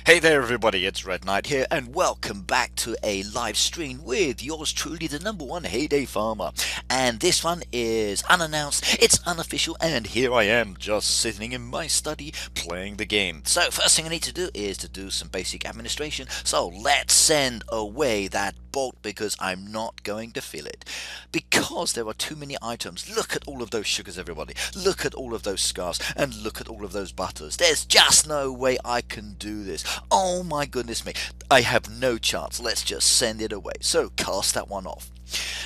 Hey there everybody, it's Red Knight here and welcome back to a live stream with yours truly, the number one Heyday Farmer. And this one is unannounced, it's unofficial, and here I am just sitting in my study playing the game. So first thing I need to do is to do some basic administration, so let's send away that bolt because I'm not going to fill it. Because there are too many items. Look at all of those sugars everybody, look at all of those scarves, and look at all of those butters. There's just no way I can do this. Oh my goodness me, I have no chance. Let's just send it away. So cast that one off.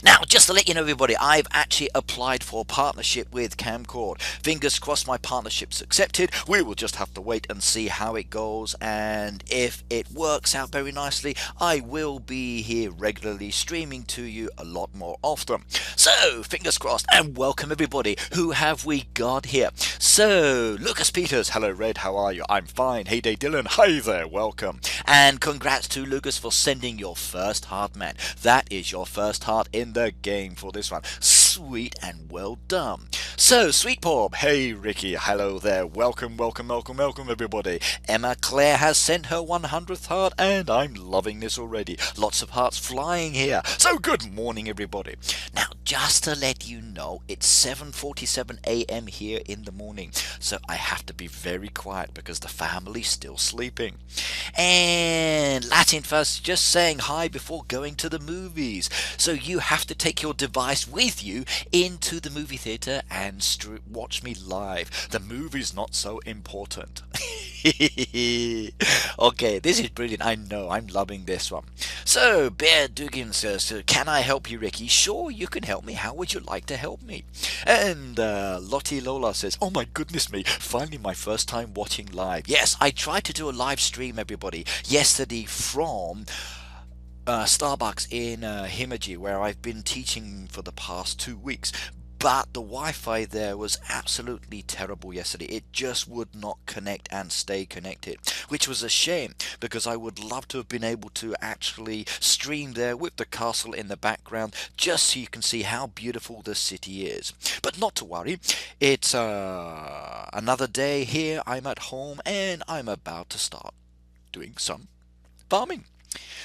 Now, just to let you know everybody, I've actually applied for a partnership with Kamcord. Fingers crossed my partnership's accepted. We will just have to wait and see how it goes, and if it works out very nicely, I will be here regularly streaming to you a lot more often. So, fingers crossed, and welcome everybody. Who have we got here? So, Lucas Peters, hello Red, how are you? I'm fine. Heyday Dylan, hi there, welcome. And congrats to Lucas for sending your first heart, man. That is your first heart in the game for this one. Sweet and well done. So, Sweet Porb, hey Ricky, hello there, welcome everybody. Emma Claire has sent her 100th heart and I'm loving this already. Lots of hearts flying here. So good morning everybody. Now, just to let you know, it's 7:47 a.m. here in the morning, so I have to be very quiet because the family's still sleeping. And Latin first, just saying hi before going to the movies. So you have to take your device with you into the movie theater and watch me live. The movie's not so important. Okay, this is brilliant. I know, I'm loving this one. So, Bear Dugan says, can I help you, Ricky? Sure, you can help me. How would you like to help me? And Lottie Lola says, oh my goodness me, finally my first time watching live. Yes, I tried to do a live stream, everybody, yesterday from Starbucks in Himeji, where I've been teaching for the past 2 weeks. But the Wi-Fi there was absolutely terrible yesterday. It just would not connect and stay connected, which was a shame because I would love to have been able to actually stream there with the castle in the background just so you can see how beautiful the city is. But not to worry, it's another day here. I'm at home and I'm about to start doing some farming.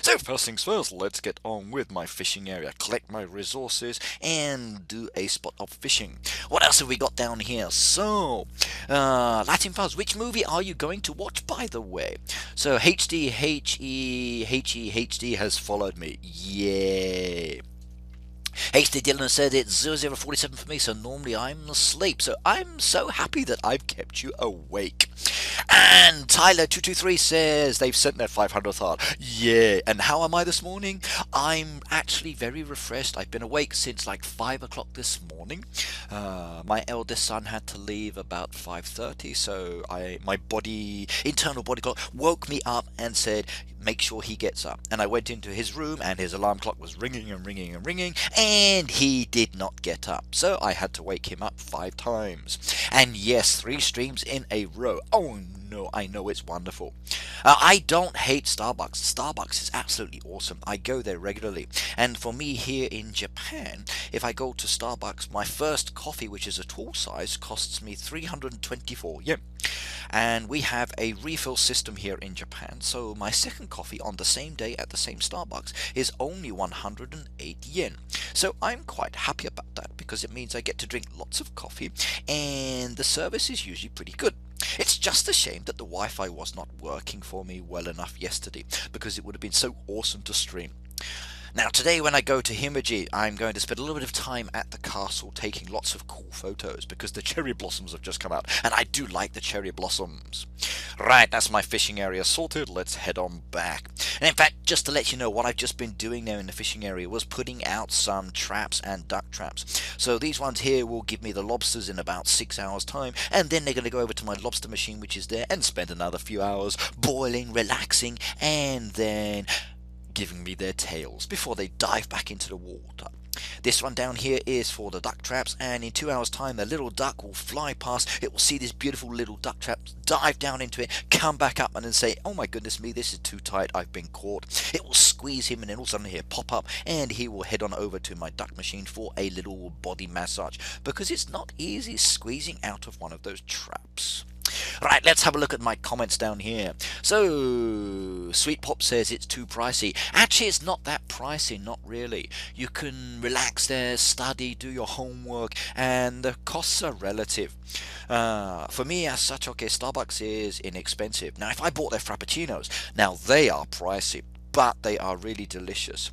So first things first, let's get on with my fishing area, collect my resources and do a spot of fishing. What else have we got down here? So, Latin Fuzz, which movie are you going to watch, by the way? So HD has followed me. Yay! HD Dylan said it's 0047 for me, so normally I'm asleep. So I'm so happy that I've kept you awake. And Tyler223 says they've sent their 500th heart. Yeah, and how am I this morning? I'm actually very refreshed. I've been awake since like 5 o'clock this morning. My eldest son had to leave about 5:30, so my internal body clock woke me up and said, make sure he gets up. And I went into his room and his alarm clock was ringing and ringing and ringing, and he did not get up. So I had to wake him up 5 times. And yes, 3 streams in a row. Oh no, I know, it's wonderful. I don't hate Starbucks. Starbucks is absolutely awesome. I go there regularly. And for me here in Japan, if I go to Starbucks, my first coffee, which is a tall size, costs me 324 yen. And we have a refill system here in Japan, so my second coffee on the same day at the same Starbucks is only 108 yen. So I'm quite happy about that because it means I get to drink lots of coffee and the service is usually pretty good. It's just a shame that the Wi-Fi was not working for me well enough yesterday because it would have been so awesome to stream. Now today when I go to Himeji, I'm going to spend a little bit of time at the castle taking lots of cool photos because the cherry blossoms have just come out and I do like the cherry blossoms. Right, that's my fishing area sorted. Let's head on back. And in fact, just to let you know, what I've just been doing there in the fishing area was putting out some traps and duck traps. So these ones here will give me the lobsters in about 6 hours time, and then they're going to go over to my lobster machine which is there and spend another few hours boiling, relaxing, and then giving me their tails before they dive back into the water. This one down here is for the duck traps, and in 2 hours time the little duck will fly past. It will see this beautiful little duck trap, dive down into it, come back up and then say, oh my goodness me, this is too tight, I've been caught. It will squeeze him and then all of a sudden he'll pop up and he will head on over to my duck machine for a little body massage because it's not easy squeezing out of one of those traps. Right, let's have a look at my comments down here. So, Sweet Pop says it's too pricey. Actually, it's not that pricey, not really. You can relax there, study, do your homework, and the costs are relative. For me, as such, okay, Starbucks is inexpensive. Now, if I bought their Frappuccinos, now they are pricey, but they are really delicious.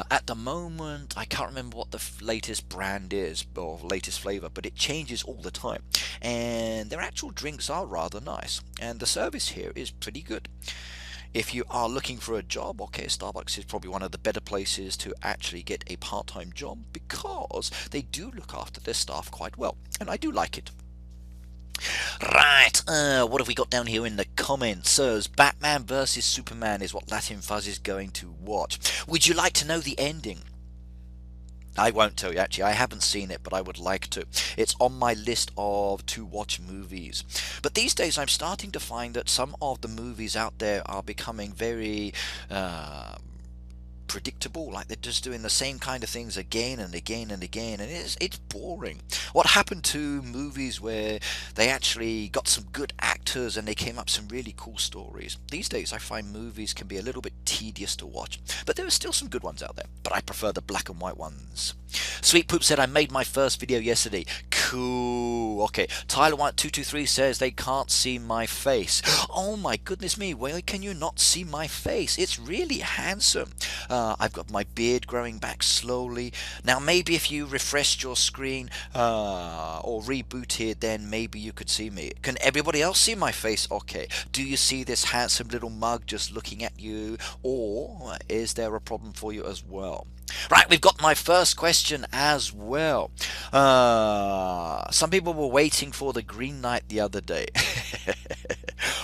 At the moment, I can't remember what the latest brand is or latest flavor, but it changes all the time. And their actual drinks are rather nice, and the service here is pretty good. If you are looking for a job, okay, Starbucks is probably one of the better places to actually get a part-time job because they do look after their staff quite well, and I do like it. Right, what have we got down here in the comments? Says Batman versus Superman is what Latin Fuzz is going to watch. Would you like to know the ending? I won't tell you, actually. I haven't seen it, but I would like to. It's on my list of to watch movies. But these days I'm starting to find that some of the movies out there are becoming very predictable, like they're just doing the same kind of things again and again and again, and it's boring. What happened to movies where they actually got some good actors and they came up some really cool stories? These days I find movies can be a little bit tedious to watch, but there are still some good ones out there, but I prefer the black and white ones. Sweet Poop said I made my first video yesterday. Cool. Okay, Tyler1223 says they can't see my face. Oh my goodness me, why can you not see my face? It's really handsome. I've got my beard growing back slowly. Now maybe if you refreshed your screen or rebooted, then maybe you could see me. Can everybody else see my face? Okay. Do you see this handsome little mug just looking at you, or is there a problem for you as well? Right, we've got my first question as well. Some people were waiting for the Green Knight the other day.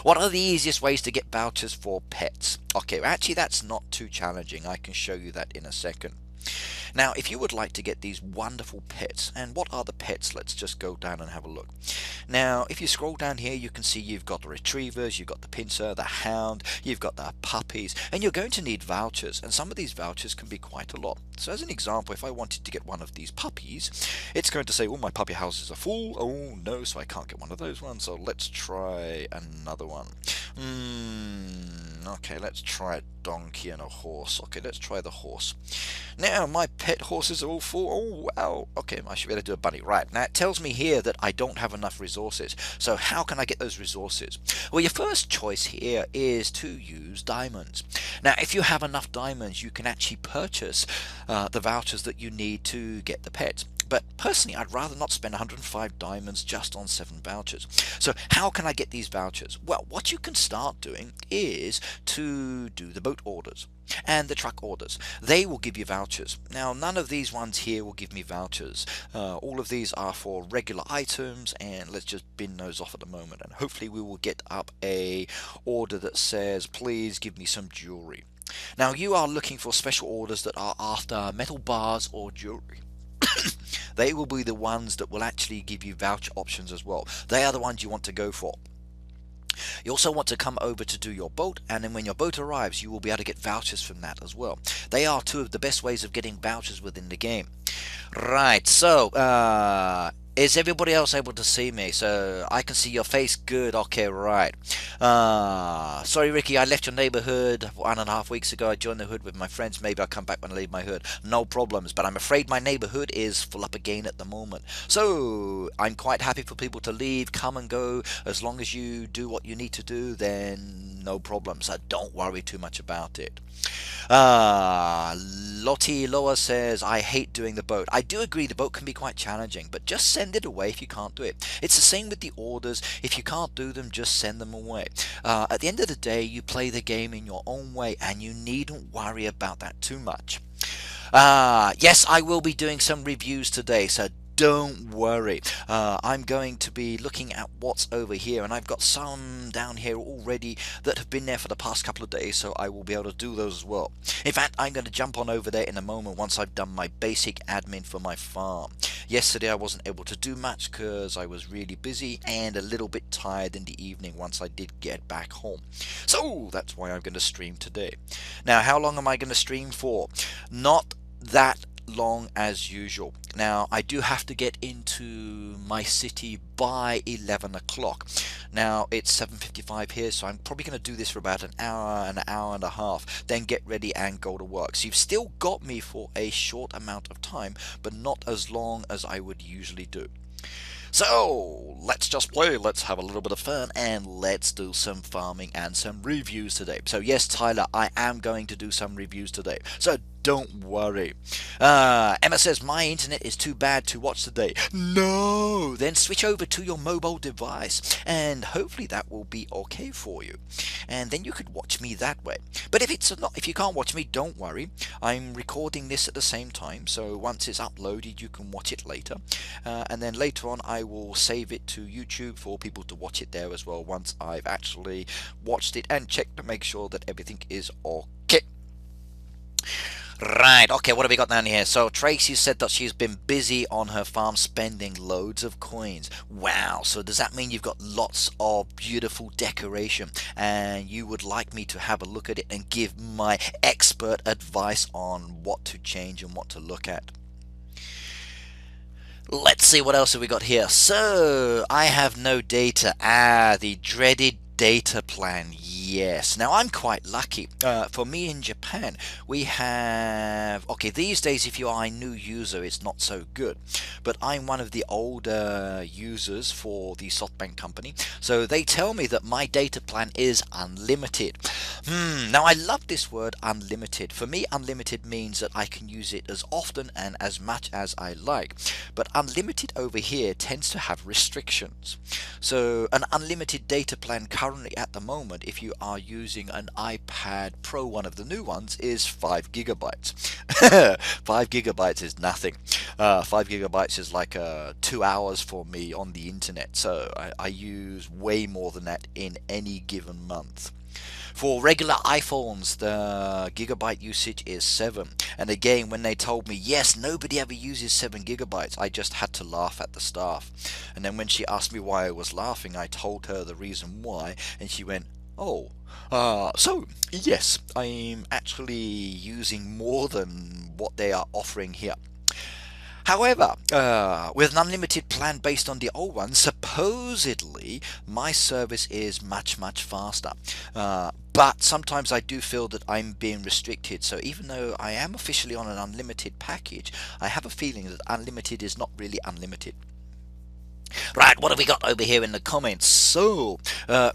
What are the easiest ways to get vouchers for pets? Okay, actually that's not too challenging. I can show you that in a second. Now, if you would like to get these wonderful pets, and what are the pets? Let's just go down and have a look. Now, if you scroll down here, you can see you've got the retrievers, you've got the pincer, the hound, you've got the puppies, and you're going to need vouchers, and some of these vouchers can be quite a lot. So as an example, if I wanted to get one of these puppies, it's going to say, oh, my puppy houses are full. Oh no, so I can't get one of those ones. So let's try another one. Okay, let's try a donkey and a horse. Okay, let's try the horse. Now, my pet horses are all full. Oh, wow. Okay, I should be able to do a bunny. Right, now it tells me here that I don't have enough resources. So how can I get those resources? Well, your first choice here is to use diamonds. Now, if you have enough diamonds, you can actually purchase the vouchers that you need to get the pets. But personally, I'd rather not spend 105 diamonds just on 7 vouchers. So how can I get these vouchers? Well, what you can start doing is to do the boat orders and the truck orders. They will give you vouchers. Now, none of these ones here will give me vouchers. All of these are for regular items, and let's just bin those off at the moment. And hopefully we will get up a order that says, please give me some jewelry. Now, you are looking for special orders that are after metal bars or jewelry. They will be the ones that will actually give you voucher options as well. They are the ones you want to go for. You also want to come over to do your boat, and then when your boat arrives, you will be able to get vouchers from that as well. They are two of the best ways of getting vouchers within the game. Right, so is everybody else able to see me? So I can see your face. Good. Okay, right. Sorry, Ricky, I left your neighborhood 1.5 weeks ago. I joined the hood with my friends. Maybe I'll come back when I leave my hood. No problems, but I'm afraid my neighborhood is full up again at the moment. So I'm quite happy for people to leave, come and go. As long as you do what you need to do, then no problems. So don't worry too much about it. Lottie Loa says, I hate doing the boat. I do agree the boat can be quite challenging, but just send it away if you can't do it. It's the same with the orders. If you can't do them, just send them away. At the end of the day, you play the game in your own way, and you needn't worry about that too much. Yes, I will be doing some reviews today, so don't worry. I'm going to be looking at what's over here, and I've got some down here already that have been there for the past couple of days, so I will be able to do those as well. In fact, I'm going to jump on over there in a moment once I've done my basic admin for my farm. Yesterday I wasn't able to do much because I was really busy and a little bit tired in the evening once I did get back home. So that's why I'm going to stream today. Now, how long am I going to stream for? Not that long as usual. Now, I do have to get into my city by 11 o'clock. Now, it's 7:55 here, so I'm probably going to do this for about an hour and a half, then get ready and go to work. So you've still got me for a short amount of time, but not as long as I would usually do. So let's just play, let's have a little bit of fun, and let's do some farming and some reviews today. So yes, Tyler, I am going to do some reviews today, so don't worry. Emma says my internet is too bad to watch today. No, then switch over to your mobile device and hopefully that will be okay for you, and then you could watch me that way. But if you can't watch me, don't worry, I'm recording this at the same time, so once it's uploaded you can watch it later, and then later on I will save it to YouTube for people to watch it there as well once I've actually watched it and checked to make sure that everything is okay. Right, okay, what have we got down here? So Tracy said that she's been busy on her farm spending loads of coins. Wow, so does that mean you've got lots of beautiful decoration and you would like me to have a look at it and give my expert advice on what to change and what to look at? Let's see, what else have we got here? So I have no data. The dreaded data plan. Yes, now I'm quite lucky. For me in Japan we have, okay, these days if you are a new user it's not so good, but I'm one of the older users for the SoftBank company, so they tell me that my data plan is unlimited. Now I love this word unlimited. For me, unlimited means that I can use it as often and as much as I like, but unlimited over here tends to have restrictions. So an unlimited data plan currently at the moment, if you are using an iPad Pro, one of the new ones, is 5 gigabytes. 5 gigabytes is nothing. 5 gigabytes is like 2 hours for me on the internet, so I use way more than that in any given month. For regular iPhones, the gigabyte usage is 7. And again, when they told me, yes, nobody ever uses 7 gigabytes, I just had to laugh at the staff. And then when she asked me why I was laughing, I told her the reason why, and she went, oh, so yes, I'm actually using more than what they are offering here. However, with an unlimited plan based on the old one, supposedly my service is much faster. But sometimes I do feel that I'm being restricted, so even though I am officially on an unlimited package, I have a feeling that unlimited is not really unlimited. Right, what have we got over here in the comments? So,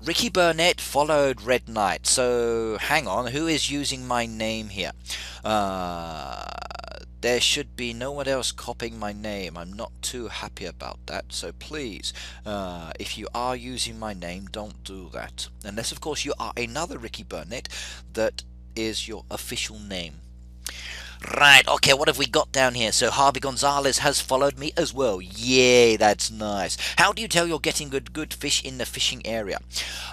Ricky Burnett followed Red Knight. So, hang on, who is using my name here? There should be no one else copying my name. I'm not too happy about that, so please, if you are using my name, don't do that. Unless, of course, you are another Ricky Burnett that is your official name. Right, okay, what have we got down here? So Harvey Gonzalez has followed me as well. Yay, that's nice. How do you tell you're getting good fish in the fishing area?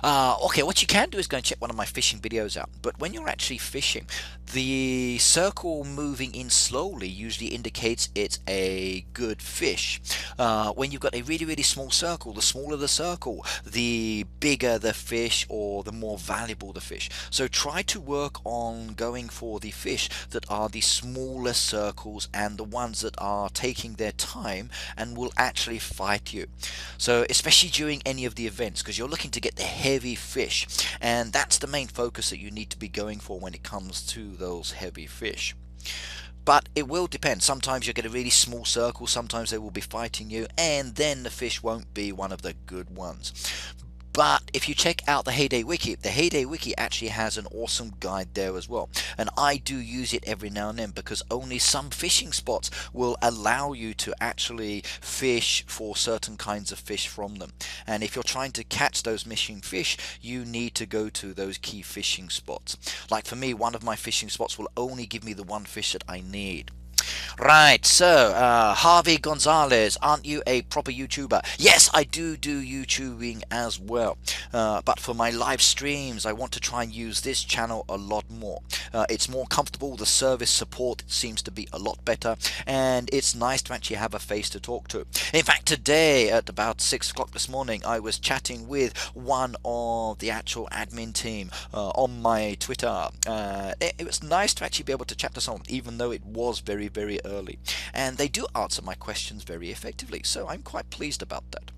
Okay, what you can do is go and check one of my fishing videos out. But when you're actually fishing, the circle moving in slowly usually indicates it's a good fish. When you've got a really small circle, the smaller the circle, the bigger the fish or the more valuable the fish. So try to work on going for the fish that are the smaller circles and the ones that are taking their time and will actually fight you. So especially during any of the events, because you're looking to get the heavy fish, and that's the main focus that you need to be going for when it comes to those heavy fish. But it will depend. Sometimes you get a really small circle, sometimes they will be fighting you, and then the fish won't be one of the good ones. But if you check out the Heyday Wiki, the Heyday Wiki actually has an awesome guide there as well. And I do use it every now and then because only some fishing spots will allow you to actually fish for certain kinds of fish from them. And if you're trying to catch those missing fish, you need to go to those key fishing spots. Like for me, one of my fishing spots will only give me the one fish that I need. Right, so Harvey Gonzalez, aren't you a proper YouTuber? Yes, I do YouTubing as well, but for my live streams I want to try and use this channel a lot more. It's more comfortable, the service support seems to be a lot better, and it's nice to actually have a face to talk to. In fact, today at about 6 o'clock this morning I was chatting with one of the actual admin team on my Twitter. It was nice to actually be able to chat to someone, even though it was very very early, and they do answer my questions very effectively, so I'm quite pleased about that.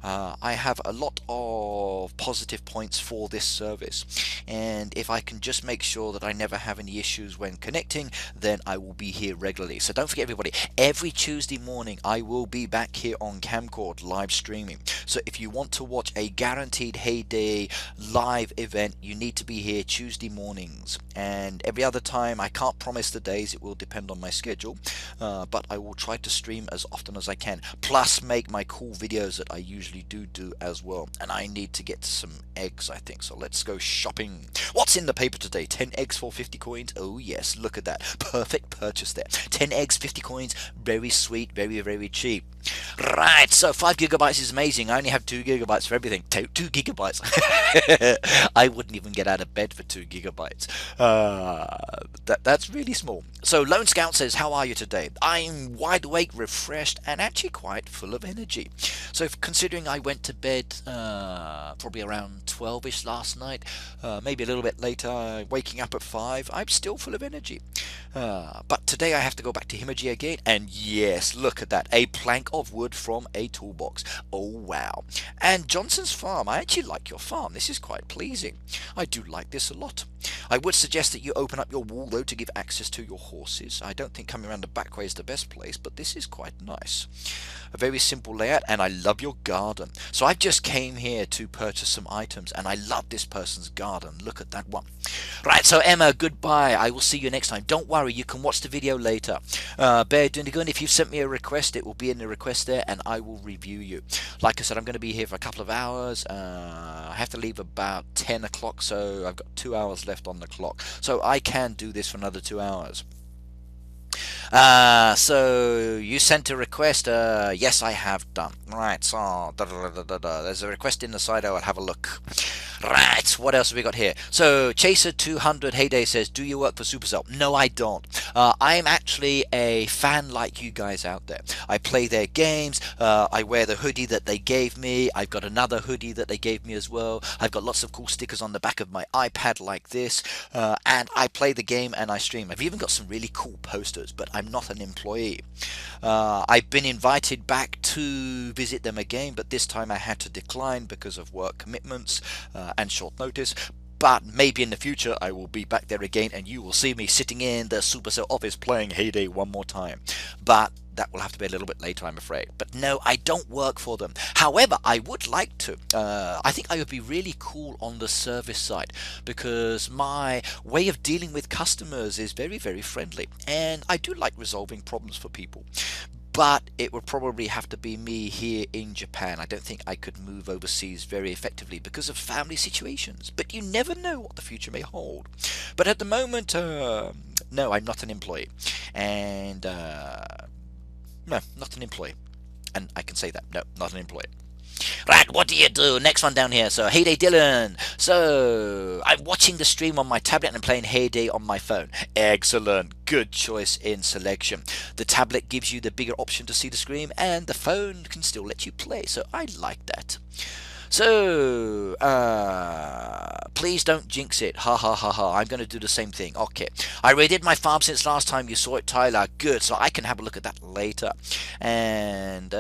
I have a lot of positive points for this service, and if I can just make sure that I never have any issues when connecting, then I will be here regularly. So don't forget, everybody, every Tuesday morning I will be back here on Kamcord live streaming. So if you want to watch a guaranteed Heyday live event, you need to be here Tuesday mornings. And every other time, I can't promise the days, it will depend on my schedule, but I will try to stream as often as I can, plus make my cool videos that I usually do as well. And I need to get some eggs, I think, so let's go shopping. What's in the paper today? 10 eggs for 50 coins. Oh yes, look at that, perfect purchase there. 10 eggs, 50 coins, very sweet, very cheap. Right, so 5 gigabytes is amazing. I only have 2 gigabytes for everything. 2 gigabytes. I wouldn't even get out of bed for 2 gigabytes. That's really small. So Lone Scout says, how are you today? I'm wide awake, refreshed, and actually quite full of energy. So considering I went to bed probably around 12ish last night, maybe a little bit later, waking up at 5, I'm still full of energy. But today I have to go back to Himeji again, and yes, look at that, a plank of wood from a toolbox. Oh wow. And Johnson's farm, I actually like your farm. This is quite pleasing. I do like this a lot. I would suggest that you open up your wall though to give access to your horses. I don't think coming around the back way is the best place, but this is quite nice. A very simple layout, and I love your garden. So I've just came here to purchase some items, and I love this person's garden. Look at that one. Right, so Emma, goodbye. I will see you next time. Don't worry, you can watch the video later. Bear Dundigun, if you've sent me a request, it will be in the request there, and I will review you. Like I said, I'm going to be here for a couple of hours. I have to leave about 10 o'clock, so I've got 2 hours left on the clock. So I can do this for another 2 hours. So you sent a request. Yes, I have done. Right, so there's a request in the side. I'll have a look. Right, what else have we got here? So Chaser200 Heyday says, do you work for Supercell? No, I don't. I'm actually a fan like you guys out there. I play their games. I wear the hoodie that they gave me. I've got another hoodie that they gave me as well. I've got lots of cool stickers on the back of my iPad like this, and I play the game and I stream. I've even got some really cool posters, but I'm not an employee. I've been invited back to visit them again, but this time I had to decline because of work commitments and short notice. But maybe in the future I will be back there again, and you will see me sitting in the Supercell office playing Heyday one more time. But that will have to be a little bit later, I'm afraid. But no, I don't work for them. However, I would like to. I think I would be really cool on the service side, because my way of dealing with customers is very friendly, and I do like resolving problems for people. But it would probably have to be me here in Japan. I don't think I could move overseas very effectively because of family situations. But you never know what the future may hold. But at the moment, no, I'm not an employee. And no, not an employee. And I can say that. No, not an employee. Right, what do you do? Next one down here. So, Heyday Dylan. So, I'm watching the stream on my tablet and playing Heyday on my phone. Excellent. Good choice in selection. The tablet gives you the bigger option to see the screen, and the phone can still let you play. So, I like that. So, please don't jinx it. Ha ha ha ha. I'm going to do the same thing. Okay. I redid my farm since last time you saw it, Tyler. Good. So I can have a look at that later. And,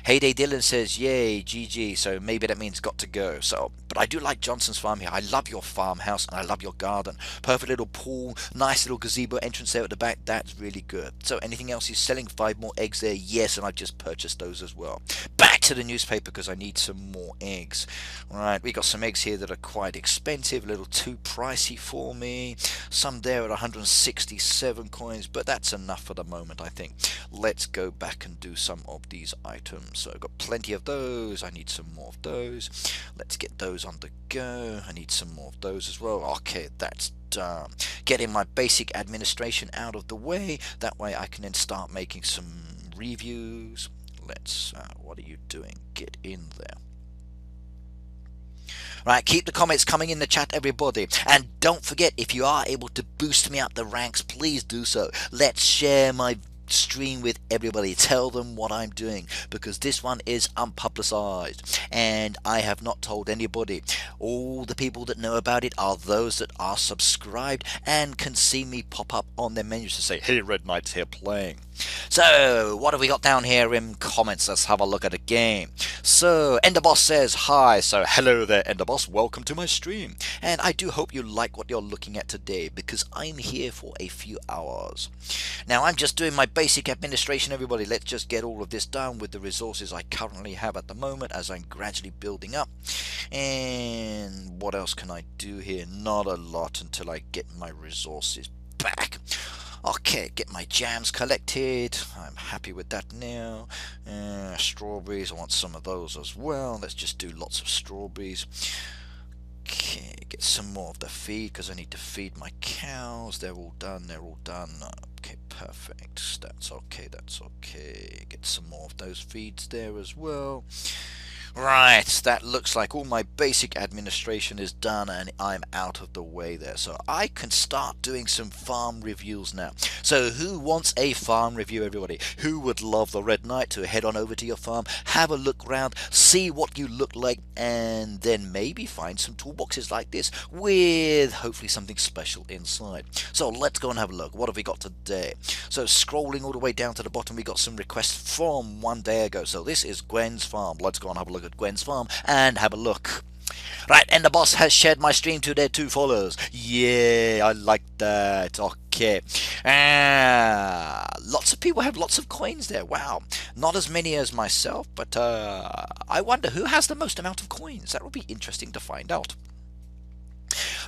Heyday Dylan says, yay, GG. So maybe that means got to go. So, but I do like Johnson's farm here. I love your farmhouse and I love your garden. Perfect little pool, nice little gazebo entrance there at the back. That's really good. So anything else? He's selling 5 more eggs there. Yes, and I've just purchased those as well. Back to the newspaper because I need some more eggs. Right, we got some eggs here that are quite expensive, a little too pricey for me. Some there at 167 coins, but that's enough for the moment, I think. Let's go back and do some of these items. So I've got plenty of those. I need some more of those. Let's get those on the go. I need some more of those as well. Okay, that's done. Getting my basic administration out of the way. That way I can then start making some reviews. Let's, what are you doing? Get in there. Right, keep the comments coming in the chat, everybody. And don't forget, if you are able to boost me up the ranks, please do so. Let's share my stream with everybody, tell them what I'm doing, because this one is unpublicized and I have not told anybody. All the people that know about it are those that are subscribed and can see me pop up on their menus to say, hey, Red Knight's here playing. So what have we got down here in comments? Let's have a look at a game. So Enderboss says hi. So hello there, Enderboss, welcome to my stream, and I do hope you like what you're looking at today, because I'm here for a few hours. Now I'm just doing my basic administration, everybody. Let's just get all of this done with the resources I currently have at the moment as I'm gradually building up. And what else can I do here? Not a lot until I get my resources back. Okay, get my jams collected. I'm happy with that now. Strawberries, I want some of those as well. Let's just do lots of strawberries. Okay, get some more of the feed because I need to feed my cows. They're all done, they're all done. Okay, perfect. That's okay, that's okay. Get some more of those feeds there as well. Right, that looks like all my basic administration is done and I'm out of the way there. So I can start doing some farm reviews now. So who wants a farm review, everybody? Who would love the Red Knight to head on over to your farm, have a look around, see what you look like, and then maybe find some toolboxes like this with hopefully something special inside. So let's go and have a look. What have we got today? So scrolling all the way down to the bottom, we got some requests from one day ago. So this is Gwen's farm. Let's go and have a look at Gwen's farm and have a look. Right, and the boss has shared my stream to their 2 followers. Yeah, I like that. Okay. Lots of people have lots of coins there. Wow. Not as many as myself, but I wonder who has the most amount of coins. That will be interesting to find out.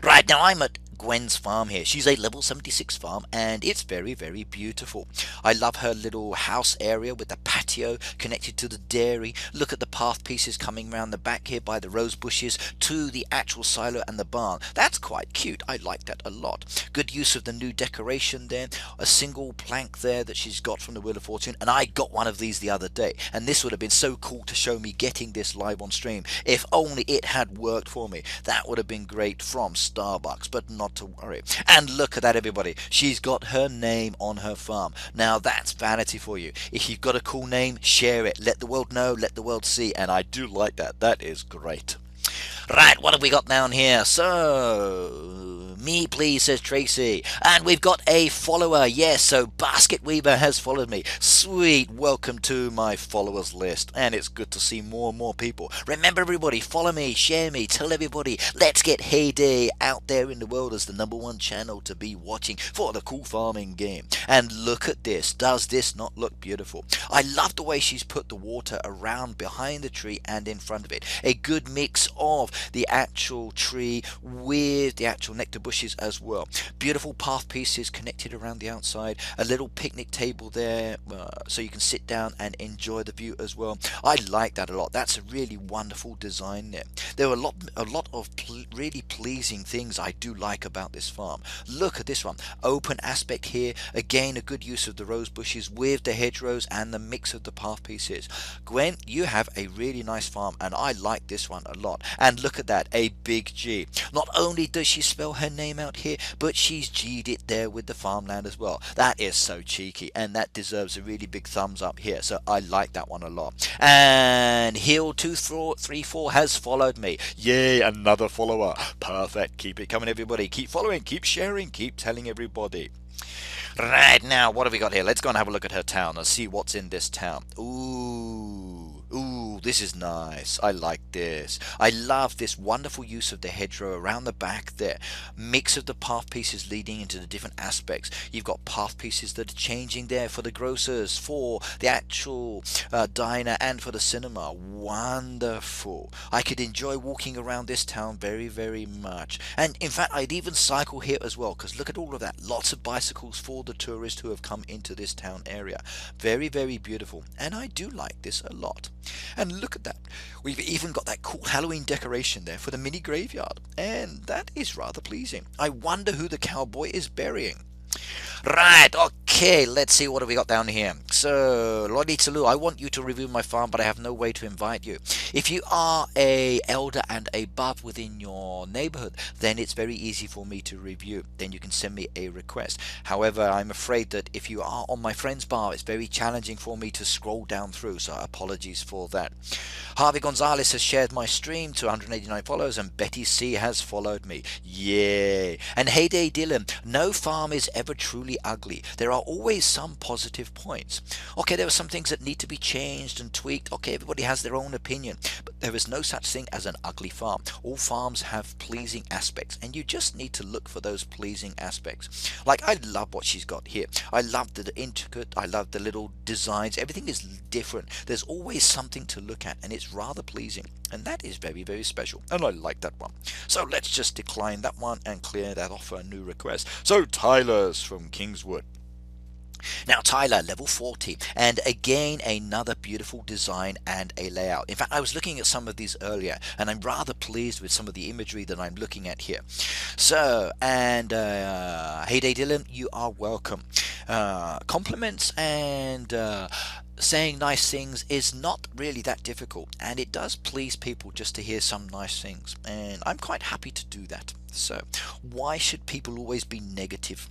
Right, now I'm at Gwen's farm here. She's a level 76 farm and it's very, very beautiful. I love her little house area with the patio connected to the dairy. Look at the path pieces coming around the back here by the rose bushes to the actual silo and the barn. That's quite cute. I like that a lot. Good use of the new decoration there. A single plank there that she's got from the Wheel of Fortune, and I got one of these the other day, and this would have been so cool to show me getting this live on stream. If only it had worked for me. That would have been great from Starbucks, but not to worry. And look at that, everybody. She's got her name on her farm. Now that's vanity for you. If you've got a cool name, share it. Let the world know, let the world see, and I do like that. That is great. Right, what have we got down here? So, me please, says Tracy. And we've got a follower. Yes, so Basket Weaver has followed me. Sweet, welcome to my followers list. And it's good to see more and more people. Remember, everybody, follow me, share me, tell everybody. Let's get Heyday out there in the world as the #1 channel to be watching for the cool farming game. And look at this. Does this not look beautiful? I love the way she's put the water around behind the tree and in front of it. A good mix of the actual tree with the actual nectar bushes as well. Beautiful path pieces connected around the outside. A little picnic table there so you can sit down and enjoy the view as well. I like that a lot. That's a really wonderful design there. There are a lot of really pleasing things I do like about this farm. Look at this one. Open aspect here. Again, a good use of the rose bushes with the hedgerows and the mix of the path pieces. Gwen, you have a really nice farm and I like this one a lot. And look at that, a big G. Not only does she spell her name out here, but she's G'd it there with the farmland as well. That is so cheeky, and that deserves a really big thumbs up here. So I like that one a lot. And Hill2334 has followed me. Yay, another follower. Perfect. Keep it coming, everybody. Keep following, keep sharing, keep telling everybody. Right, now what have we got here? Let's go and have a look at her town and see what's in this town. Ooh, this is nice. I like this. I love this wonderful use of the hedgerow around the back there. Mix of the path pieces leading into the different aspects. You've got path pieces that are changing there for the grocers, for the actual diner, and for the cinema. Wonderful. I could enjoy walking around this town very, very much. And in fact, I'd even cycle here as well, because look at all of that. Lots of bicycles for the tourists who have come into this town area. Very, very beautiful. And I do like this a lot. And look at that. We've even got that cool Halloween decoration there for the mini graveyard. And that is rather pleasing. I wonder who the cowboy is burying. Right, Okay, let's see what have we got down here. So, Lodi Tulu, I want you to review my farm, but I have no way to invite you. If you are a elder and above within your neighborhood, then it's very easy for me to review. Then you can send me a request. However, I'm afraid that if you are on my friends bar, it's very challenging for me to scroll down through, so apologies for that. Harvey Gonzalez has shared my stream to 189 followers, and Betty C has followed me. Yay! And Heyday Dylan, no farm is ever truly ugly. There are always some positive points. Okay, there are some things that need to be changed and tweaked. Okay, everybody has their own opinion, but there is no such thing as an ugly farm. All farms have pleasing aspects, and you just need to look for those pleasing aspects. Like, I love what she's got here. I love the intricate, I love the little designs. Everything is different. There's always something to look at, and it's rather pleasing, and that is very, very special, and I like that one. So let's just decline that one and clear that off for a new request. So Tyler's from Kingswood. Now Tyler, level 40, and again another beautiful design and a layout. In fact, I was looking at some of these earlier, and I'm rather pleased with some of the imagery that I'm looking at here. So, and Heyday Dylan, you are welcome. Compliments and saying nice things is not really that difficult, and it does please people just to hear some nice things, and I'm quite happy to do that. So why should people always be negative?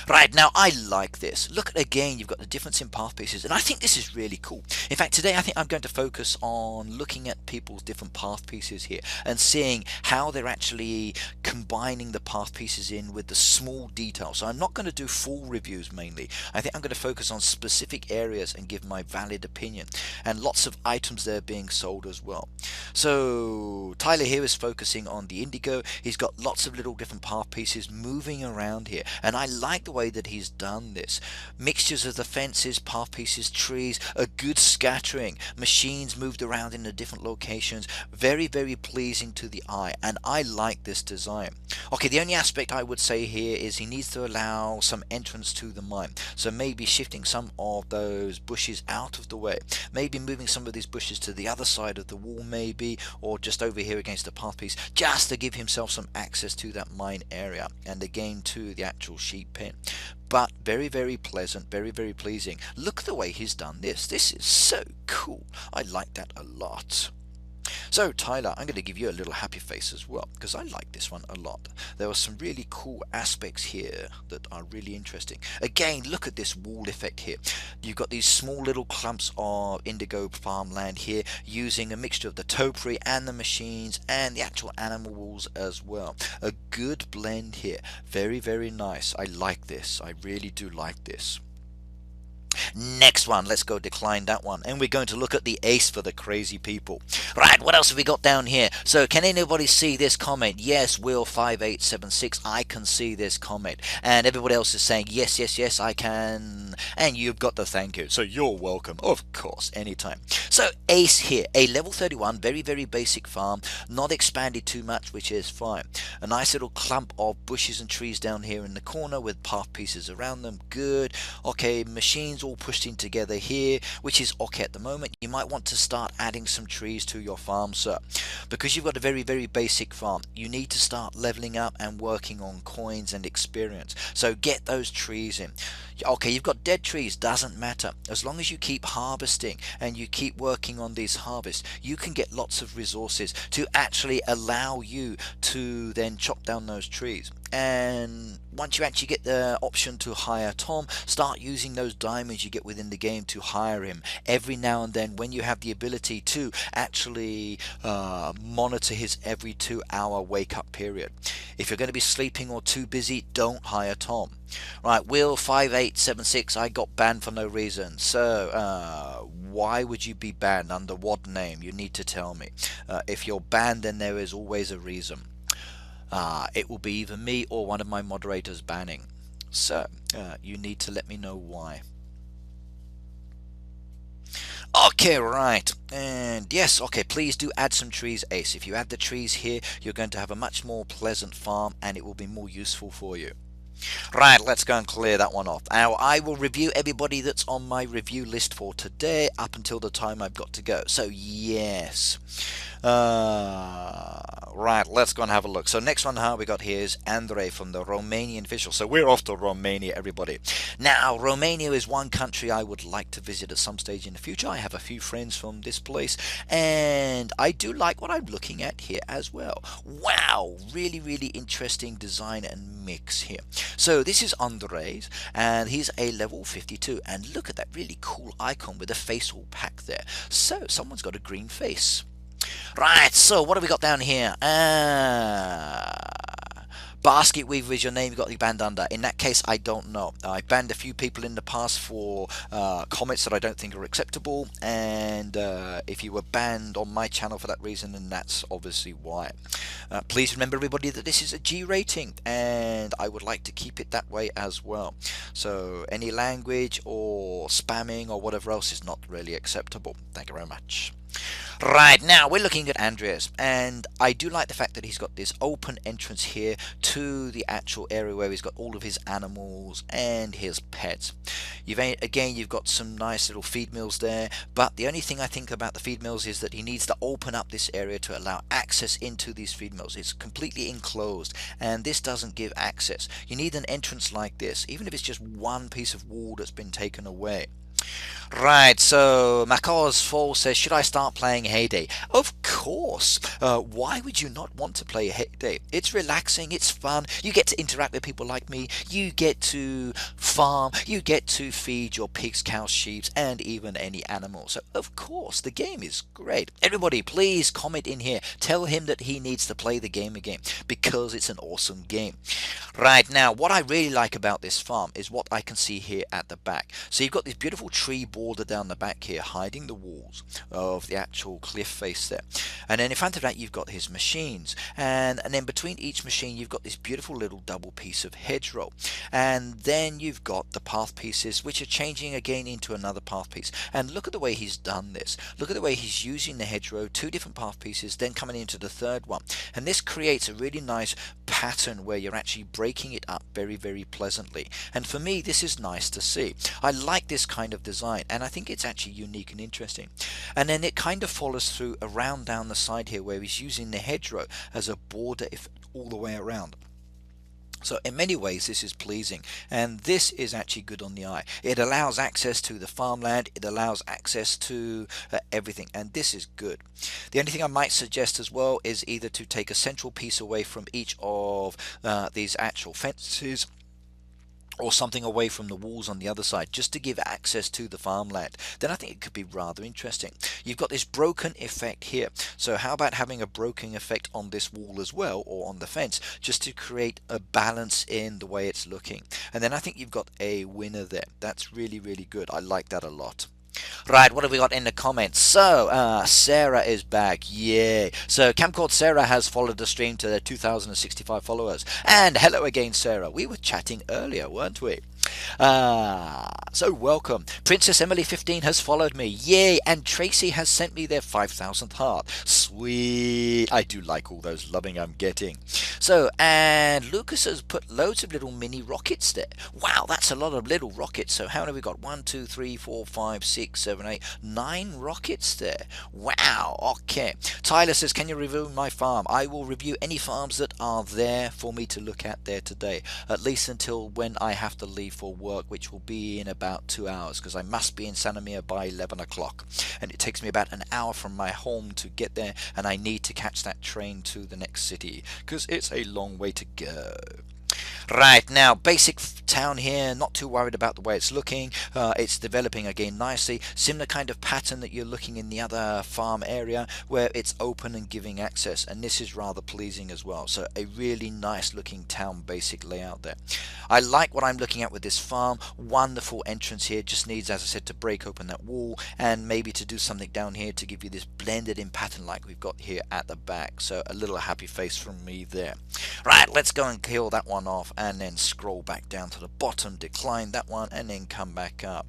Right, now I like this. Look, again, you've got the difference in path pieces, and I think this is really cool. In fact, today I think I'm going to focus on looking at people's different path pieces here and seeing how they're actually combining the path pieces in with the small details. So I'm not going to do full reviews mainly. I think I'm going to focus on specific areas and give my valid opinion, and lots of items there being sold as well. So Tyler here is focusing on the indigo. He's got lots of little different path pieces moving around here, and I like the way that he's done this. Mixtures of the fences, path pieces, trees, a good scattering, machines moved around in the different locations. Very, very pleasing to the eye, and I like this design. Okay, the only aspect I would say here is he needs to allow some entrance to the mine, so maybe shifting some of those bushes out of the way, maybe moving some of these bushes to the other side of the wall maybe, or just over here against the path piece, just to give himself some access to that mine area, and again to the actual sheep pen. But very, very pleasant, very, very pleasing. Look at the way he's done this. This is so cool. I like that a lot. So Tyler, I'm going to give you a little happy face as well, because I like this one a lot. There are some really cool aspects here that are really interesting. Again, look at this wall effect here. You've got these small little clumps of indigo farmland here, using a mixture of the topiary and the machines and the actual animal walls as well. A good blend here. Very, very nice. I like this. I really do like this. Next one, let's go decline that one, and we're going to look at the ace for the crazy people. Right, what else have we got down here? So can anybody see this comment? Yes, Will5876, I can see this comment, and everybody else is saying yes, yes, yes, I can, and you've got the thank you, so you're welcome, of course, anytime. So ace here, a level 31, very, very basic farm, not expanded too much, which is fine. A nice little clump of bushes and trees down here in the corner with path pieces around them, good. Okay, machines all pushed in together here, which is okay at the moment. You might want to start adding some trees to your farm, sir, because you've got a very, very basic farm. You need to start leveling up and working on coins and experience, so get those trees in. Okay, you've got dead trees, doesn't matter. As long as you keep harvesting and you keep working on these harvests, you can get lots of resources to actually allow you to then chop down those trees. And once you actually get the option to hire Tom, start using those diamonds you get within the game to hire him every now and then, when you have the ability to actually monitor his every 2-hour wake up period. If you're going to be sleeping or too busy, don't hire Tom. Right, Will5876, I got banned for no reason. So why would you be banned? Under what name? You need to tell me. If you're banned, then there is always a reason. It will be either me or one of my moderators banning. So you need to let me know why. Okay, right, and yes, okay, please do add some trees, Ace. If you add the trees here, you're going to have a much more pleasant farm, and it will be more useful for you. Right, let's go and clear that one off. Now, I will review everybody that's on my review list for today up until the time I've got to go. So, yes. Right, let's go and have a look. So next one we got here is Andrei from the Romanian official. So we're off to Romania, everybody. Now, Romania is one country I would like to visit at some stage in the future. I have a few friends from this place, and I do like what I'm looking at here as well. Wow, really, really interesting design and mix here. So this is Andrei's, and he's a level 52, and look at that really cool icon with a face all packed there. So someone's got a green face. Right, so what have we got down here? Basket weaver is your name, you got the banned under. In that case, I don't know. I banned a few people in the past for comments that I don't think are acceptable, and if you were banned on my channel for that reason, then that's obviously why. Please remember, everybody, that this is a G rating, and I would like to keep it that way as well. So any language or spamming or whatever else is not really acceptable. Thank you very much. Right, now we're looking at Andreas, and I do like the fact that he's got this open entrance here to the actual area where he's got all of his animals and his pets. You've got some nice little feed mills there, but the only thing I think about the feed mills is that he needs to open up this area to allow access into these feed mills. It's completely enclosed, and this doesn't give access. You need an entrance like this, even if it's just one piece of wall that's been taken away. Right, so Macaw's Fall says, should I start playing Heyday? Of course. Why would you not want to play Heyday? It's relaxing, it's fun, you get to interact with people like me, you get to farm, you get to feed your pigs, cows, sheep, and even any animals. So of course, the game is great. Everybody, please comment in here. Tell him that he needs to play the game again, because it's an awesome game. Right, now, what I really like about this farm is what I can see here at the back. So you've got this beautiful tree border down the back here, hiding the walls of the actual cliff face there. And then in front of that, you've got his machines. And then between each machine, you've got this beautiful little double piece of hedgerow. And then you've got the path pieces, which are changing again into another path piece. And look at the way he's done this. Look at the way he's using the hedgerow, two different path pieces, then coming into the third one. And this creates a really nice pattern where you're actually breaking it up very, very pleasantly. And for me, this is nice to see. I like this kind of design, and I think it's actually unique and interesting. And then it kind of follows through around down the side here, where he's using the hedgerow as a border all the way around. So in many ways, this is pleasing, and this is actually good on the eye. It allows access to the farmland, it allows access to everything, and this is good. The only thing I might suggest as well is either to take a central piece away from each of these actual fences, or something away from the walls on the other side, just to give access to the farmland. Then I think it could be rather interesting. You've got this broken effect here, so how about having a broken effect on this wall as well, or on the fence, just to create a balance in the way it's looking. And then I think you've got a winner there. That's really, really good. I like that a lot. Right, what have we got in the comments? So, Sarah is back. Yay. So, Kamcord Sarah has followed the stream to their 2,065 followers. And hello again, Sarah. We were chatting earlier, weren't we? So welcome. Princess Emily 15 has followed me. Yay. And Tracy has sent me their 5,000th heart. Sweet. I do like all those loving I'm getting. So, and Lucas has put loads of little mini rockets there. Wow, that's a lot of little rockets. So how many have we got? 1, 2, 3, 4, 5, 6, 7, 8, 9 rockets there. Wow. Okay. Tyler says, can you review my farm? I will review any farms that are there for me to look at there today, at least until when I have to leave for work, which will be in about 2 hours, because I must be in Sandomir by 11 o'clock, and it takes me about an hour from my home to get there, and I need to catch that train to the next city because it's a long way to go. Right, now basic town here, not too worried about the way it's looking. It's developing again nicely, similar kind of pattern that you're looking in the other farm area where it's open and giving access, and this is rather pleasing as well. So a really nice looking town basic layout there. I like what I'm looking at with this farm. Wonderful entrance here, just needs, as I said, to break open that wall and maybe to do something down here to give you this blended in pattern like we've got here at the back. So a little happy face from me there. Right, let's go and kill that one off and then scroll back down to the bottom, decline that one, and then come back up.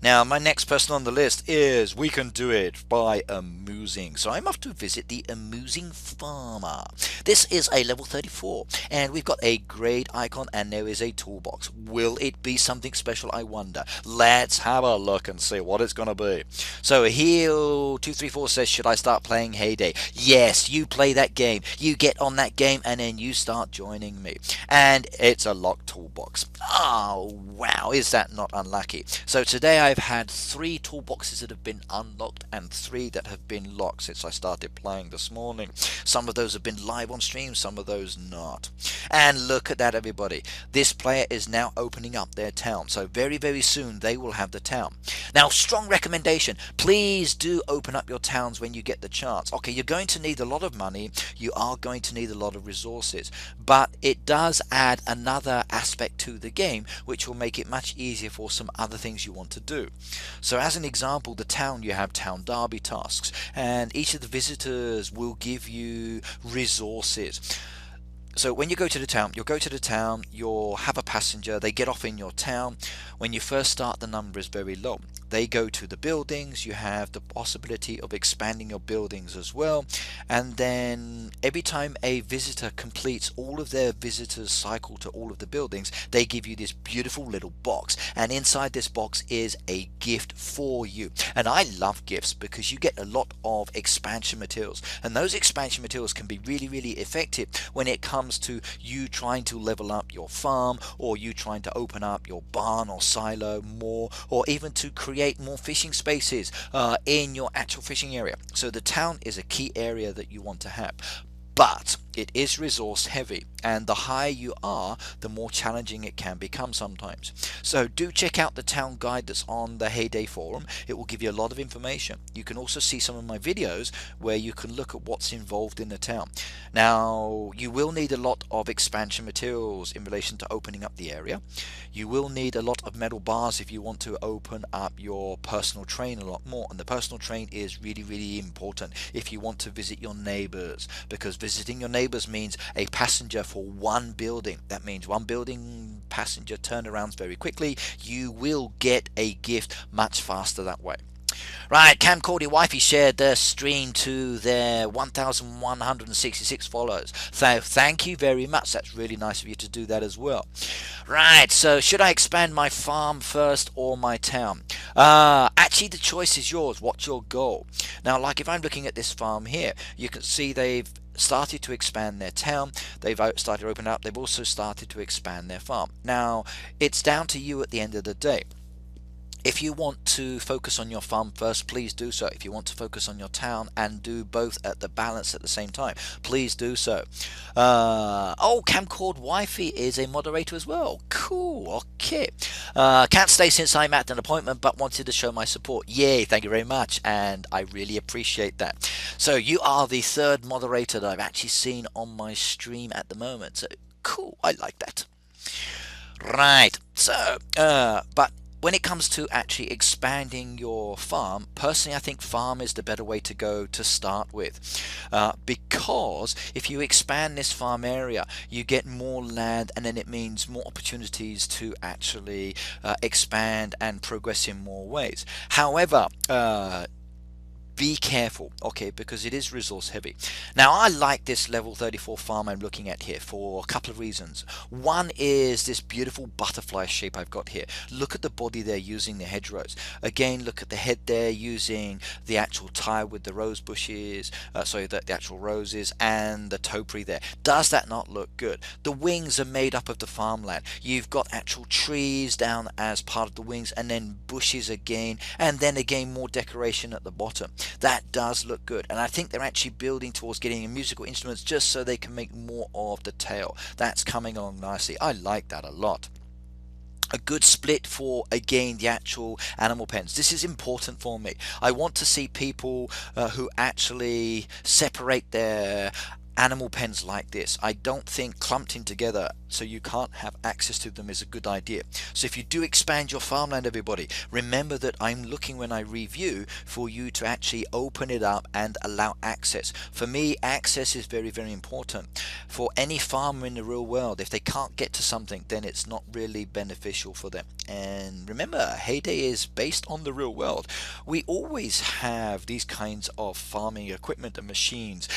Now, my next person on the list is We Can Do It by Amusing. So I'm off to visit the Amusing Farmer. This is a level 34, and we've got a grade icon, and there is a toolbox. Will it be something special, I wonder? Let's have a look and see what it's going to be. So Heal234 says, should I start playing Heyday? Yes, you play that game. You get on that game, and then you start joining me. And it's a locked toolbox. Oh, wow, is that not unlucky? So today I've had 3 toolboxes that have been unlocked and 3 that have been locked since I started playing this morning. Some of those have been live on stream, some of those not. And look at that, everybody. This player is now opening up their town. So very, very soon they will have the town. Now, strong recommendation. Please do open up your towns when you get the chance. Okay, you're going to need a lot of money. You are going to need a lot of resources. But it does add another aspect to the game, which will make it much easier for some other things you want to do. So as an example, the town, you have town derby tasks, and each of the visitors will give you resources. So when you go to the town, you'll have a passenger, they get off in your town. When you first start, the number is very low. They go to the buildings, you have the possibility of expanding your buildings as well. And then every time a visitor completes all of their visitors cycle to all of the buildings, they give you this beautiful little box. And inside this box is a gift for you. And I love gifts because you get a lot of expansion materials. And those expansion materials can be really, really effective when it comes to you trying to level up your farm, or you trying to open up your barn or silo more, or even to create more fishing spaces in your actual fishing area. So the town is a key area that you want to have. But it is resource heavy, and the higher you are, the more challenging it can become sometimes. So do check out the town guide that's on the Heyday forum. It will give you a lot of information. You can also see some of my videos where you can look at what's involved in the town. Now, you will need a lot of expansion materials in relation to opening up the area. You will need a lot of metal bars if you want to open up your personal train a lot more, and the personal train is really, really important if you want to visit your neighbors, because visiting your neighbors means a passenger for one building. That means one building passenger turnarounds very quickly. You will get a gift much faster that way. Right, Kamcord Wifey shared their stream to their 1,166 followers. So thank you very much. That's really nice of you to do that as well. Right, so should I expand my farm first or my town? Actually, the choice is yours. What's your goal? Now, like if I'm looking at this farm here, you can see they've started to expand their town, they've started to open up, they've also started to expand their farm. Now, it's down to you at the end of the day. If you want to focus on your farm first, please do so. If you want to focus on your town and do both at the balance at the same time, please do so. Oh, Kamcord Wifey is a moderator as well. Cool, okay. Can't stay since I'm at an appointment, but wanted to show my support. Yay, thank you very much, and I really appreciate that. So you are the 3rd moderator that I've actually seen on my stream at the moment. So cool, I like that. Right, so, but when it comes to actually expanding your farm, personally I think farm is the better way to go to start with, because if you expand this farm area, you get more land, and then it means more opportunities to actually expand and progress in more ways. However, be careful, okay, because it is resource heavy. Now, I like this level 34 farm I'm looking at here for a couple of reasons. One is this beautiful butterfly shape I've got here. Look at the body there using the hedgerows. Again, look at the head there using the actual tile with the rose bushes, the actual roses and the topiary there. Does that not look good? The wings are made up of the farmland. You've got actual trees down as part of the wings, and then bushes again, and then again more decoration at the bottom. That does look good, and I think they're actually building towards getting musical instruments just so they can make more of the tail. That's coming along nicely. I like that a lot. A good split for, again, the actual animal pens. This is important for me. I want to see people who actually separate their animal pens like this. I don't think clumped in together so you can't have access to them is a good idea. So if you do expand your farmland, everybody, remember that I'm looking when I review for you to actually open it up and allow access. For me, access is very, very important. For any farmer in the real world, if they can't get to something, then it's not really beneficial for them. And remember, Heyday is based on the real world. We always have these kinds of farming equipment and machines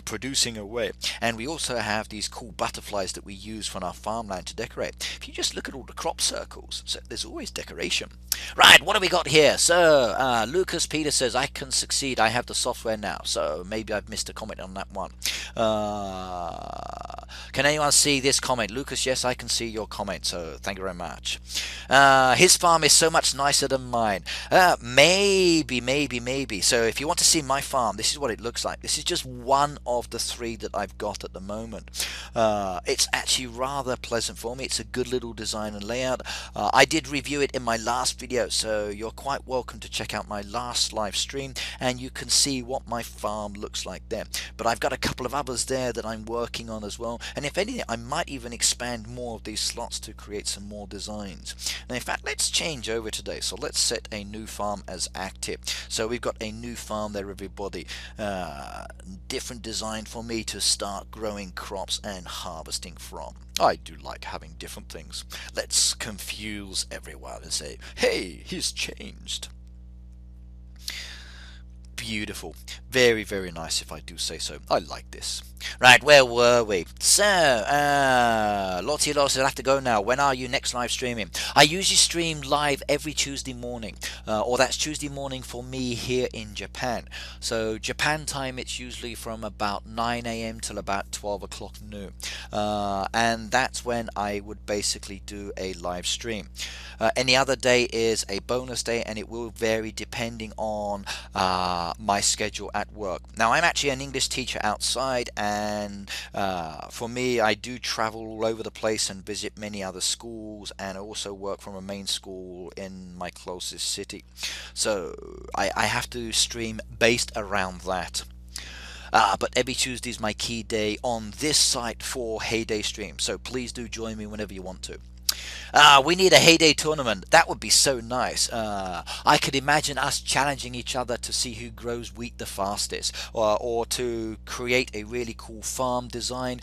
producing away, and we also have these cool butterflies that we use from our farmland to decorate. If you just look at all the crop circles, so there's always decoration. Right, what have we got here? So Lucas Peter says, I can succeed, I have the software now. So maybe I've missed a comment on that one. Can anyone see this comment? Lucas, yes, I can see your comment, so thank you very much. His farm is so much nicer than mine. Maybe. So if you want to see my farm, this is what it looks like. This is just one of the 3 that I've got at the moment. It's actually rather pleasant for me. It's a good little design and layout. I did review it in my last video, so you're quite welcome to check out my last live stream and you can see what my farm looks like there. But I've got a couple of others there that I'm working on as well, and if anything I might even expand more of these slots to create some more designs. Now in fact, let's change over today. So let's set a new farm as active. So we've got a new farm there, everybody. Different design for me to start growing crops and harvesting from. I do like having different things. Let's confuse everyone and say, hey, he's changed. Beautiful. Very, very nice if I do say so. I like this. Right, where were we? So, Lottie says, I have to go now. When are you next live streaming? I usually stream live every Tuesday morning, or that's Tuesday morning for me here in Japan. So Japan time, it's usually from about 9 a.m. till about 12 o'clock noon. And that's when I would basically do a live stream. Any other day is a bonus day, and it will vary depending on my schedule at work. Now, I'm actually an English teacher outside, and for me, I do travel all over the place and visit many other schools, and I also work from a main school in my closest city. So I have to stream based around that. But every Tuesday is my key day on this site for Heyday stream, so please do join me whenever you want to. We need a Heyday tournament. That would be so nice. I could imagine us challenging each other to see who grows wheat the fastest, or to create a really cool farm design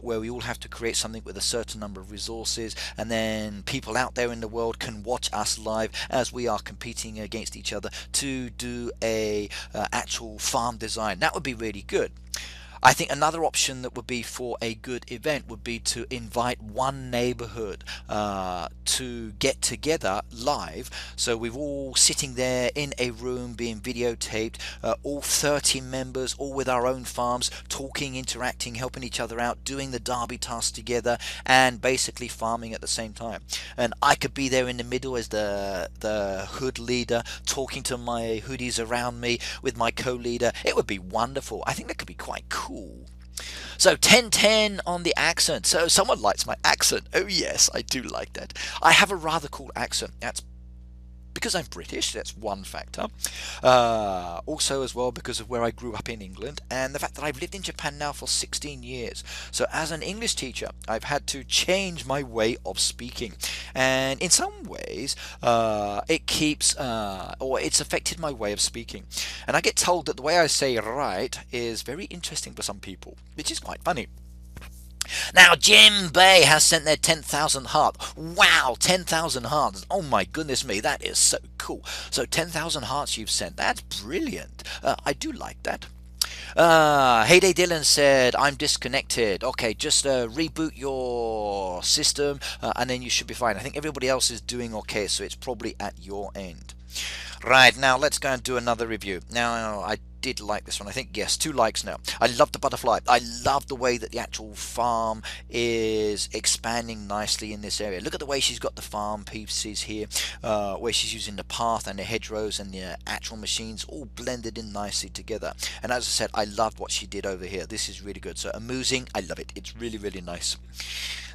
where we all have to create something with a certain number of resources, and then people out there in the world can watch us live as we are competing against each other to do a actual farm design. That would be really good. I think another option that would be for a good event would be to invite one neighborhood to get together live. So we're all sitting there in a room being videotaped, all 30 members, all with our own farms, talking, interacting, helping each other out, doing the derby task together, and basically farming at the same time. And I could be there in the middle as the hood leader, talking to my hoodies around me with my co-leader. It would be wonderful. I think that could be quite cool. So 10-10 on the accent. So someone likes my accent. Oh yes, I do like that. I have a rather cool accent. That's because I'm British, that's one factor. Also as well because of where I grew up in England, and the fact that I've lived in Japan now for 16 years. So as an English teacher, I've had to change my way of speaking, and in some ways it keeps or it's affected my way of speaking. And I get told that the way I say right is very interesting for some people, which is quite funny. Now, Jim Bay has sent their 10,000 heart. Wow, 10,000 hearts. Oh my goodness me, that is so cool. So 10,000 hearts you've sent. That's brilliant. I do like that. Heyday Dylan said, I'm disconnected. Okay, just reboot your system and then you should be fine. I think everybody else is doing okay, so it's probably at your end. Right, now let's go and do another review. Now, I did like this one. I think, yes, 2 likes now. I love the butterfly. I love the way that the actual farm is expanding nicely in this area. Look at the way she's got the farm pieces here, where she's using the path and the hedgerows and the actual machines all blended in nicely together. And as I said, I love what she did over here. This is really good. So amusing, I love it. It's really, really nice.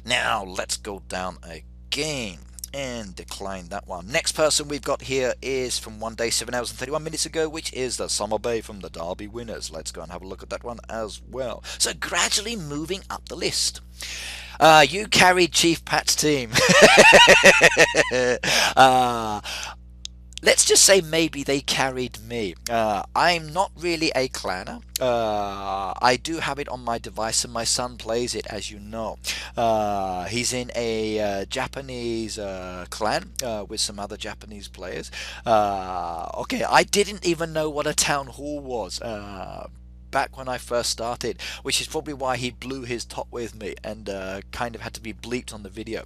Now, let's go down again. and decline that one. Next person we've got here is from 1 day 7 hours and 31 minutes ago, which is the Summer Bay from the Derby winners. Let's go and have a look at that one as well. So gradually moving up the list. You carried Chief Pat's team. Let's just say maybe they carried me. I'm not really a clanner. I do have it on my device and my son plays it, as you know. He's in a Japanese clan with some other Japanese players. Okay, I didn't even know what a town hall was. Back when I first started, which is probably why he blew his top with me and kind of had to be bleeped on the video.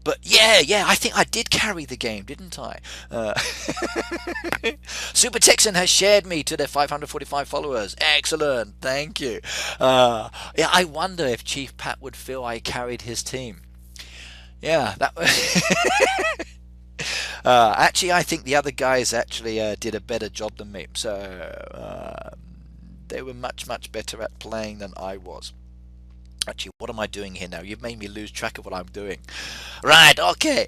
But yeah, I think I did carry the game, didn't I? Super Texan has shared me to their 545 followers. Excellent, thank you. Yeah, I wonder if Chief Pat would feel I carried his team. Yeah, that actually, I think the other guys actually did a better job than me. So they were much better at playing than I was. Actually, what am I doing here now? You've made me lose track of what I'm doing. Right, okay.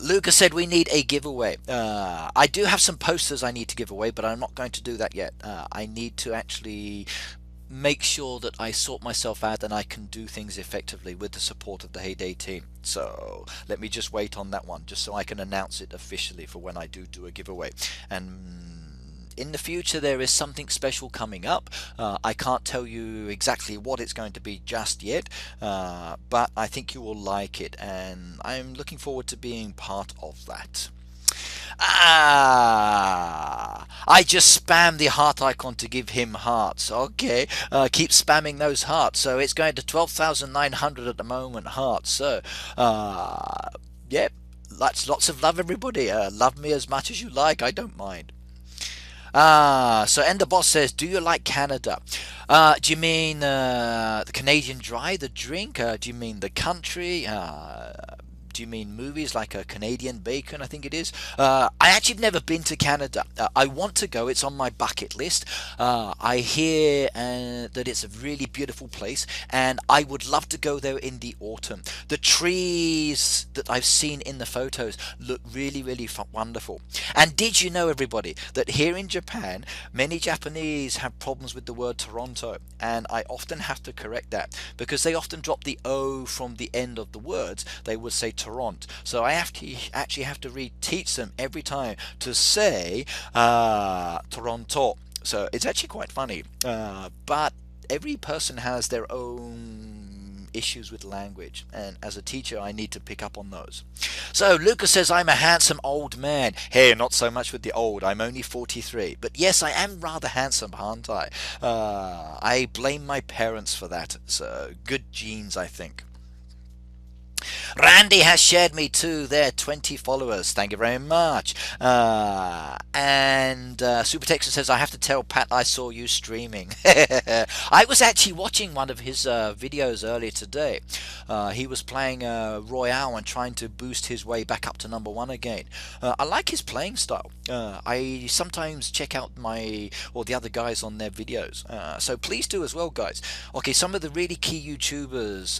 Lucas said we need a giveaway. I do have some posters I need to give away, but I'm not going to do that yet. I need to actually make sure that I sort myself out and I can do things effectively with the support of the Heyday team. So let me just wait on that one, just so I can announce it officially for when I do a giveaway. And in the future there is something special coming up. I can't tell you exactly what it's going to be just yet, but I think you will like it and I'm looking forward to being part of that. I just spammed the heart icon to give him hearts. Okay, keep spamming those hearts. So it's going to 12,900 at the moment hearts. So yeah, lots of love, everybody. Love me as much as you like, I don't mind. So Ender Boss says, do you like Canada? Do you mean the Canadian Dry, the drink? Do you mean the country? Do you mean movies like a Canadian Bacon, I think it is? I actually have never been to Canada. I want to go. It's on my bucket list. I hear that it's a really beautiful place, and I would love to go there in the autumn. The trees that I've seen in the photos look really wonderful. And did you know, everybody, that here in Japan, many Japanese have problems with the word Toronto, and I often have to correct that because they often drop the O from the end of the words. They would say Toronto. So I actually have to reteach them every time to say Toronto. So it's actually quite funny. But every person has their own issues with language, and as a teacher I need to pick up on those. So Lucas says I'm a handsome old man. Hey, not so much with the old. I'm only 43, but yes, I am rather handsome, aren't I? I blame my parents for that. So good genes, I think. Randy has shared me to their 20 followers. Thank you very much. And Super Texan says, I have to tell Pat I saw you streaming. I was actually watching one of his videos earlier today. He was playing Royale and trying to boost his way back up to #1 again. I like his playing style. I sometimes check out the other guys on their videos. So please do as well, guys. Okay, some of the really key YouTubers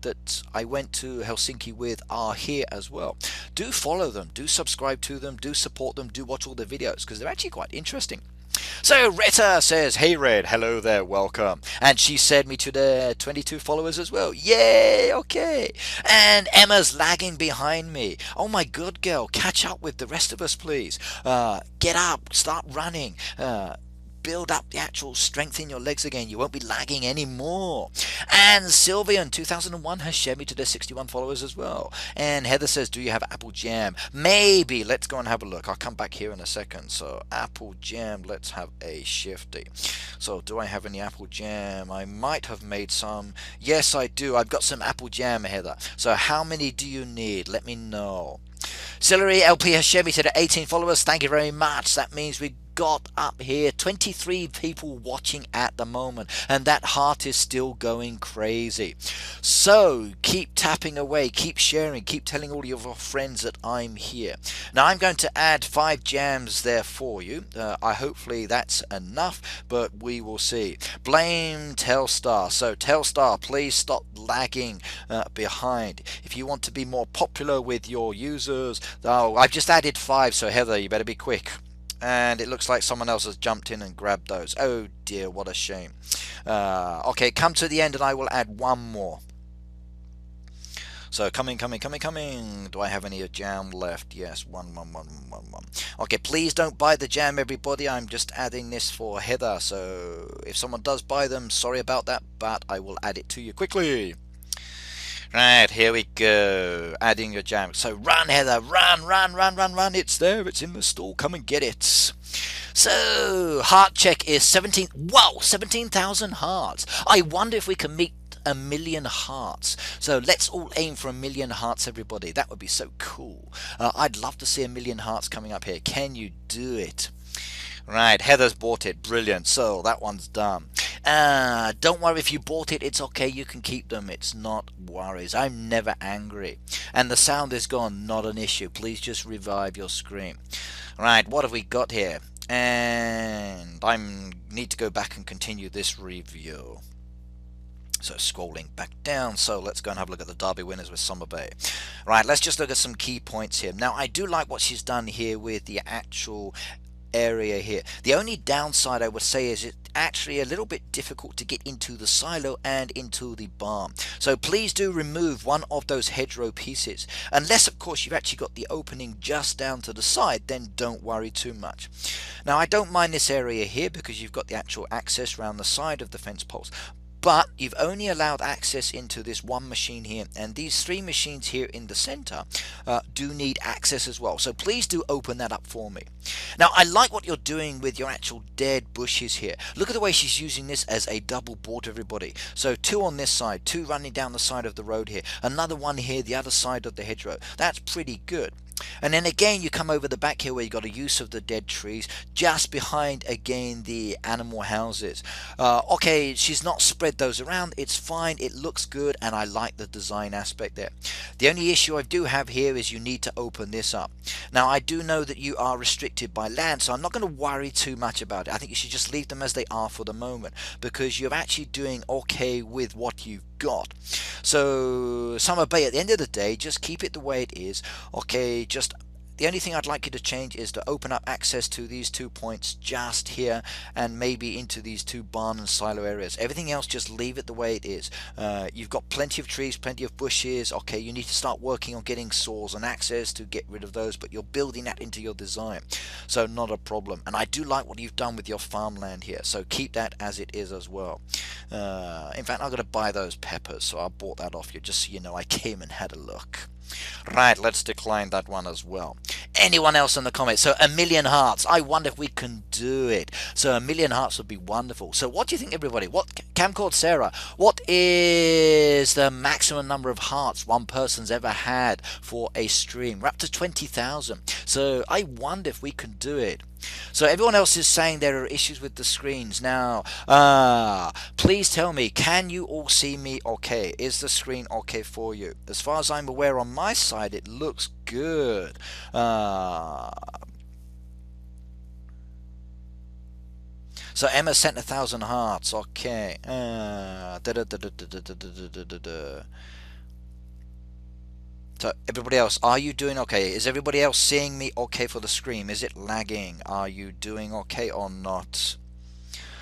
that I went to Helsinki with are here as well. Do follow them, do subscribe to them, do support them, do watch all their videos because they're actually quite interesting. So Retta says, hey Red, hello there, welcome. And she said me to the 22 followers as well. Yay, okay. And Emma's lagging behind me. Oh my good girl, catch up with the rest of us please. Get up, start running. Build up the actual strength in your legs again. You won't be lagging anymore. And Sylvian 2001 has shared me to their 61 followers as well. And Heather says, do you have apple jam? Maybe. Let's go and have a look. I'll come back here in a second. So apple jam, let's have a shifty. So do I have any apple jam? I might have made some. Yes, I do. I've got some apple jam, Heather. So how many do you need? Let me know. Celery LP has shared me to the 18 followers. Thank you very much. That means we got up here 23 people watching at the moment, and that heart is still going crazy. So keep tapping away, keep sharing, keep telling all of your friends that I'm here. Now I'm going to add 5 jams there for you. I hopefully that's enough, but we will see. Blame Telstar. So Telstar, please stop lagging behind. If you want to be more popular with your users, oh, I've just added 5, so Heather, you better be quick. And it looks like someone else has jumped in and grabbed those. Oh dear, what a shame. Okay, come to the end and I will add 1 more. So coming. Do I have any jam left? Yes, one. Okay, please don't buy the jam, everybody. I'm just adding this for Heather. So if someone does buy them, sorry about that, but I will add it to you quickly. Right, here we go. Adding your jam. So run, Heather, run. It's there. It's in the store. Come and get it. So heart check is 17. Wow, 17,000 hearts. I wonder if we can meet 1,000,000 hearts. So let's all aim for 1,000,000 hearts, everybody. That would be so cool. I'd love to see 1,000,000 hearts coming up here. Can you do it? Right, Heather's bought it. Brilliant. So that one's done. Don't worry if you bought it. It's okay. You can keep them. It's not worries. I'm never angry. And the sound is gone. Not an issue. Please just revive your screen. Right, what have we got here? And I need to go back and continue this review. So scrolling back down, so let's go and have a look at the Derby winners with Summer Bay. Right, let's just look at some key points here. Now, I do like what she's done here with the actual area here. The only downside I would say is it's actually a little bit difficult to get into the silo and into the barn. So please do remove one of those hedgerow pieces. Unless, of course, you've actually got the opening just down to the side, then don't worry too much. Now, I don't mind this area here because you've got the actual access around the side of the fence posts. But you've only allowed access into this 1 machine here, and these 3 machines here in the center do need access as well. So please do open that up for me. Now, I like what you're doing with your actual dead bushes here. Look at the way she's using this as a double board, everybody. So 2 on this side, 2 running down the side of the road here, another one here, the other side of the hedgerow. That's pretty good. And then again you come over the back here where you got a use of the dead trees just behind again the animal houses. Okay, she's not spread those around. It's fine, it looks good, and I like the design aspect there. The only issue I do have here is you need to open this up. Now, I do know that you are restricted by land, so I'm not going to worry too much about it. I think you should just leave them as they are for the moment, because you're actually doing okay with what you've got. So Summer Bay, at the end of the day, just keep it the way it is. Okay, just the only thing I'd like you to change is to open up access to these 2 points just here, and maybe into these 2 barn and silo areas. Everything else, just leave it the way it is. You've got plenty of trees, plenty of bushes. Okay, you need to start working on getting saws and access to get rid of those, but you're building that into your design, so not a problem. And I do like what you've done with your farmland here, so keep that as it is as well. In fact, I'm going to buy those peppers, so I bought that off you just so you know I came and had a look. Right, let's decline that one as well. Anyone else in the comments? So 1,000,000 hearts. I wonder if we can do it. So 1,000,000 hearts would be wonderful. So what do you think, everybody? What, Kamcord Sarah, what is the maximum number of hearts one person's ever had for a stream? We're up to 20,000. So I wonder if we can do it. So everyone else is saying there are issues with the screens. Now, please tell me, can you all see me okay? Is the screen okay for you? As far as I'm aware, on my side, it looks good. So Emma sent 1,000 hearts. Okay. So everybody else, are you doing okay? Is everybody else seeing me okay for the screen? Is it lagging? Are you doing okay or not?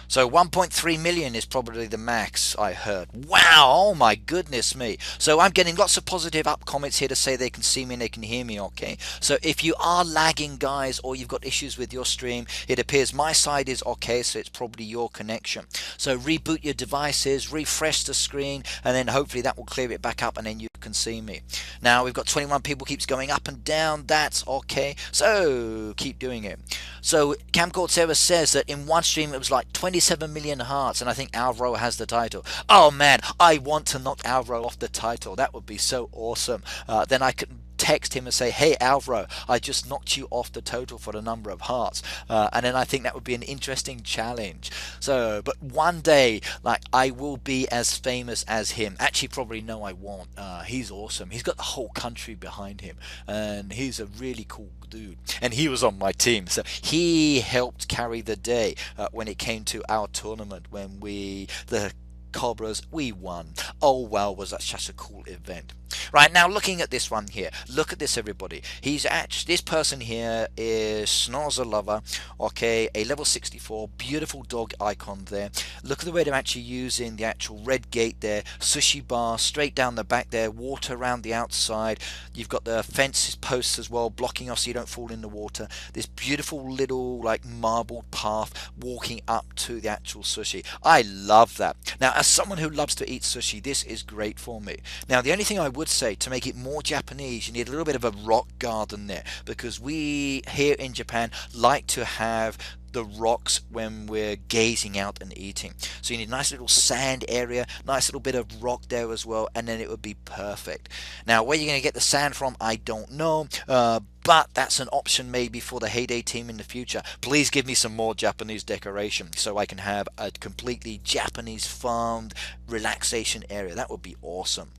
So 1.3 million is probably the max I heard. Wow, oh my goodness me. So I'm getting lots of positive up comments here to say they can see me and they can hear me okay. So if you are lagging, guys, or you've got issues with your stream, it appears my side is okay, so it's probably your connection. So reboot your devices, refresh the screen, and then hopefully that will clear it back up and then you can see me. Now we've got 21 people, keeps going up and down. That's okay. So keep doing it. So Kamcord Sarah says that in one stream it was like 27 million hearts, and I think Alvaro has the title. Oh man, I want to knock Alvaro off the title. That would be so awesome. Then I could text him and say, hey Alvaro, I just knocked you off the total for the number of hearts, and then I think that would be an interesting challenge. So but one day, like, I will be as famous as him. Actually, probably no, I won't. He's awesome. He's got the whole country behind him, and he's a really cool dude, and he was on my team, so he helped carry the day when it came to our tournament when the Cobras, we won. Oh wow, was that such a cool event. Right, now looking at this one here, look at this everybody. This person here is Snarzer Lover, okay, a level 64, beautiful dog icon there. Look at the way they're actually using the actual red gate there, sushi bar straight down the back there, water around the outside. You've got the fence posts as well, blocking off so you don't fall in the water. This beautiful little like marbled path walking up to the actual sushi. I love that. Now, as someone who loves to eat sushi, this is great for me. Now, the only thing I would say, to make it more Japanese, you need a little bit of a rock garden there, because we here in Japan like to have the rocks when we're gazing out and eating. So you need a nice little sand area, nice little bit of rock there as well, and then it would be perfect. Now, where you're going to get the sand from, I don't know, but that's an option maybe for the Heyday team in the future. Please give me some more Japanese decoration so I can have a completely Japanese farmed relaxation area. That would be awesome.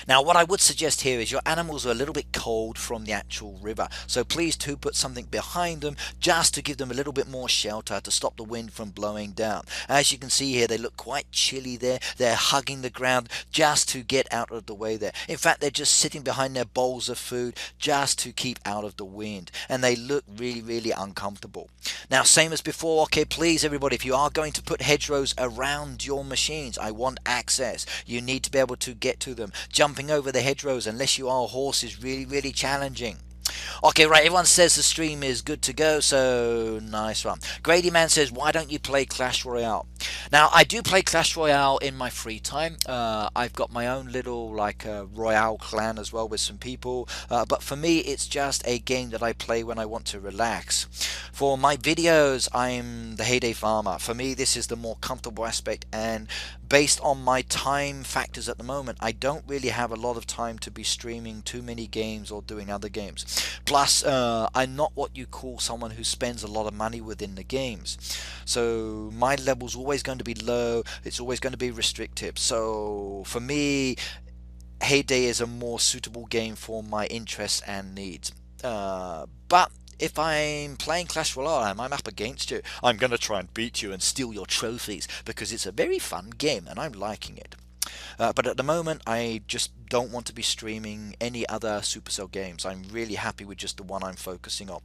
Now, what I would suggest here is your animals are a little bit cold from the actual river, so please do put something behind them just to give them a little bit more shelter to stop the wind from blowing down. As you can see here, they look quite chilly there. They're hugging the ground just to get out of the way there. In fact, they're just sitting behind their bowls of food just to keep out of the wind, and they look really, really uncomfortable. Now, same as before, okay, please everybody, if you are going to put hedgerows around your machines, I want access. You need to be able to get to them. Jumping over the hedgerows, unless you are a horse, is really, really challenging. Okay, right, everyone says the stream is good to go, so nice one. Grady Man says, why don't you play Clash Royale? Now, I do play Clash Royale in my free time. I've got my own little, like, Royale clan as well with some people. But for me, it's just a game that I play when I want to relax. For my videos, I'm the Heyday Farmer. For me, this is the more comfortable aspect, and based on my time factors at the moment, I don't really have a lot of time to be streaming too many games or doing other games. Plus, I'm not what you call someone who spends a lot of money within the games. So my level's always going to be low. It's always going to be restrictive. So for me, Heyday is a more suitable game for my interests and needs. But if I'm playing Clash Royale and I'm up against you, I'm going to try and beat you and steal your trophies, because it's a very fun game and I'm liking it. But at the moment, I just don't want to be streaming any other Supercell games. I'm really happy with just the one I'm focusing on.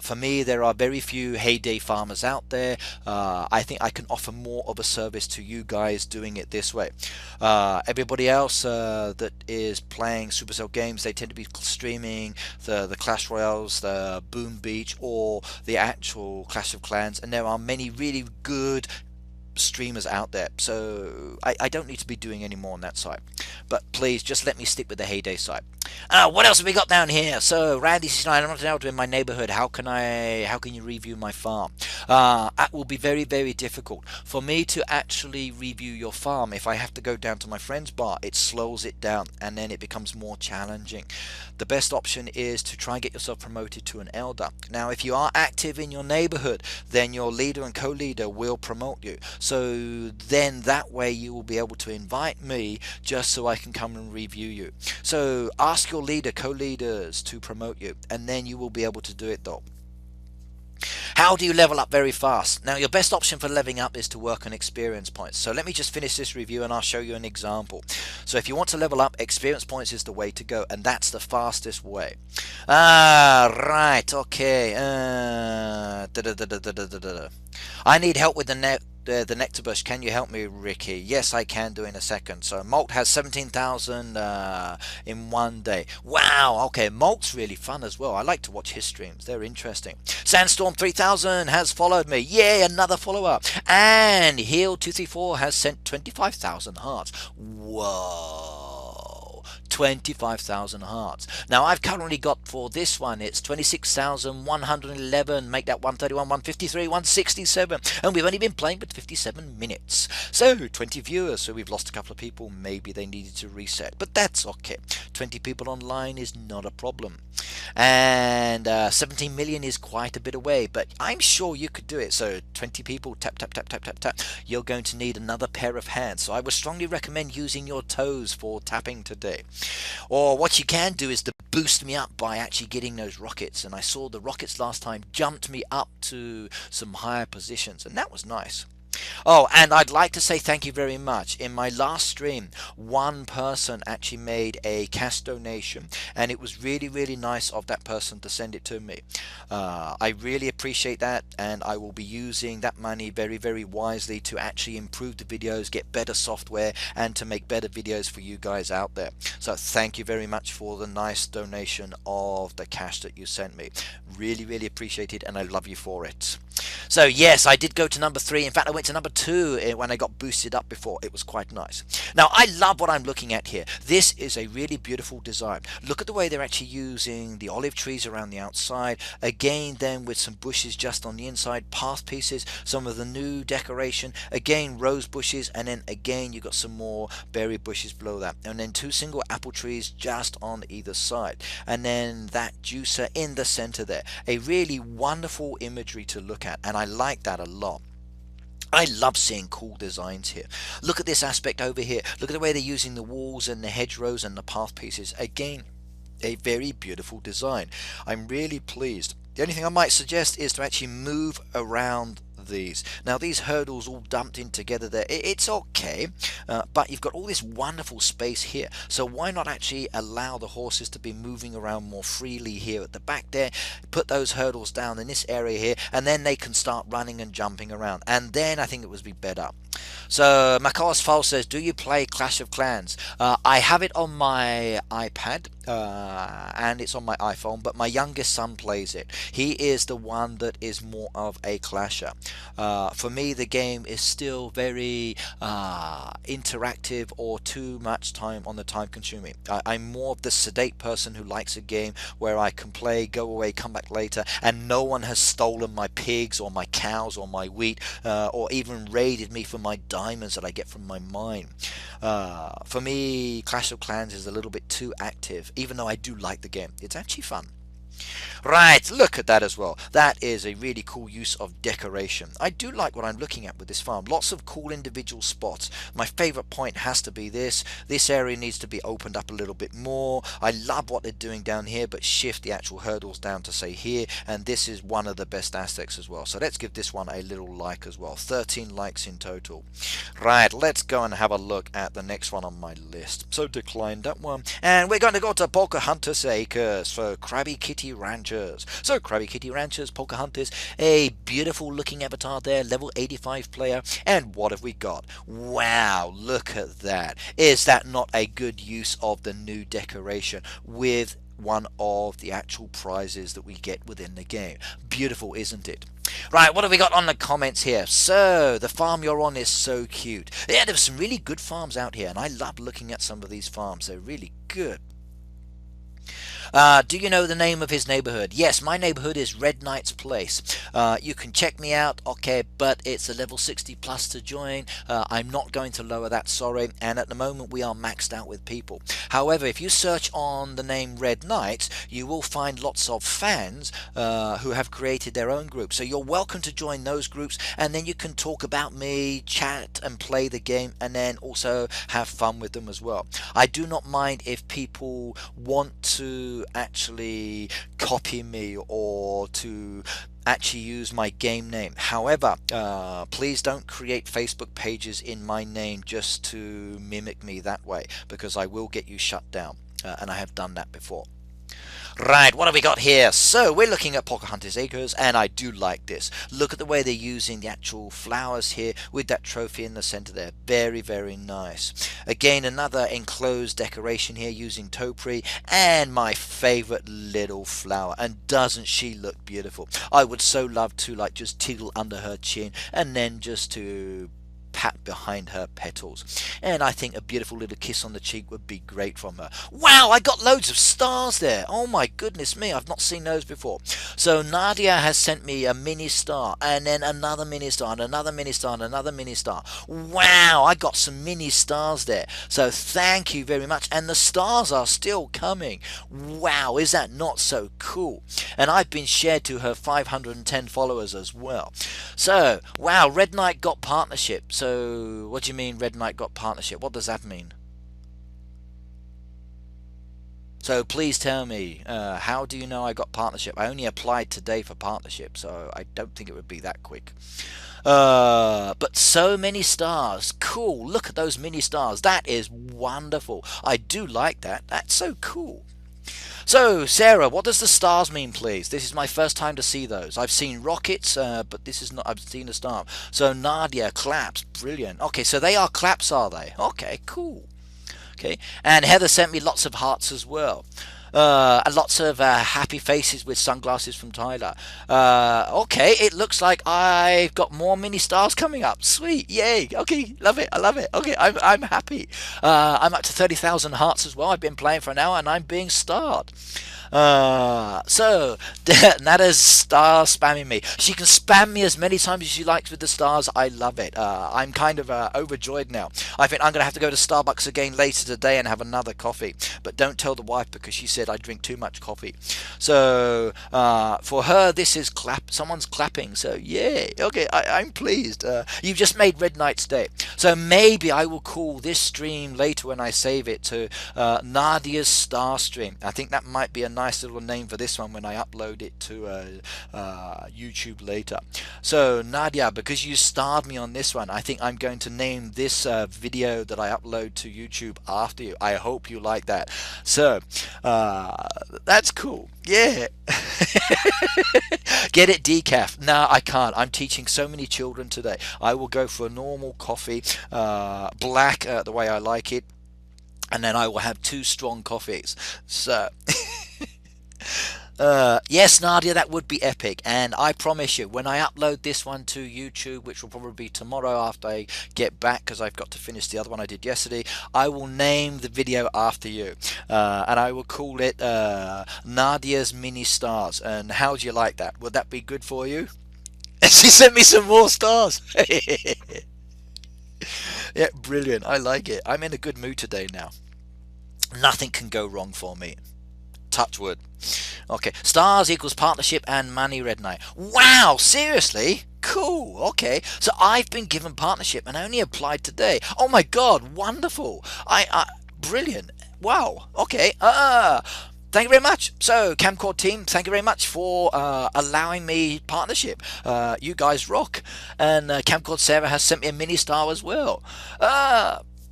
For me, there are very few Heyday farmers out there. I think I can offer more of a service to you guys doing it this way. Everybody else that is playing Supercell games, they tend to be streaming the Clash Royales, the Boom Beach, or the actual Clash of Clans, and there are many really good streamers out there, so I don't need to be doing any more on that side. But please just let me stick with the Heyday side. What else have we got down here? So Randy69, I'm not out in my neighborhood. How can you review my farm? That will be very, very difficult for me to actually review your farm. If I have to go down to my friend's bar, it slows it down and then it becomes more challenging. The best option is to try and get yourself promoted to an elder. Now, if you are active in your neighborhood, then your leader and co-leader will promote you. So then that way you will be able to invite me just so I can come and review you. So ask your leader, co-leaders to promote you, and then you will be able to do it though. How do you level up very fast? Now, your best option for leveling up is to work on experience points. So let me just finish this review and I'll show you an example. So if you want to level up, experience points is the way to go, and that's the fastest way. Right, okay. I need help with the nectar bush. Can you help me, Ricky? Yes, I can do in a second. So Molt has 17,000 in one day. Wow, okay, Molt's really fun as well. I like to watch his streams. They're interesting. Sandstorm 3000 has followed me. Yay, another follower. And Heal234 has sent 25,000 hearts. Whoa. 25,000 hearts. Now I've currently got for this one, it's 26,111, make that 131, 153, 167, and we've only been playing for 57 minutes. So 20 viewers, so we've lost a couple of people, maybe they needed to reset, but that's okay. 20 people online is not a problem. And 17 million is quite a bit away, but I'm sure you could do it. So 20 people, tap, tap, tap, tap, tap, tap. You're going to need another pair of hands. So I would strongly recommend using your toes for tapping today. Or what you can do is to boost me up by actually getting those rockets. And I saw the rockets last time jumped me up to some higher positions, and that was nice. Oh, and I'd like to say thank you very much. In my last stream, one person actually made a cash donation, and it was really, really nice of that person to send it to me. I really appreciate that, and I will be using that money very, very wisely to actually improve the videos, get better software, and to make better videos for you guys out there. So thank you very much for the nice donation of the cash that you sent me. Really, really appreciate it, and I love you for it. So yes, I did go to number 3. In fact, I went to number 2 when I got boosted up before. It was quite nice. Now, I love what I'm looking at here. This is a really beautiful design. Look at the way they're actually using the olive trees around the outside. Again, then with some bushes just on the inside, path pieces, some of the new decoration. Again, rose bushes, and then again, you got some more berry bushes below that. And then 2 single apple trees just on either side. And then that juicer in the center there. A really wonderful imagery to look at, and I like that a lot. I love seeing cool designs here. Look at this aspect over here. Look at the way they're using the walls and the hedgerows and the path pieces. Again, a very beautiful design. I'm really pleased. The only thing I might suggest is to actually move around these. Now these hurdles all dumped in together there, it's okay, but you've got all this wonderful space here, so why not actually allow the horses to be moving around more freely here at the back there, put those hurdles down in this area here, and then they can start running and jumping around, and then I think it would be better. So Macaw's Fall says, do you play Clash of Clans? I have it on my iPad and it's on my iPhone, but my youngest son plays it. He is the one that is more of a clasher. For me, the game is still very interactive or too much time on the time consuming. I'm more of the sedate person who likes a game where I can play, go away, come back later, and no one has stolen my pigs or my cows or my wheat or even raided me for my diamonds that I get from my mine. For me, Clash of Clans is a little bit too active, even though I do like the game. It's actually fun. Right, look at that as well. That is a really cool use of decoration. I do like what I'm looking at with this farm. Lots of cool individual spots. My favorite point has to be this. This area needs to be opened up a little bit more. I love what they're doing down here, but shift the actual hurdles down to say here, and this is one of the best aspects as well. So let's give this one a little like as well. 13 likes in total. Right, let's go and have a look at the next one on my list. So decline that one. And we're going to go to Pocahontas Acres for Krabby Kitty Ranchers. So Krabby Kitty Ranchers, Pocahontas, a beautiful looking avatar there, level 85 player. And what have we got? Wow, look at that. Is that not a good use of the new decoration with one of the actual prizes that we get within the game? Beautiful, isn't it? Right, what have we got on the comments here? So, the farm you're on is so cute. Yeah, there's some really good farms out here, and I love looking at some of these farms. They're really good. Do you know the name of his neighborhood? Yes, my neighborhood is Red Knight's Place. You can check me out, okay, but it's a level 60 plus to join. I'm not going to lower that, sorry, and at the moment we are maxed out with people. However, if you search on the name Red Knights, you will find lots of fans who have created their own groups. So you're welcome to join those groups, and then you can talk about me, chat and play the game, and then also have fun with them as well. I do not mind if people want to actually copy me or to actually use my game name. However, please don't create Facebook pages in my name just to mimic me that way, because I will get you shut down, and I have done that before. Right, what have we got here? So we're looking at Pocahontas Acres, and I do like this. Look at the way they're using the actual flowers here with that trophy in the center there. Very, very nice. Again, another enclosed decoration here using topiary, and my favorite little flower. And doesn't she look beautiful? I would so love to like just tickle under her chin and then just to pat behind her petals. And I think a beautiful little kiss on the cheek would be great from her. Wow, I got loads of stars there. Oh my goodness me, I've not seen those before. So Nadia has sent me a mini star, and then another mini star, and another mini star, and another mini star. Wow, I got some mini stars there. So thank you very much. And the stars are still coming. Wow, is that not so cool? And I've been shared to her 510 followers as well. So, wow, Red Knight got partnership. So, what do you mean Red Knight got partnership? What does that mean? So please tell me, how do you know I got partnership? I only applied today for partnership, so I don't think it would be that quick. But so many stars. Cool. Look at those mini stars. That is wonderful. I do like that. That's so cool. So, Sarah, what does the stars mean, please? This is my first time to see those. I've seen rockets, but this is not. I've seen a star. So, Nadia, claps. Brilliant. Okay, so they are claps, are they? Okay, cool. Okay, and Heather sent me lots of hearts as well. And lots of happy faces with sunglasses from Tyler. Okay, it looks like I've got more mini stars coming up. Sweet, yay! Okay, love it. I love it. Okay, I'm happy. I'm up to 30,000 hearts as well. I've been playing for an hour and I'm being starred. So Nada's star spamming me. She can spam me as many times as she likes with the stars. I love it. I'm kind of overjoyed now. I think I'm going to have to go to Starbucks again later today and have another coffee. But don't tell the wife because she said I drink too much coffee. So for her, this is someone's clapping. So yeah, okay, I'm pleased. You've just made Red Knight's day. So maybe I will call this stream later when I save it to Nadia's star stream. I think that might be a nice little name for this one when I upload it to YouTube later. So Nadia, because you starred me on this one, I think I'm going to name this video that I upload to YouTube after you. I hope you like that. So that's cool. Yeah. Get it decaf. No, I can't. I'm teaching so many children today. I will go for a normal coffee, black, the way I like it, and then I will have 2 strong coffees. So yes, Nadia, that would be epic. And I promise you, when I upload this one to YouTube, which will probably be tomorrow after I get back, because I've got to finish the other one I did yesterday, I will name the video after you, and I will call it Nadia's Mini Stars. And how do you like that? Would that be good for you? And she sent me some more stars. Yeah, brilliant. I like it. I'm in a good mood today now. Nothing can go wrong for me. Touch wood. Okay, stars equals partnership and money, Red Knight. Wow, seriously? Cool. Okay, so I've been given partnership and I only applied today. Oh my god, wonderful. Brilliant. Wow. Okay. Thank you very much. So, Kamcord team, thank you very much for allowing me partnership. You guys rock. And Kamcord Sarah has sent me a mini star as well.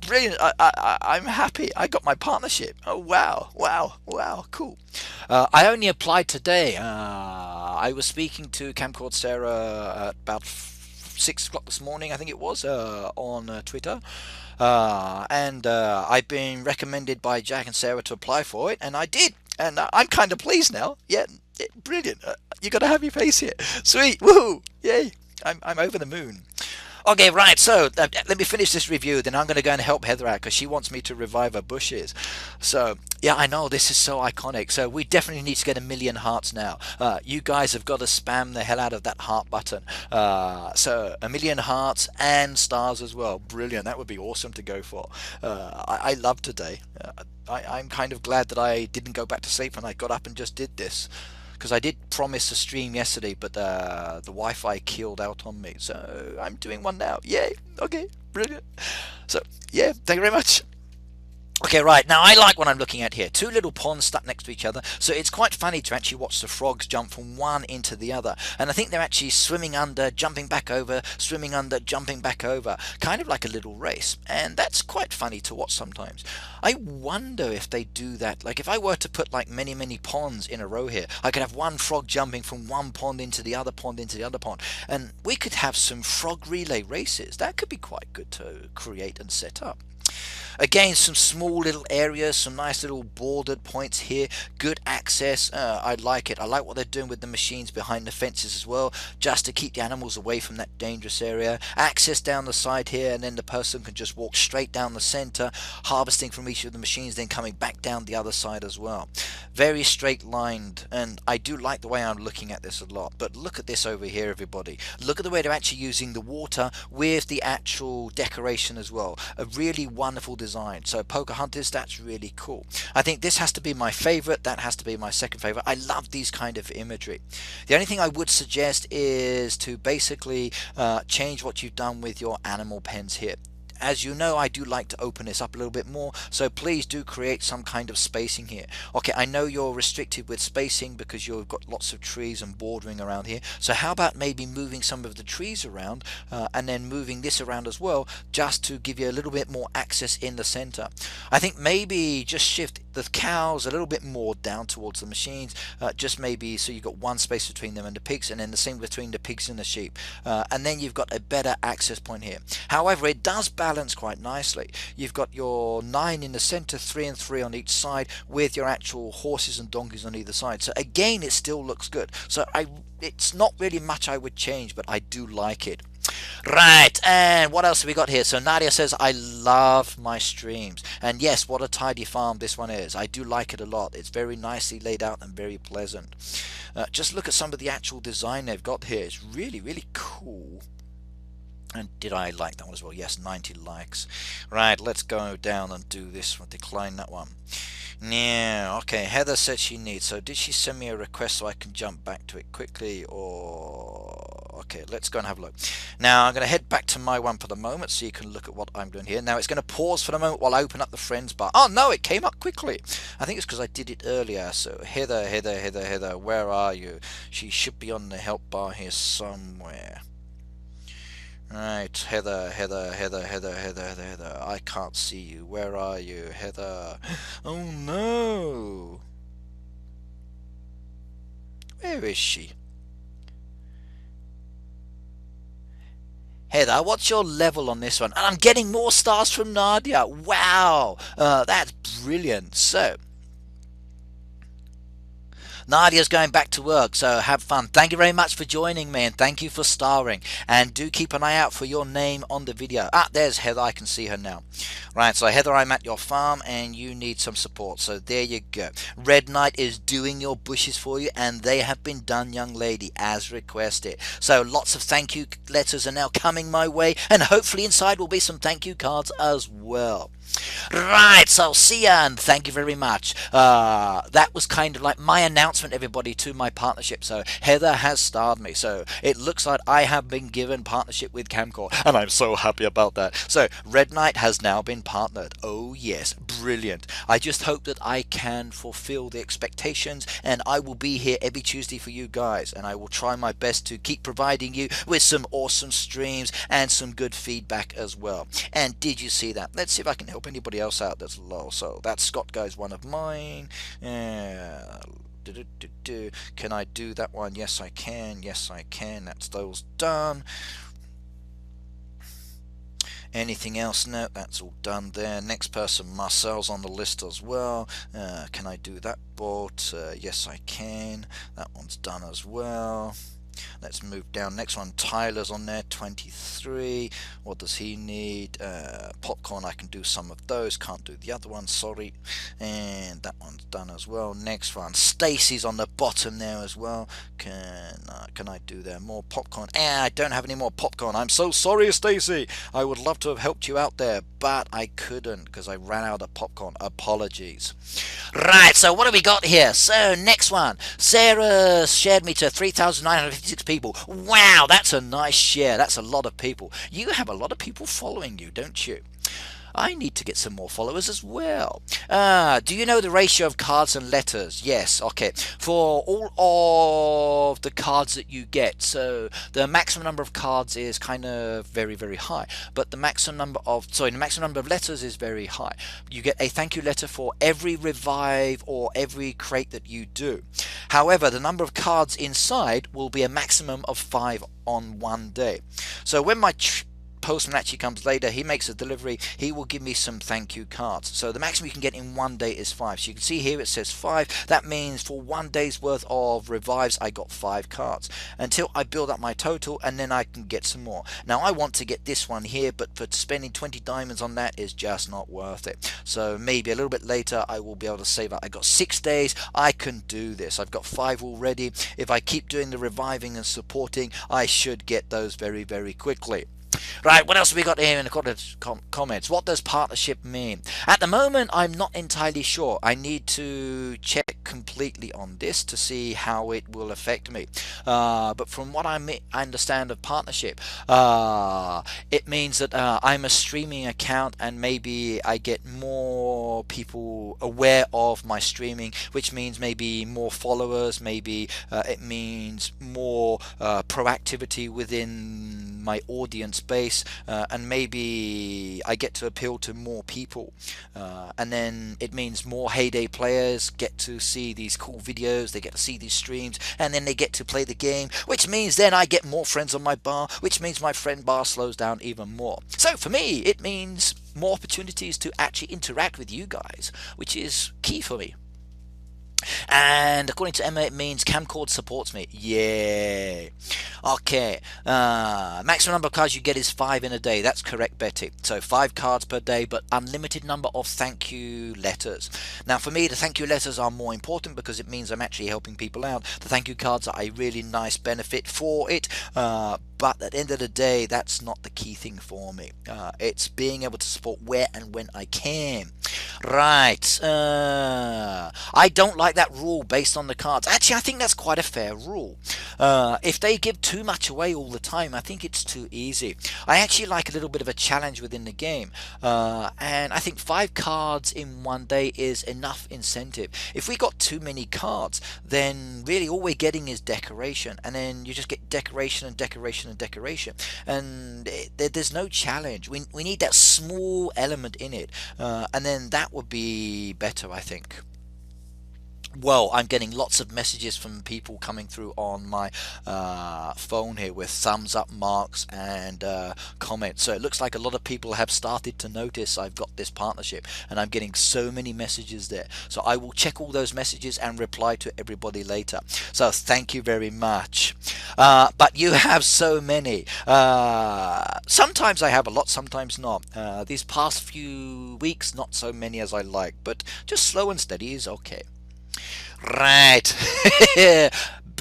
Brilliant. I'm happy. I got my partnership. Oh, wow. Wow. Wow. Cool. I only applied today. I was speaking to Kamcord Sarah at about 6 o'clock this morning, I think it was, on Twitter. And I've been recommended by Jack and Sarah to apply for it, and I did. And I'm kind of pleased now. Yeah, brilliant. You got a happy face here. Sweet. Woohoo. Yay. I'm over the moon. Okay, right, so let me finish this review, then I'm going to go and help Heather out because she wants me to revive her bushes. So, yeah, I know, this is so iconic. So we definitely need to get 1 million hearts now. You guys have got to spam the hell out of that heart button. So 1 million hearts and stars as well. Brilliant. That would be awesome to go for. I love today. I'm kind of glad that I didn't go back to sleep and I got up and just did this. Because I did promise a stream yesterday, but the Wi-Fi killed out on me. So I'm doing one now. Yay. Okay. Brilliant. So, yeah. Thank you very much. Okay, right, now I like what I'm looking at here. 2 little ponds stuck next to each other, so it's quite funny to actually watch the frogs jump from one into the other. And I think they're actually swimming under, jumping back over, swimming under, jumping back over, kind of like a little race. And that's quite funny to watch sometimes. I wonder if they do that. Like if I were to put like many ponds in a row here, I could have one frog jumping from one pond into the other pond into the other pond. And we could have some frog relay races. That could be quite good to create and set up. Again, some small little areas, some nice little bordered points here. Good access. I like it. I like what they're doing with the machines behind the fences as well, just to keep the animals away from that dangerous area. Access down the side here, and then the person can just walk straight down the center, harvesting from each of the machines, then coming back down the other side as well. Very straight lined, and I do like the way I'm looking at this a lot. But look at this over here, everybody. Look at the way they're actually using the water with the actual decoration as well. A really wonderful design. So Pocahontas, that's really cool. I think this has to be my favorite. That has to be my second favorite. I love these kind of imagery. The only thing I would suggest is to basically change what you've done with your animal pens here. As you know, I do like to open this up a little bit more, so please do create some kind of spacing here. Okay, I know you're restricted with spacing because you've got lots of trees and bordering around here, so how about maybe moving some of the trees around and then moving this around as well, just to give you a little bit more access in the center. I think maybe just shift the cows a little bit more down towards the machines, just maybe so you've got one space between them and the pigs, and then the same between the pigs and the sheep, and then you've got a better access point here. However, it does balance quite nicely. You've got your 9 in the center, 3 and 3 on each side, with your actual horses and donkeys on either side. So again, it still looks good. So it's not really much I would change, but I do like it. Right, and what else have we got here? So Nadia says, I love my streams. And yes, what a tidy farm this one is. I do like it a lot. It's very nicely laid out and very pleasant. Just look at some of the actual design they've got here. It's really, really cool. And did I like that one as well? Yes, 90 likes. Right, let's go down and do this one. Decline that one. Yeah, okay, Heather said she needs. So did she send me a request so I can jump back to it quickly? Or okay, let's go and have a look. Now I'm going to head back to my one for the moment so you can look at what I'm doing here. Now it's going to pause for the moment while I open up the friends bar. Oh no, it came up quickly. I think it's because I did it earlier. So Heather, where are you? She should be on the help bar here somewhere. Right, Heather, I can't see you. Where are you, Heather? Oh no! Where is she? Heather, what's your level on this one? And I'm getting more stars from Nadia. Wow, that's brilliant. So Nadia's going back to work, so have fun. Thank you very much for joining me, and thank you for starring. And do keep an eye out for your name on the video. Ah, there's Heather. I can see her now. Right, so Heather, I'm at your farm, and you need some support. So there you go. Red Knight is doing your bushes for you, and they have been done, young lady, as requested. So lots of thank you letters are now coming my way, and hopefully inside will be some thank you cards as well. Right, so see ya, and thank you very much. That was kind of like my announcement, everybody, to my partnership. So Heather has starred me, so it looks like I have been given partnership with Kamcord, and I'm so happy about that. So Red Knight has now been partnered. Oh yes, brilliant. I just hope that I can fulfill the expectations, and I will be here every Tuesday for you guys, and I will try my best to keep providing you with some awesome streams and some good feedback as well. And did you see that? Let's see if I can help anybody else out that's low. So that Scott guy's one of mine. Can I do that one? Yes I can. Yes I can. That's those done. Anything else? No, that's all done there. Next person, Marcel's on the list as well. Can I do that bot? Yes I can. That one's done as well. Let's move down. Next one, Tyler's on there, 23. What does he need? Popcorn, I can do some of those. Can't do the other one, sorry. And that one's done as well. Next one, Stacy's on the bottom there as well. Can I do there more popcorn? I don't have any more popcorn. I'm so sorry, Stacy. I would love to have helped you out there, but I couldn't because I ran out of popcorn. Apologies. Right, so what have we got here? So next one, Sarah shared me to 3,956 people. Wow, that's a nice share. That's a lot of people. You have a lot of people following you, don't you? I need to get some more followers as well. Do you know the ratio of cards and letters? Yes, okay. For all of the cards that you get, so the maximum number of cards is kind of very, very high, but the maximum number of letters is very high. You get a thank you letter for every revive or every crate that you do. However, the number of cards inside will be a maximum of 5 on one day. So when my postman actually comes later, he makes a delivery, he will give me some thank you cards. So the maximum you can get in one day is 5. So you can see here it says 5. That means for 1 day's worth of revives I got 5 cards until I build up my total, and then I can get some more. Now I want to get this one here, but for spending 20 diamonds on that is just not worth it. So maybe a little bit later I will be able to save up. I got 6 days, I can do this. I've got 5 already. If I keep doing the reviving and supporting, I should get those very, very quickly. Right, what else have we got here in the comments? What does partnership mean? At the moment, I'm not entirely sure. I need to check completely on this to see how it will affect me. But from what I understand of partnership, it means that I'm a streaming account, and maybe I get more people aware of my streaming, which means maybe more followers, maybe it means more proactivity within my audience base, and maybe I get to appeal to more people, and then it means more Heyday players get to see these cool videos, they get to see these streams, and then they get to play the game, which means then I get more friends on my bar, which means my friend bar slows down even more. So for me it means more opportunities to actually interact with you guys, which is key for me. And according to Emma, it means Kamcord supports me. Yay. Okay. Maximum number of cards you get is 5 in a day. That's correct, Betty. So 5 cards per day, but unlimited number of thank you letters. Now for me, the thank you letters are more important because it means I'm actually helping people out. The thank you cards are a really nice benefit for it. But at the end of the day, that's not the key thing for me. It's being able to support where and when I can. Right. I don't like that rule based on the cards. Actually, I think that's quite a fair rule. If they give too much away all the time, I think it's too easy. I actually like a little bit of a challenge within the game. And I think 5 cards in 1 day is enough incentive. If we got too many cards, then really all we're getting is decoration. And then you just get decoration and decoration and decoration. And there's no challenge. We need that small element in it. And then that would be better, I think. Well, I'm getting lots of messages from people coming through on my phone here with thumbs up marks and comments. So it looks like a lot of people have started to notice I've got this partnership, and I'm getting so many messages there. So I will check all those messages and reply to everybody later. So thank you very much. But you have so many. Sometimes I have a lot, sometimes not. These past few weeks, not so many as I like, but just slow and steady is okay. Right.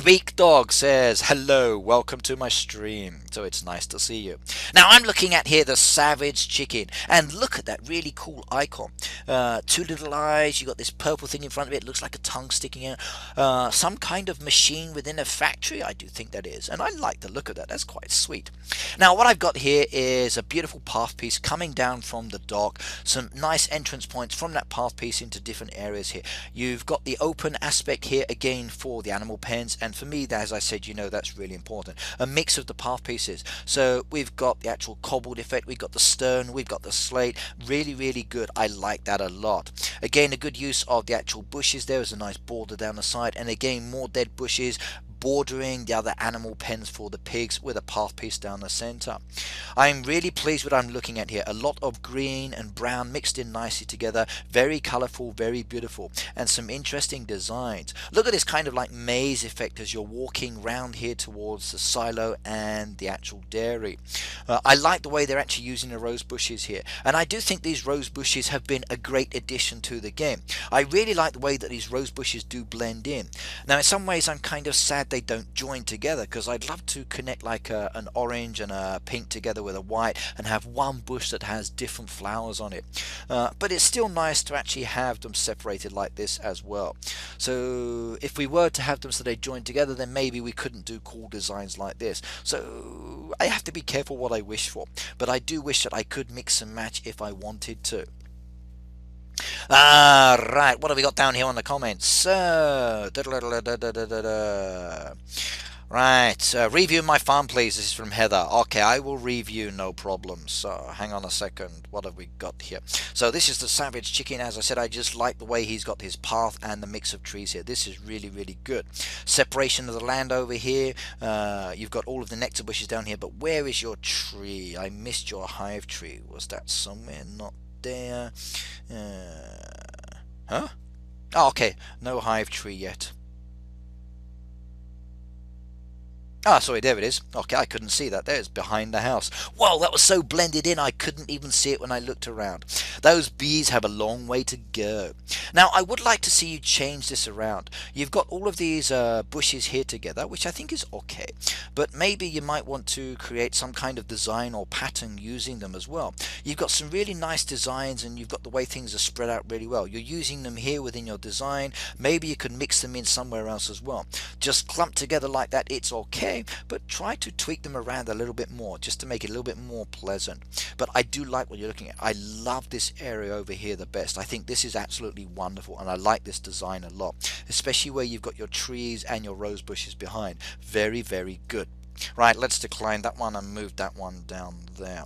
Beak Dog says, hello, welcome to my stream. So it's nice to see you. Now I'm looking at here the Savage Chicken, and look at that really cool icon. 2 little eyes, you got this purple thing in front of it, looks like a tongue sticking out. Some kind of machine within a factory, I do think that is, and I like the look of that. That's quite sweet. Now what I've got here is a beautiful path piece coming down from the dock, some nice entrance points from that path piece into different areas here. You've got the open aspect here again for the animal pens, and for me, as I said, you know, that's really important. A mix of the path pieces. So we've got the actual cobbled effect, we've got the stone, we've got the slate. Really, really good. I like that a lot. Again, a good use of the actual bushes. There is a nice border down the side, and again, more dead bushes bordering the other animal pens for the pigs with a path piece down the center. I'm really pleased with what I'm looking at here. A lot of green and brown mixed in nicely together. Very colorful, very beautiful, and some interesting designs. Look at this kind of like maze effect as you're walking round here towards the silo and the actual dairy. I like the way they're actually using the rose bushes here, and I do think these rose bushes have been a great addition to the game. I really like the way that these rose bushes do blend in. Now in some ways I'm kind of sad they don't join together, because I'd love to connect like an orange and a pink together with a white and have one bush that has different flowers on it. But it's still nice to actually have them separated like this as well. So if we were to have them so they join together, then maybe we couldn't do cool designs like this. So I have to be careful what I wish for, but I do wish that I could mix and match if I wanted to. Right, what have we got down here on the comments? Right, review my farm, please. This is from Heather. Okay, I will review, no problem. So, hang on a second. What have we got here? So, this is the Savage Chicken. As I said, I just like the way he's got his path and the mix of trees here. This is really, really good. Separation of the land over here. You've got all of the nectar bushes down here, but where is your tree? I missed your hive tree. Was that somewhere? Not there. Huh? Oh, okay. No hive tree yet. Ah, sorry, there it is. Okay, I couldn't see that. There's behind the house. Whoa, that was so blended in I couldn't even see it when I looked around. Those bees have a long way to go. Now, I would like to see you change this around. You've got all of these bushes here together, which I think is okay. But maybe you might want to create some kind of design or pattern using them as well. You've got some really nice designs and you've got the way things are spread out really well. You're using them here within your design. Maybe you could mix them in somewhere else as well. Just clumped together like that, it's okay. But try to tweak them around a little bit more just to make it a little bit more pleasant. But I do like what you're looking at. I love this area over here the best. I think this is absolutely wonderful and I like this design a lot, especially where you've got your trees and your rose bushes behind. Very, very good. Right, let's decline that one and move that one down there.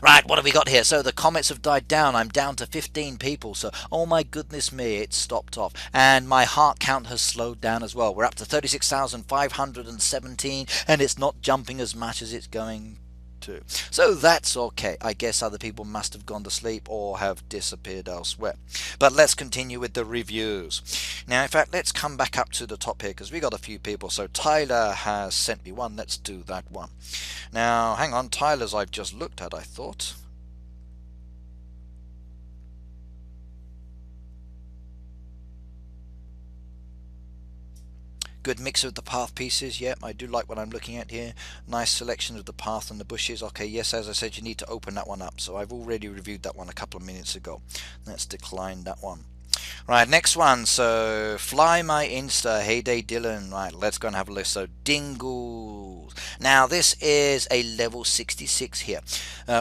Right, what have we got here? So the comments have died down. I'm down to 15 people. So, oh my goodness me, it's stopped off. And my heart count has slowed down as well. We're up to 36,517 and it's not jumping as much as it's going to. So that's okay. I guess other people must have gone to sleep or have disappeared elsewhere. But let's continue with the reviews. Now, in fact, let's come back up to the top here because we got a few people. So Tyler has sent me one. Let's do that one. Now, hang on. Tyler's I've just looked at, I thought. Good mix of the path pieces. Yep, I do like what I'm looking at here. Nice selection of the path and the bushes. Okay, yes, as I said, you need to open that one up. So I've already reviewed that one a couple of minutes ago. Let's decline that one. Right, next one. So, Fly My Insta, Heyday Dylan. Right, let's go and have a look. So, Dingles. Now, this is a level 66 here.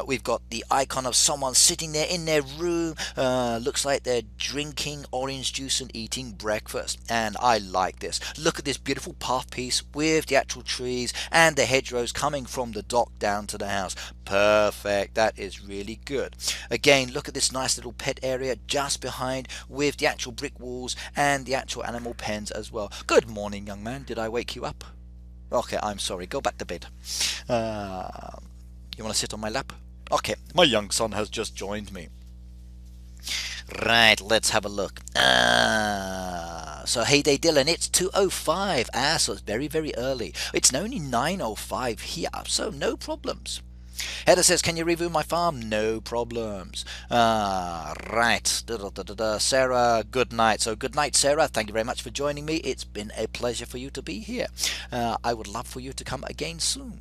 We've got the icon of someone sitting there in their room. Looks like they're drinking orange juice and eating breakfast. And I like this. Look at this beautiful path piece with the actual trees and the hedgerows coming from the dock down to the house. Perfect. That is really good. Again, look at this nice little pet area just behind with the actual brick walls and the actual animal pens as well. Good morning, young man. Did I wake you up? Okay, I'm sorry. Go back to bed. You want to sit on my lap? Okay, my young son has just joined me. Right, let's have a look. So Heyday Dylan, it's 2:05. So it's very, very early. It's only 9:05 here, so no problems. Heather says, can you review my farm? No problems. Right. Sarah, good night. So good night, Sarah. Thank you very much for joining me. It's been a pleasure for you to be here. I would love for you to come again soon.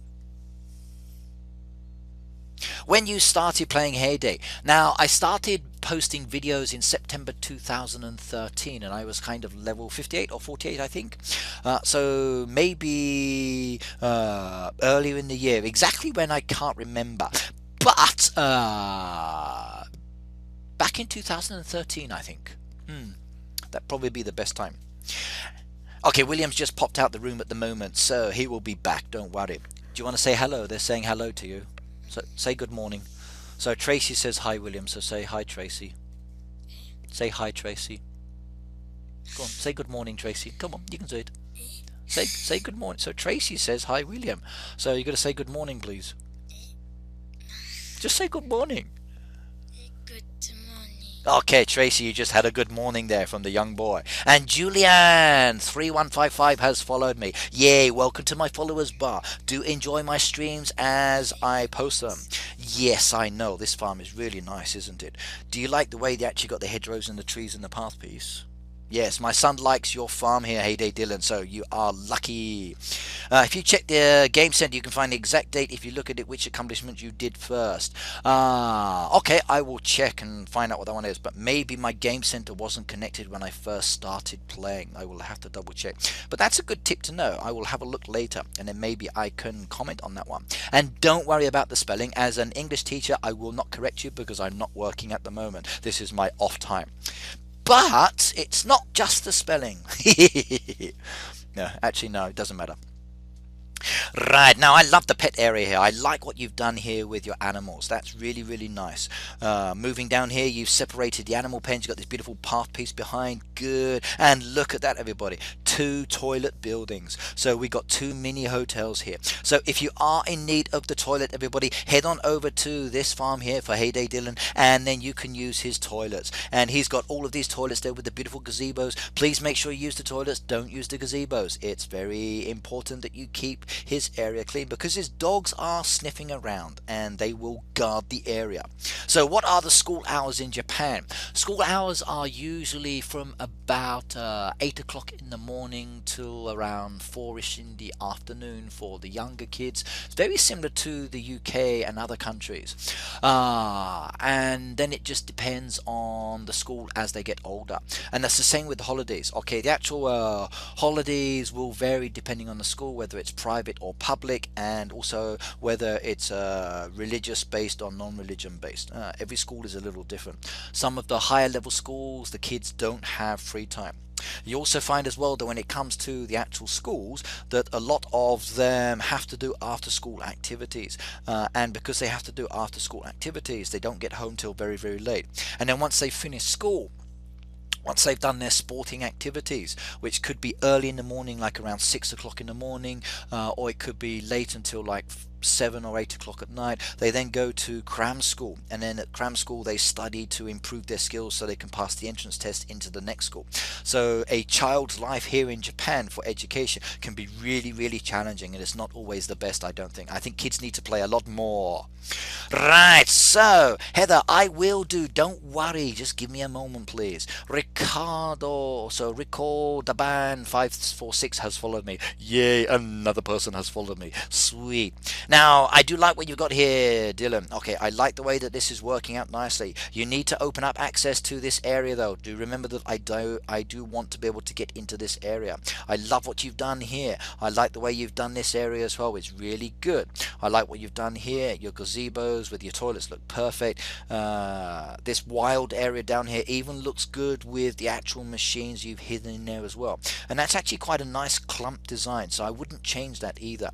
When you started playing Heyday. Now, I started posting videos in September 2013 and I was kind of level 58 or 48, I think. So maybe earlier in the year, exactly when I can't remember. But back in 2013, I think. That'd probably be the best time. Okay, William's just popped out the room at the moment, so he will be back, don't worry. Do you want to say hello? They're saying hello to you. So say good morning. So Tracy says hi, William. So say hi, Tracy. Say hi, Tracy. Go on, say good morning, Tracy. Come on, you can say it. Say good morning. So Tracy says hi, William. So you got to say good morning, please. Just say good morning. Good morning. Okay, Tracy, you just had a good morning there from the young boy. And Julian3155 has followed me. Yay, welcome to my followers bar. Do enjoy my streams as I post them. Yes, I know, this farm is really nice, isn't it? Do you like the way they actually got the hedgerows and the trees and the path piece? Yes, my son likes your farm here, Heyday Dylan, so you are lucky. If you check the game center, you can find the exact date if you look at it, which accomplishment you did first. Okay, I will check and find out what that one is, but maybe my game center wasn't connected when I first started playing. I will have to double check. But that's a good tip to know. I will have a look later, and then maybe I can comment on that one. And don't worry about the spelling. As an English teacher, I will not correct you because I'm not working at the moment. This is my off time. But it's not just the spelling. No, actually, no, it doesn't matter. Right, now I love the pet area here. I like what you've done here with your animals. That's really, really nice. Moving down here, you've separated the animal pens. You've got this beautiful path piece behind. Good. And look at that, everybody. Two toilet buildings. So we got two mini hotels here. So if you are in need of the toilet, everybody, head on over to this farm here for Heyday Dylan, and then you can use his toilets. And he's got all of these toilets there with the beautiful gazebos. Please make sure you use the toilets. Don't use the gazebos. It's very important that you keep his area clean because his dogs are sniffing around and they will guard the area. So what are the school hours in Japan? School hours are usually from about 8 o'clock in the morning till around 4ish in the afternoon for the younger kids. It's very similar to the UK and other countries. And then it just depends on the school as they get older. And that's the same with the holidays. Okay, the actual holidays will vary depending on the school, whether it's private or public, and also whether it's religious based or non-religion based. Every school is a little different. Some of the higher level schools, the kids don't have free time. You also find as well that when it comes to the actual schools, that a lot of them have to do after school activities, and because they have to do after school activities, they don't get home till very, very late. And then once they finish school, once they've done their sporting activities, which could be early in the morning, like around 6 o'clock in the morning, or it could be late until like 7 or 8 o'clock at night, they then go to cram school, and then at cram school they study to improve their skills so they can pass the entrance test into the next school. So a child's life here in Japan for education can be really, really challenging, and it's not always the best. I don't think. I think kids need to play a lot more. Right, so Heather, I will do, don't worry, just give me a moment please. Ricardo, so Rico the band 546 has followed me. Yay, another person has followed me. Sweet. Now, I do like what you've got here, Dylan. Okay, I like the way that this is working out nicely. You need to open up access to this area though. Do remember that I do want to be able to get into this area. I love what you've done here. I like the way you've done this area as well. It's really good. I like what you've done here. Your gazebos with your toilets look perfect. This wild area down here even looks good with the actual machines you've hidden in there as well. And that's actually quite a nice clump design, so I wouldn't change that either.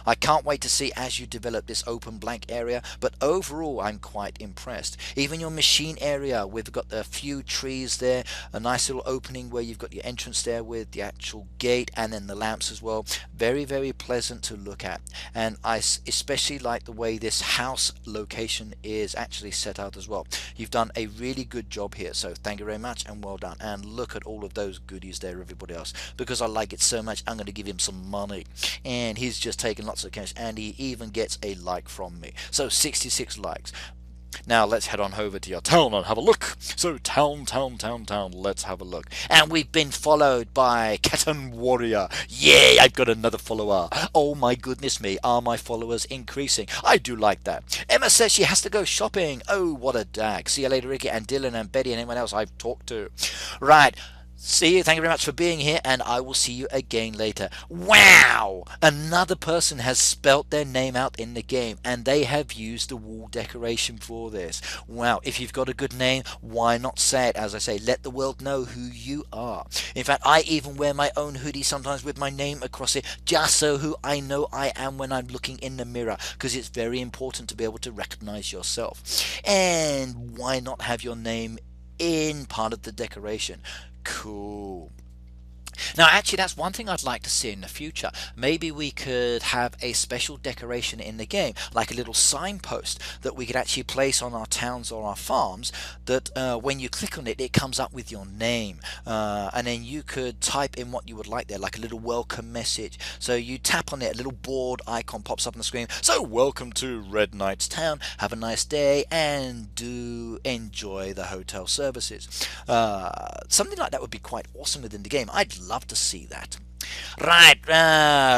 I can't wait to see as you develop this open blank area, but overall I'm quite impressed. Even your machine area, we've got a few trees there, a nice little opening where you've got your entrance there with the actual gate and then the lamps as well. Very, very pleasant to look at. And I especially like the way this house location is actually set out as well. You've done a really good job here, so thank you very much and well done. And look at all of those goodies there, everybody else. Because I like it so much, I'm going to give him some money. And he's just taking lots of cash, and he even gets a like from me. So 66 likes. Now let's head on over to your town and have a look. So town, let's have a look. And we've been followed by Katan Warrior. Yay, I've got another follower. Oh my goodness me, are my followers increasing? I do like that. Emma says she has to go shopping. Oh, what a dag. See you later, Ricky and Dylan and Betty and anyone else I've talked to. Right. See you, thank you very much for being here, and I will see you again later. Wow! Another person has spelt their name out in the game, and they have used the wall decoration for this. Wow, if you've got a good name, why not say it? As I say, let the world know who you are. In fact, I even wear my own hoodie sometimes with my name across it, just so who I know I am when I'm looking in the mirror, because it's very important to be able to recognize yourself. And why not have your name in part of the decoration? Cool. Now actually that's one thing I'd like to see in the future. Maybe we could have a special decoration in the game, like a little signpost that we could actually place on our towns or our farms, that when you click on it, it comes up with your name, and then you could type in what you would like there, like a little welcome message. So you tap on it, a little board icon pops up on the screen. So welcome to Red Knight's Town, have a nice day and do enjoy the hotel services. Something like that would be quite awesome within the game. I'd love to see that. Right,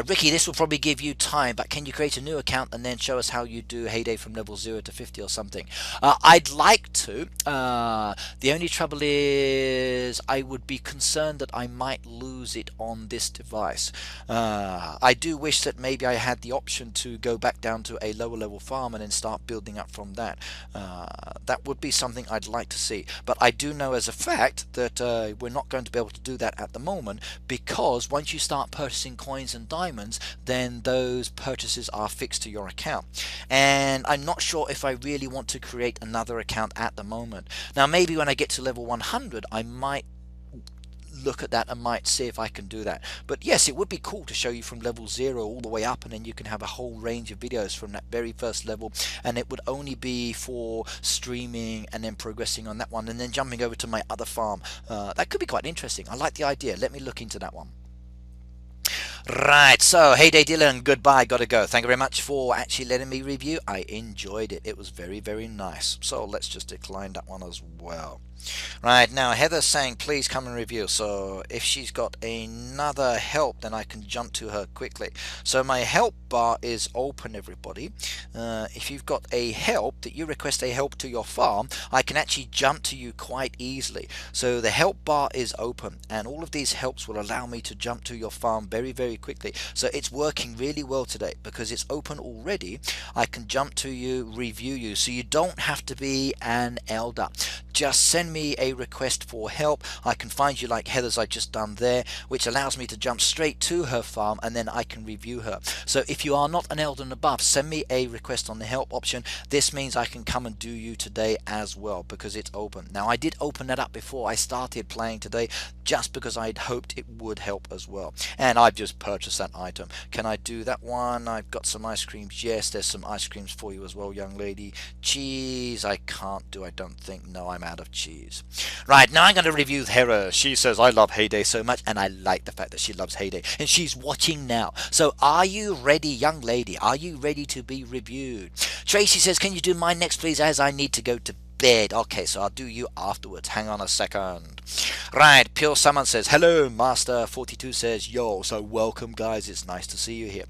Ricky, this will probably give you time, but can you create a new account and then show us how you do Heyday from level 0 to 50 or something? I'd like to. The only trouble is I would be concerned that I might lose it on this device. I do wish that maybe I had the option to go back down to a lower level farm and then start building up from that. That would be something I'd like to see, but I do know as a fact that we're not going to be able to do that at the moment, because once you start purchasing coins and diamonds, then those purchases are fixed to your account. And I'm not sure if I really want to create another account at the moment. Now maybe when I get to level 100 I might look at that and might see if I can do that. But yes, it would be cool to show you from level 0 all the way up, and then you can have a whole range of videos from that very first level, and it would only be for streaming and then progressing on that one and then jumping over to my other farm. That could be quite interesting. I like the idea. Let me look into that one. Right, so hey day Dylan, goodbye, gotta go. Thank you very much for actually letting me review. I enjoyed it. It was very, very nice. So let's just decline that one as well. Right, now Heather's saying please come and review, so if she's got another help then I can jump to her quickly. So my help bar is open, everybody. If you've got a help that you request a help to your farm, I can actually jump to you quite easily. So the help bar is open and all of these helps will allow me to jump to your farm very, very quickly. So it's working really well today because it's open already. I can jump to you, review you, so you don't have to be an elder. Just send me a request for help. I can find you like Heather's I've just done there, which allows me to jump straight to her farm and then I can review her. So if you are not an elder and above, send me a request on the help option. This means I can come and do you today as well because it's open. Now I did open that up before I started playing today just because I'd hoped it would help as well. And I've just purchased that item. Can I do that one? I've got some ice creams. Yes, there's some ice creams for you as well, young lady. Cheese I can't do, I don't think. No, I'm out of cheese. Right, now I'm going to review Hera. She says, I love Heyday so much, and I like the fact that she loves Heyday. And she's watching now. So are you ready, young lady? Are you ready to be reviewed? Tracy says, can you do mine next, please, as I need to go to bed. Okay, so I'll do you afterwards. Hang on a second. Right, Pure Someone says, hello, Master 42 says, yo, so welcome, guys. It's nice to see you here.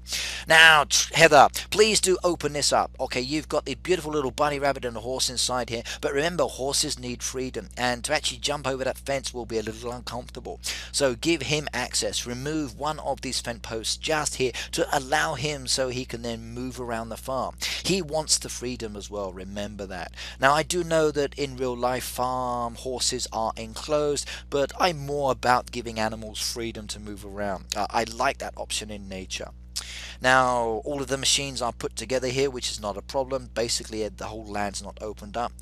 Now, Heather, please do open this up. Okay, you've got the beautiful little bunny rabbit and a horse inside here, but remember, horses need freedom, and to actually jump over that fence will be a little uncomfortable. So give him access. Remove one of these fence posts just here to allow him so he can then move around the farm. He wants the freedom as well, remember that. Now, I do know that in real life farm horses are enclosed, but I'm more about giving animals freedom to move around. I like that option in nature. Now all of the machines are put together here, which is not a problem. Basically the whole land's not opened up.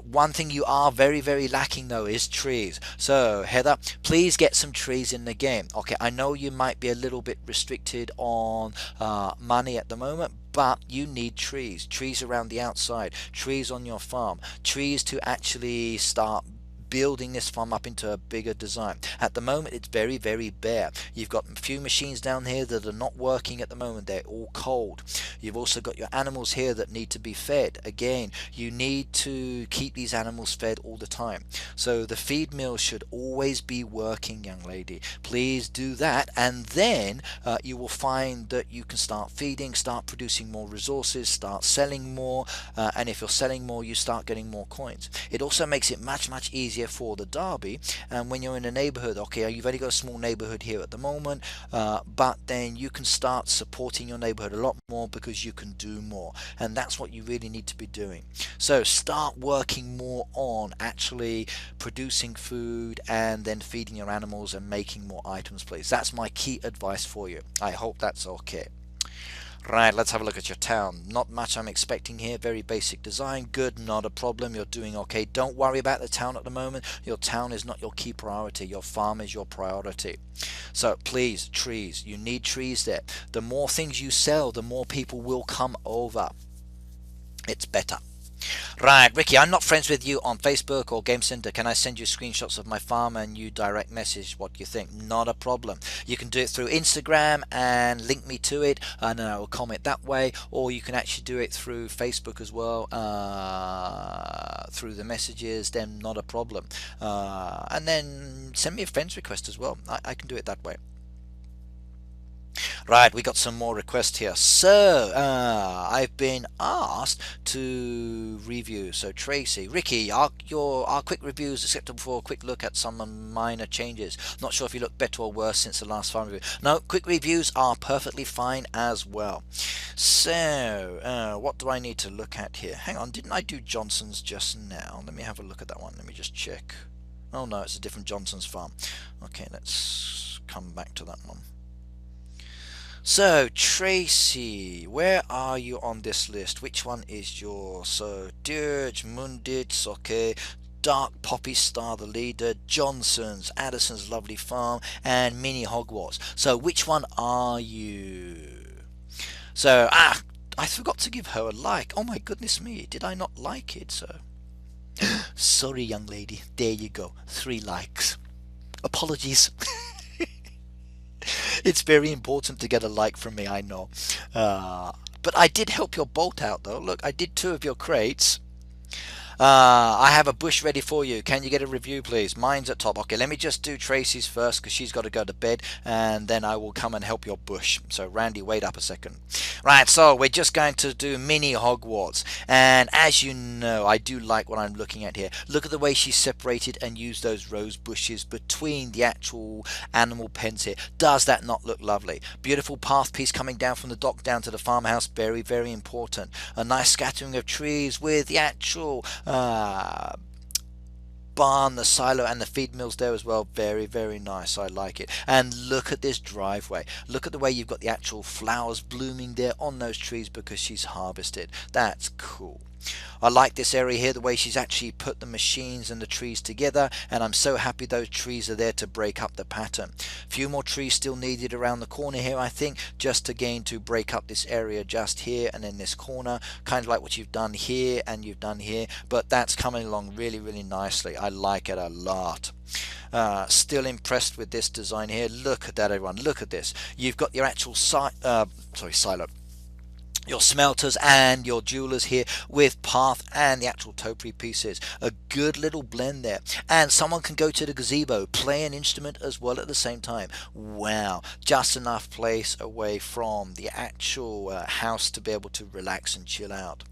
One thing you are very, very lacking though is trees. So Heather, please get some trees in the game. Okay, I know you might be a little bit restricted on money at the moment, but you need trees around the outside, trees on your farm, trees to actually start building this farm up into a bigger design. At the moment it's very, very bare. You've got a few machines down here that are not working at the moment. They're all cold. You've also got your animals here that need to be fed. Again, you need to keep these animals fed all the time. So the feed mill should always be working, young lady. Please do that, and then you will find that you can start feeding, start producing more resources, start selling more, and if you're selling more you start getting more coins. It also makes it much, much easier for the derby, and when you're in a neighborhood, okay, you've only got a small neighborhood here at the moment, but then you can start supporting your neighborhood a lot more because you can do more, and that's what you really need to be doing. So start working more on actually producing food and then feeding your animals and making more items, please. That's my key advice for you. I hope that's okay. Right, let's have a look at your town. Not much I'm expecting here. Very basic design. Good, not a problem. You're doing okay. Don't worry about the town at the moment. Your town is not your key priority. Your farm is your priority. So please, trees. You need trees there. The more things you sell, the more people will come over. It's better. Right, Ricky, I'm not friends with you on Facebook or Game Center. Can I send you screenshots of my farm and you direct message what you think? Not a problem. You can do it through Instagram and link me to it, and then I will comment that way, or you can actually do it through Facebook as well, through the messages, then not a problem. And then send me a friend's request as well. I can do it that way. Right, we got some more requests here. So I've been asked to review. So Tracy, Ricky, are quick reviews acceptable for a quick look at some minor changes? Not sure if you look better or worse since the last farm review. No, quick reviews are perfectly fine as well. So what do I need to look at here? Hang on, didn't I do Johnson's just now? Let me have a look at that one. Let me just check. Oh no, it's a different Johnson's farm. Okay, let's come back to that one. So, Tracy, where are you on this list? Which one is yours? So, Dirge, Mundit, okay. Dark Poppy Star, the leader, Johnson's, Addison's Lovely Farm, and Mini Hogwarts. So, which one are you? So, I forgot to give her a like. Oh my goodness me, did I not like it? So, sorry, young lady. There you go. 3 likes. Apologies. It's very important to get a like from me, I know. But I did help your bolt out, though. Look, I did 2 of your crates. I have a bush ready for you. Can you get a review, please? Mine's at top. Okay, let me just do Tracy's first because she's got to go to bed, and then I will come and help your bush. So, Randy, wait up a second. Right, so we're just going to do mini Hogwarts. And as you know, I do like what I'm looking at here. Look at the way she's separated and used those rose bushes between the actual animal pens here. Does that not look lovely? Beautiful path piece coming down from the dock down to the farmhouse. Very, very important. A nice scattering of trees with the actual barn, the silo, and the feed mills there as well. Very, very nice. I like it. And look at this driveway. Look at the way you've got the actual flowers blooming there on those trees because she's harvested. That's cool. I like this area here, the way she's actually put the machines and the trees together, and I'm so happy those trees are there to break up the pattern. A few more trees still needed around the corner here, I think, just again to break up this area just here and in this corner, kind of like what you've done here and you've done here, but that's coming along really, really nicely. I like it a lot. Still impressed with this design here. Look at that, everyone. Look at this. You've got your actual silo, your smelters and your jewelers here with path and the actual topiary pieces. A good little blend there. And someone can go to the gazebo, play an instrument as well at the same time. Wow, just enough place away from the actual house to be able to relax and chill out.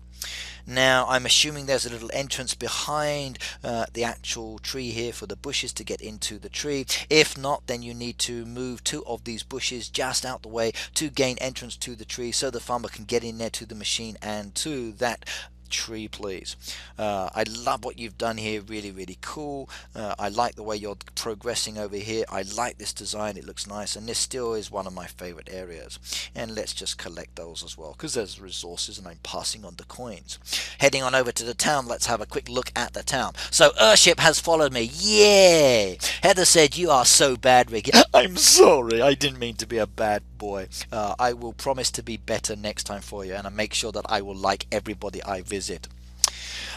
Now I'm assuming there's a little entrance behind the actual tree here for the bushes to get into the tree. If not, then you need to move 2 of these bushes just out the way to gain entrance to the tree so the farmer can get in there to the machine and to that tree, please. I love what you've done here. Really, really cool. I like the way you're progressing over here. I like this design. It looks nice, and this still is one of my favorite areas. And let's just collect those as well because there's resources and I'm passing on the coins. Heading on over to the town, let's have a quick look at the town. So Earthship has followed me. Yay! Heather said, "You are so bad, Ricky." I'm sorry, I didn't mean to be a bad boy. I will promise to be better next time for you, and I make sure that I will like everybody I visit.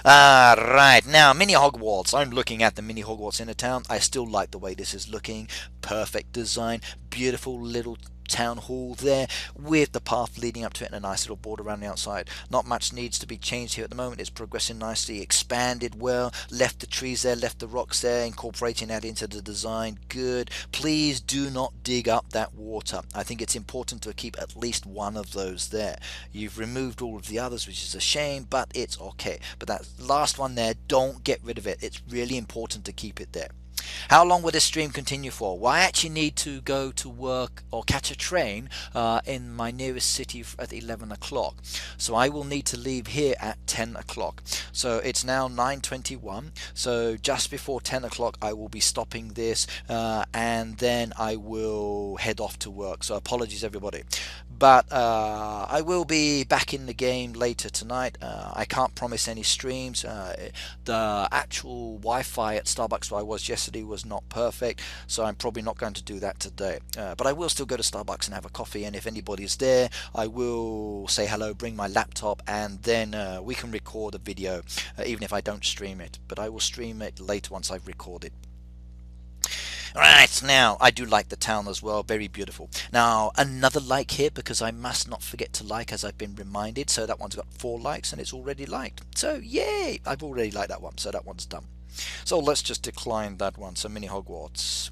Right, now Mini Hogwarts. I'm looking at the Mini Hogwarts in the town. I still like the way this is looking. Perfect design, beautiful little town hall there with the path leading up to it and a nice little border around the outside. Not much needs to be changed here at the moment. It's progressing nicely, expanded well, left the trees there, left the rocks there, incorporating that into the design. Good. Please do not dig up that water. I think it's important to keep at least one of those there. You've removed all of the others, which is a shame, but it's okay. But that last one there, don't get rid of it. It's really important to keep it there. How long will this stream continue for? Well, I actually need to go to work or catch a train in my nearest city at 11 o'clock. So I will need to leave here at 10 o'clock. So it's now 9:21. So just before 10 o'clock I will be stopping this and then I will head off to work. So apologies everybody. But I will be back in the game later tonight. I can't promise any streams. The actual Wi-Fi at Starbucks where I was yesterday was not perfect, so I'm probably not going to do that today. But I will still go to Starbucks and have a coffee, and if anybody's there, I will say hello, bring my laptop, and then we can record a video, even if I don't stream it. But I will stream it later once I've recorded. Right, now I do like the town as well, very beautiful. Now another like here because I must not forget to like as I've been reminded. So that one's got 4 likes and it's already liked. So yay, I've already liked that one, so that one's done. So let's just decline that one. So Mini Hogwarts.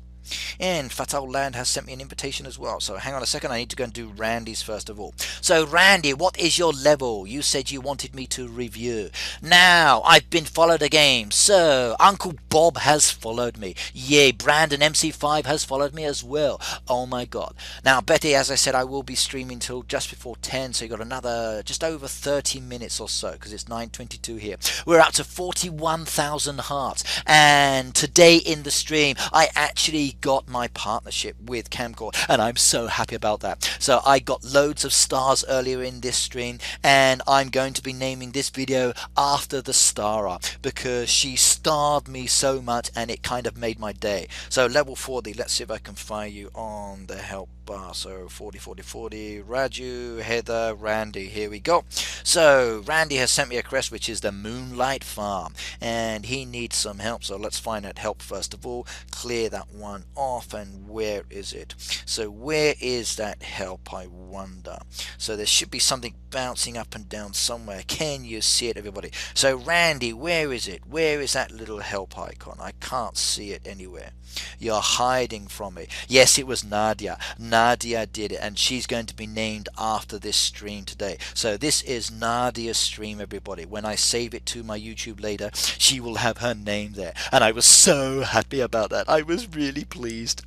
And Fatal Land has sent me an invitation as well. So hang on a second, I need to go and do Randy's first of all. So Randy, what is your level? You said you wanted me to review. Now, I've been followed again. So Uncle Bob has followed me. Yay, Brandon MC5 has followed me as well. Oh my god. Now, Betty, as I said, I will be streaming till just before 10. So you got another just over 30 minutes or so because it's 9:22 here. We're up to 41,000 hearts. And today in the stream, I actually got my partnership with Kamcord, and I'm so happy about that. So I got loads of stars earlier in this stream, and I'm going to be naming this video after the starer because she starred me so much and it kind of made my day. So level 40, let's see if I can find you on the help bar. So 40 40 40, Raju, Heather, Randy, here we go. So Randy has sent me a quest, which is the Moonlight Farm, and he needs some help. So let's find out help first of all, clear that one off. And where is it? So where is that help, I wonder? So there should be something bouncing up and down somewhere. Can you see it, everybody? So Randy, where is it? Where is that little help icon? I can't see it anywhere. You're hiding from me. Yes, it was Nadia. Nadia did it, and she's going to be named after this stream today. So this is Nadia's stream, everybody. When I save it to my YouTube later, she will have her name there, and I was so happy about that. I was really pleased.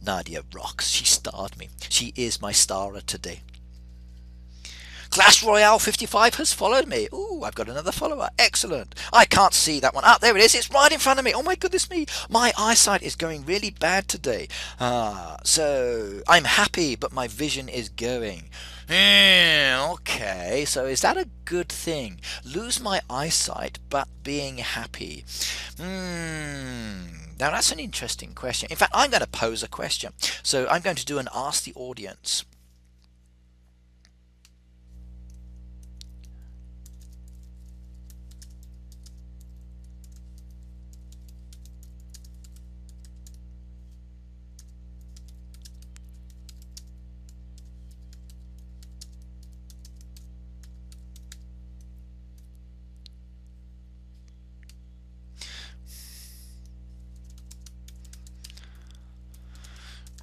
Nadia rocks. She starred me. She is my starer today. Clash Royale 55 has followed me. Ooh, I've got another follower. Excellent. I can't see that one. Ah, there it is. It's right in front of me. Oh my goodness me. My eyesight is going really bad today. So I'm happy, but my vision is going. Okay, so is that a good thing? Lose my eyesight, but being happy. Now that's an interesting question. In fact, I'm going to pose a question. So I'm going to do an Ask the Audience.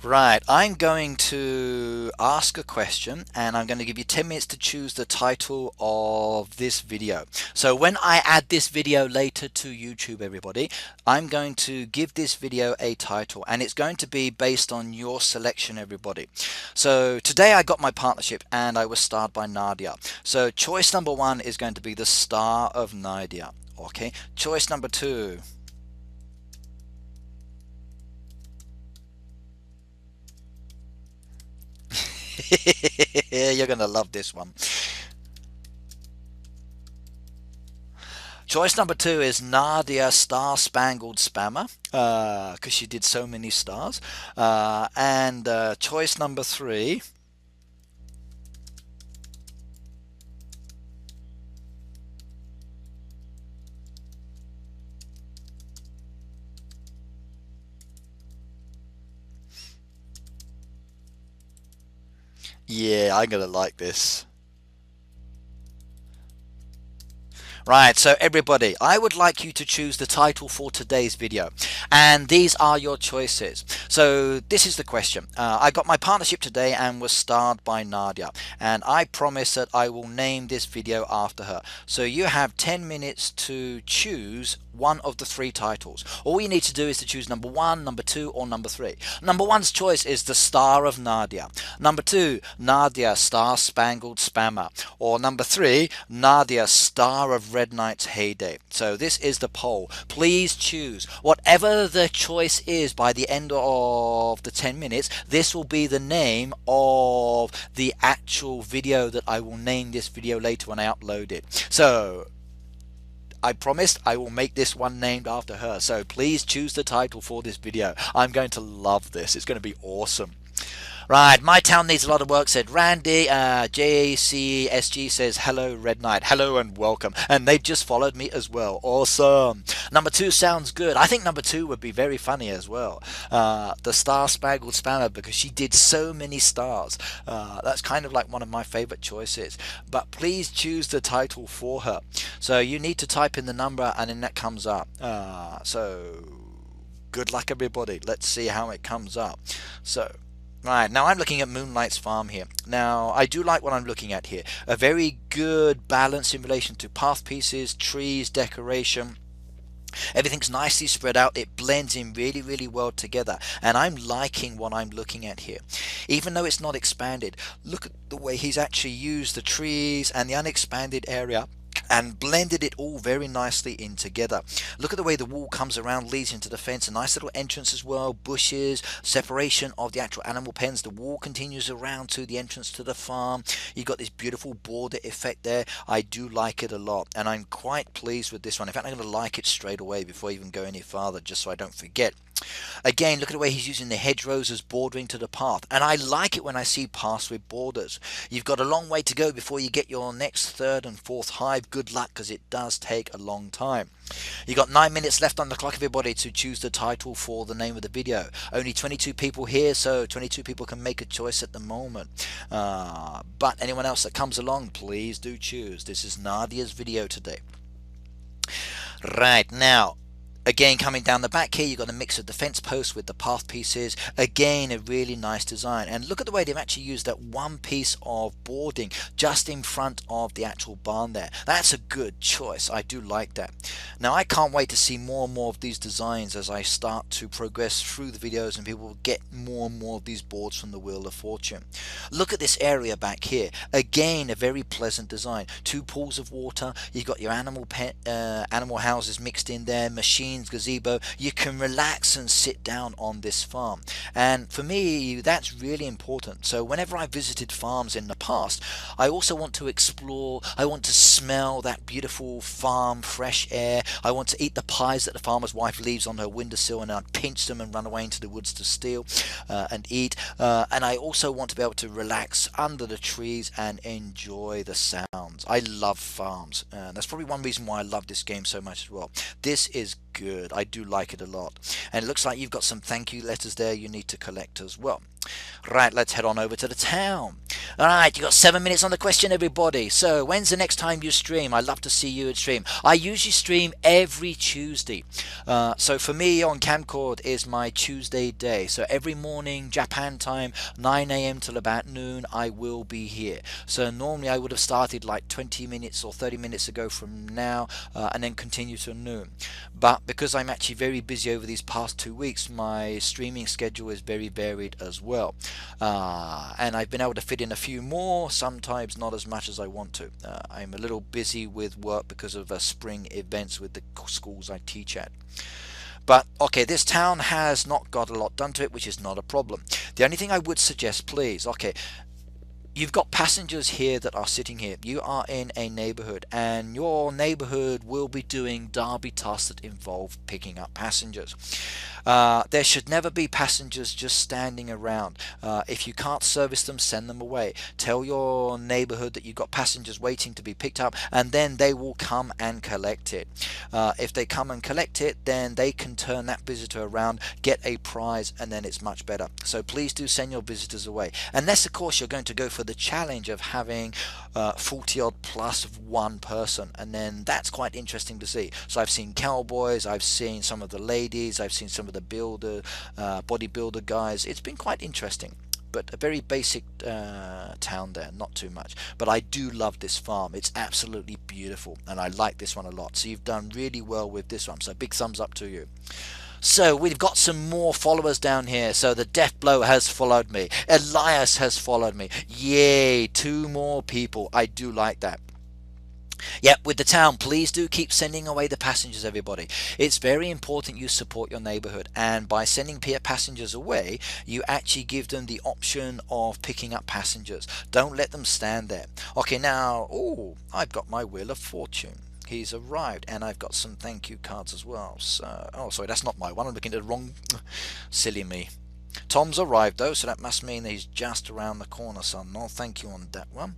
Right, I'm going to ask a question, and I'm going to give you 10 minutes to choose the title of this video. So when I add this video later to YouTube, everybody, I'm going to give this video a title, and it's going to be based on your selection, everybody. So today I got my partnership and I was starred by Nadia. So choice number 1 is going to be the star of Nadia. Okay, choice number 2. You're gonna love this one. Choice number 2 is Nadia Star Spangled Spammer, because she did so many stars. And choice number 3. Yeah, I'm gonna like this. Right, so everybody, I would like you to choose the title for today's video, and these are your choices. So this is the question. I got my partnership today and was starred by Nadia, and I promise that I will name this video after her. So you have 10 minutes to choose one of the 3 titles. All you need to do is to choose number 1, number 2, or number 3. Number 1's choice is the star of Nadia. Number 2, Nadia Star Spangled Spammer. Or number 3, Nadia Star of Red Knight's Heyday. So this is the poll. Please choose whatever the choice is. By the end of the 10 minutes, this will be the name of the actual video that I will name this video later when I upload it. So I promised I will make this one named after her. So please choose the title for this video. I'm going to love this. It's going to be awesome. Right, my town needs a lot of work, said Randy. JCSG says, hello, Red Knight. Hello and welcome. And they've just followed me as well. Awesome. Number 2 sounds good. I think number 2 would be very funny as well. The Star Spangled Spammer, because she did so many stars. That's kind of like one of my favorite choices. But please choose the title for her. So you need to type in the number and then that comes up. So good luck, everybody. Let's see how it comes up. So right, now I'm looking at Moonlight's Farm here. Now, I do like what I'm looking at here. A very good balance in relation to path pieces, trees, decoration. Everything's nicely spread out. It blends in really, really well together. And I'm liking what I'm looking at here. Even though it's not expanded, look at the way he's actually used the trees and the unexpanded area and blended it all very nicely in together. Look at the way the wall comes around, leads into the fence, a nice little entrance as well, bushes, separation of the actual animal pens. The wall continues around to the entrance to the farm. You've got this beautiful border effect there. I do like it a lot, and I'm quite pleased with this one. In fact, I'm going to like it straight away before I even go any farther, just so I don't forget. Again, look at the way he's using the hedgerows as bordering to the path, and I like it when I see paths with borders. You've got a long way to go before you get your next third and fourth hive. Good luck, because it does take a long time. You got 9 minutes left on the clock, everybody, to choose the title for the name of the video. Only 22 people here, so 22 people can make a choice at the moment. But anyone else that comes along, please do choose. This is Nadia's video today. Right, now, again, coming down the back here, you've got a mix of the fence posts with the path pieces. Again, a really nice design. And look at the way they've actually used that one piece of boarding just in front of the actual barn there. That's a good choice. I do like that. Now, I can't wait to see more and more of these designs as I start to progress through the videos and people will get more and more of these boards from the Wheel of Fortune. Look at this area back here. Again, a very pleasant design. 2 pools of water. You've got your animal houses mixed in there, machines, gazebo. You can relax and sit down on this farm, and for me that's really important. So whenever I visited farms in the past, I also want to explore. I want to smell that beautiful farm fresh air. I want to eat the pies that the farmer's wife leaves on her windowsill, and I'd pinch them and run away into the woods to steal and eat. And I also want to be able to relax under the trees and enjoy the sounds. I love farms. That's probably one reason why I love this game so much as well. This is good. I do like it a lot. And it looks like you've got some thank you letters there you need to collect as well. Right, let's head on over to the town. Alright, you got 7 minutes on the question, everybody. So when's the next time you stream? I'd love to see you at stream. I usually stream every Tuesday. So for me on Kamcord is my Tuesday day. So every morning Japan time, 9 AM till about noon, I will be here. So normally I would have started like 20 minutes or 30 minutes ago from now, and then continue till noon. But because I'm actually very busy over these past 2 weeks, my streaming schedule is very varied as well. And I've been able to fit in a few more, sometimes not as much as I want to. I'm a little busy with work because of spring events with the schools I teach at. But okay, this town has not got a lot done to it, which is not a problem. The only thing I would suggest, please, okay, you've got passengers here that are sitting here. You are in a neighbourhood, and your neighbourhood will be doing derby tasks that involve picking up passengers. There should never be passengers just standing around. If you can't service them, send them away. Tell your neighbourhood that you've got passengers waiting to be picked up, and then they will come and collect it. If they come and collect it, then they can turn that visitor around, get a prize, and then it's much better. So please do send your visitors away, unless of course you're going to go for the challenge of having 40 odd plus one person, and then that's quite interesting to see. So I've seen cowboys, I've seen some of the ladies, I've seen some of the bodybuilder guys. It's been quite interesting, but a very basic town there, not too much. But I do love this farm. It's absolutely beautiful, and I like this one a lot. So you've done really well with this one, so big thumbs up to you. So we've got some more followers down here. So the Death Blow has followed me. Elias has followed me. Yay, 2 more people. I do like that. Yeah, with the town, please do keep sending away the passengers, everybody. It's very important you support your neighbourhood, and by sending passengers away, you actually give them the option of picking up passengers. Don't let them stand there. Okay, now, oh, I've got my Wheel of Fortune. He's arrived, and I've got some thank you cards as well. So, oh, sorry, that's not my one. I'm looking at the wrong. Silly me. Tom's arrived though, so that must mean that he's just around the corner, son. No thank you on that one.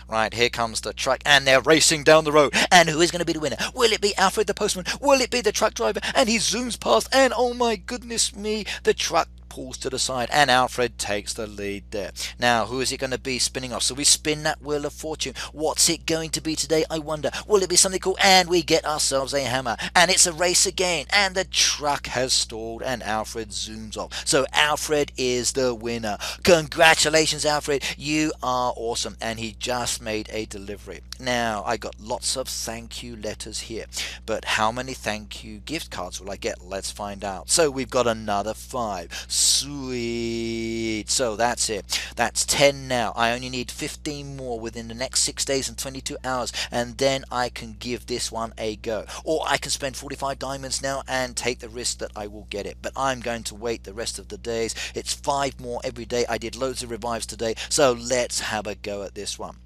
Right, here comes the truck, and they're racing down the road. And who is going to be the winner? Will it be Alfred the postman? Will it be the truck driver? And he zooms past, and oh my goodness me, the truck pulls to the side, and Alfred takes the lead there. Now, who is it going to be spinning off? So we spin that Wheel of Fortune. What's it going to be today, I wonder? Will it be something cool? And we get ourselves a hammer, and it's a race again, and the truck has stalled, and Alfred zooms off. So Alfred is the winner. Congratulations, Alfred. You are awesome. And he just made a delivery. Now, I got lots of thank you letters here, but how many thank you gift cards will I get? Let's find out. So we've got another 5. Sweet. So that's it. That's 10 now. I only need 15 more within the next 6 days and 22 hours, and then I can give this one a go. Or I can spend 45 diamonds now and take the risk that I will get it. But I'm going to wait the rest of the days. It's 5 more every day. I did loads of revives today, so let's have a go at this one.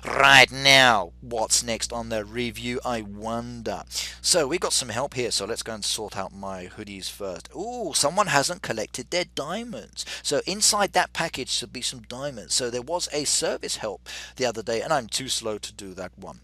Right now, what's next on the review, I wonder? So we got some help here, so let's go and sort out my hoodies first. Ooh, someone hasn't collected their diamonds. So inside that package should be some diamonds. So there was a service help the other day, and I'm too slow to do that one.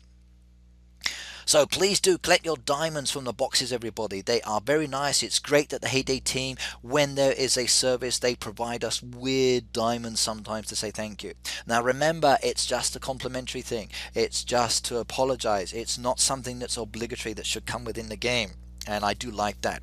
So please do collect your diamonds from the boxes, everybody. They are very nice. It's great that the Heyday team, when there is a service, they provide us with diamonds sometimes to say thank you. Now remember, it's just a complimentary thing. It's just to apologize. It's not something that's obligatory that should come within the game. And I do like that.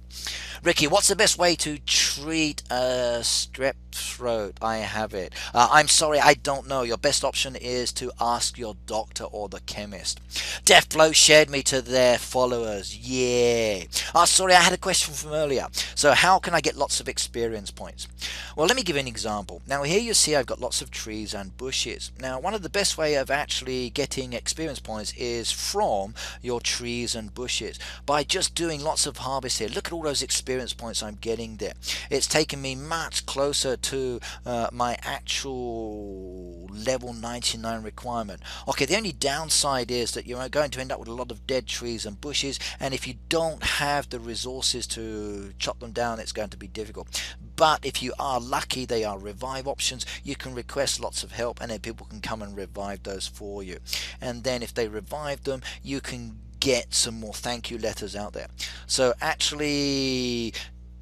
Ricky, what's the best way to treat a strep throat? I have it. I'm sorry, I don't know. Your best option is to ask your doctor or the chemist. Deathblow shared me to their followers. Yeah. Oh, sorry, I had a question from earlier. So how can I get lots of experience points? Well, let me give you an example. Now here you see I've got lots of trees and bushes. Now one of the best way of actually getting experience points is from your trees and bushes by just doing lots of harvest here. Look at all those experience points I'm getting there. It's taken me much closer to my actual level 99 requirement. Okay, the only downside is that you're going to end up with a lot of dead trees and bushes, and if you don't have the resources to chop them down, it's going to be difficult. But if you are lucky, they are revive options. You can request lots of help, and then people can come and revive those for you. And then if they revive them, you can get some more thank you letters out there. So actually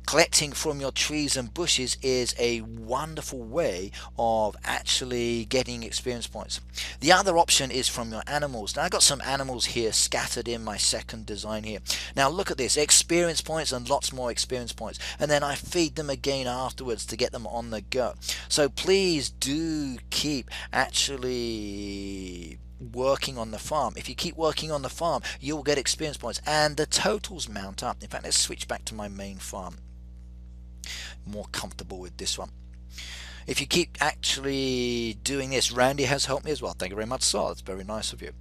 collecting from your trees and bushes is a wonderful way of actually getting experience points. The other option is from your animals. Now I've got some animals here scattered in my second design here. Now look at this, experience points and lots more experience points, and then I feed them again afterwards to get them on the go. So please do keep actually working on the farm. If you keep working on the farm, you'll get experience points and the totals mount up. In fact, let's switch back to my main farm. More comfortable with this one. If you keep actually doing this, Randy has helped me as well. Thank you very much, sir. That's very nice of you.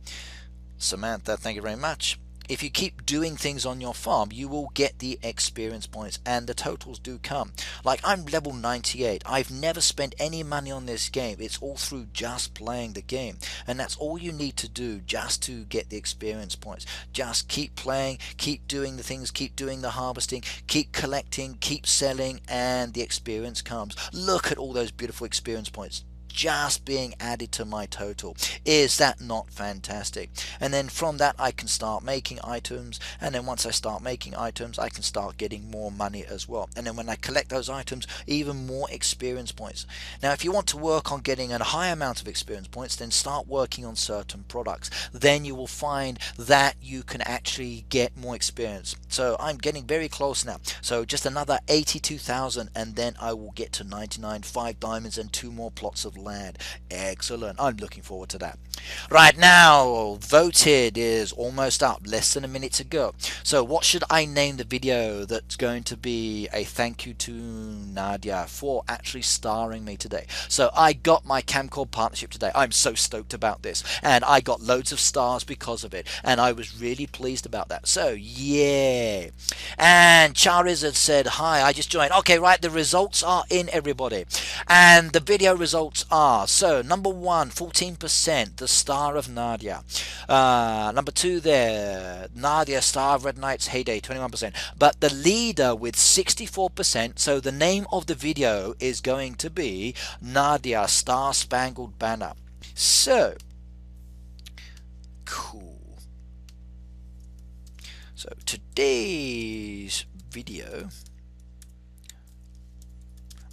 Samantha, thank you very much. If you keep doing things on your farm, you will get the experience points and the totals do come. Like I'm level 98. I've never spent any money on this game. It's all through just playing the game. And that's all you need to do just to get the experience points. Just keep playing, keep doing the things, keep doing the harvesting, keep collecting, keep selling, and the experience comes. Look at all those beautiful experience points just being added to my total. Is that not fantastic? And then from that I can start making items, and then once I start making items I can start getting more money as well, and then when I collect those items, even more experience points. Now if you want to work on getting a high amount of experience points, then start working on certain products. Then you will find that you can actually get more experience. So I'm getting very close now, so just another 82,000 and then I will get to 99, 5 diamonds and 2 more plots of land. Excellent. I'm looking forward to that. Right now, voted is almost up, less than a minute to go. So what should I name the video that's going to be a thank you to Nadia for actually starring me today? So I got my Kamcord Partnership today. I'm so stoked about this, and I got loads of stars because of it, and I was really pleased about that. So yeah. And Charizard said hi, I just joined. Okay, right, the results are in, everybody, and the video results are, so number 1, 14%, the star of Nadia. Number 2 there, Nadia, star of Red Knights Heyday, 21%. But the leader with 64%, so the name of the video is going to be Nadia, star Spangled Banner. So cool. So today's video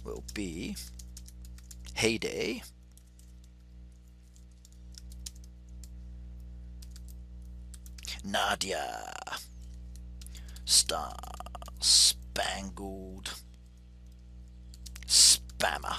will be Heyday, Nadia, star Spangled Spammer.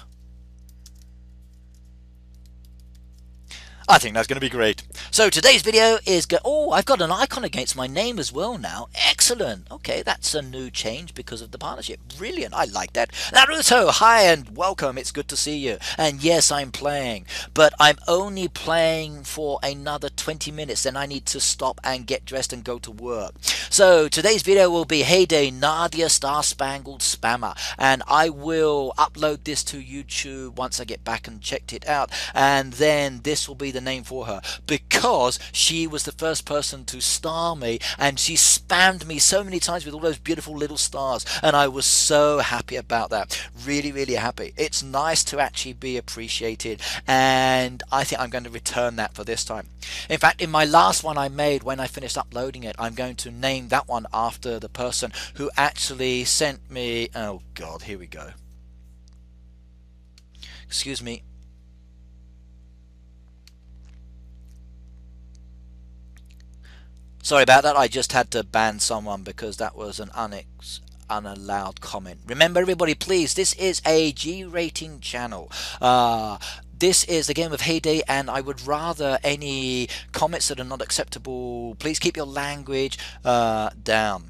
I think that's going to be great. So today's video is oh, I've got an icon against my name as well now. Excellent. Okay, that's a new change because of the partnership. Brilliant. I like that. Naruto, hi and welcome. It's good to see you. And yes, I'm playing, but I'm only playing for another 20 minutes. Then I need to stop and get dressed and go to work. So today's video will be Heyday Nadia Star Spangled Spammer, and I will upload this to YouTube once I get back and checked it out, and then this will be the name for her because she was the first person to star me, and she spammed me so many times with all those beautiful little stars, and I was so happy about that. Really happy. It's nice to actually be appreciated, and I think I'm going to return that for this time. In fact, in my last one I made, when I finished uploading it, I'm going to name that one after the person who actually sent me, oh god, here we go, excuse me. Sorry about that, I just had to ban someone because that was an unallowed comment. Remember everybody, please, this is a G rating channel. This is the game of Heyday, and I would rather any comments that are not acceptable, please keep your language down.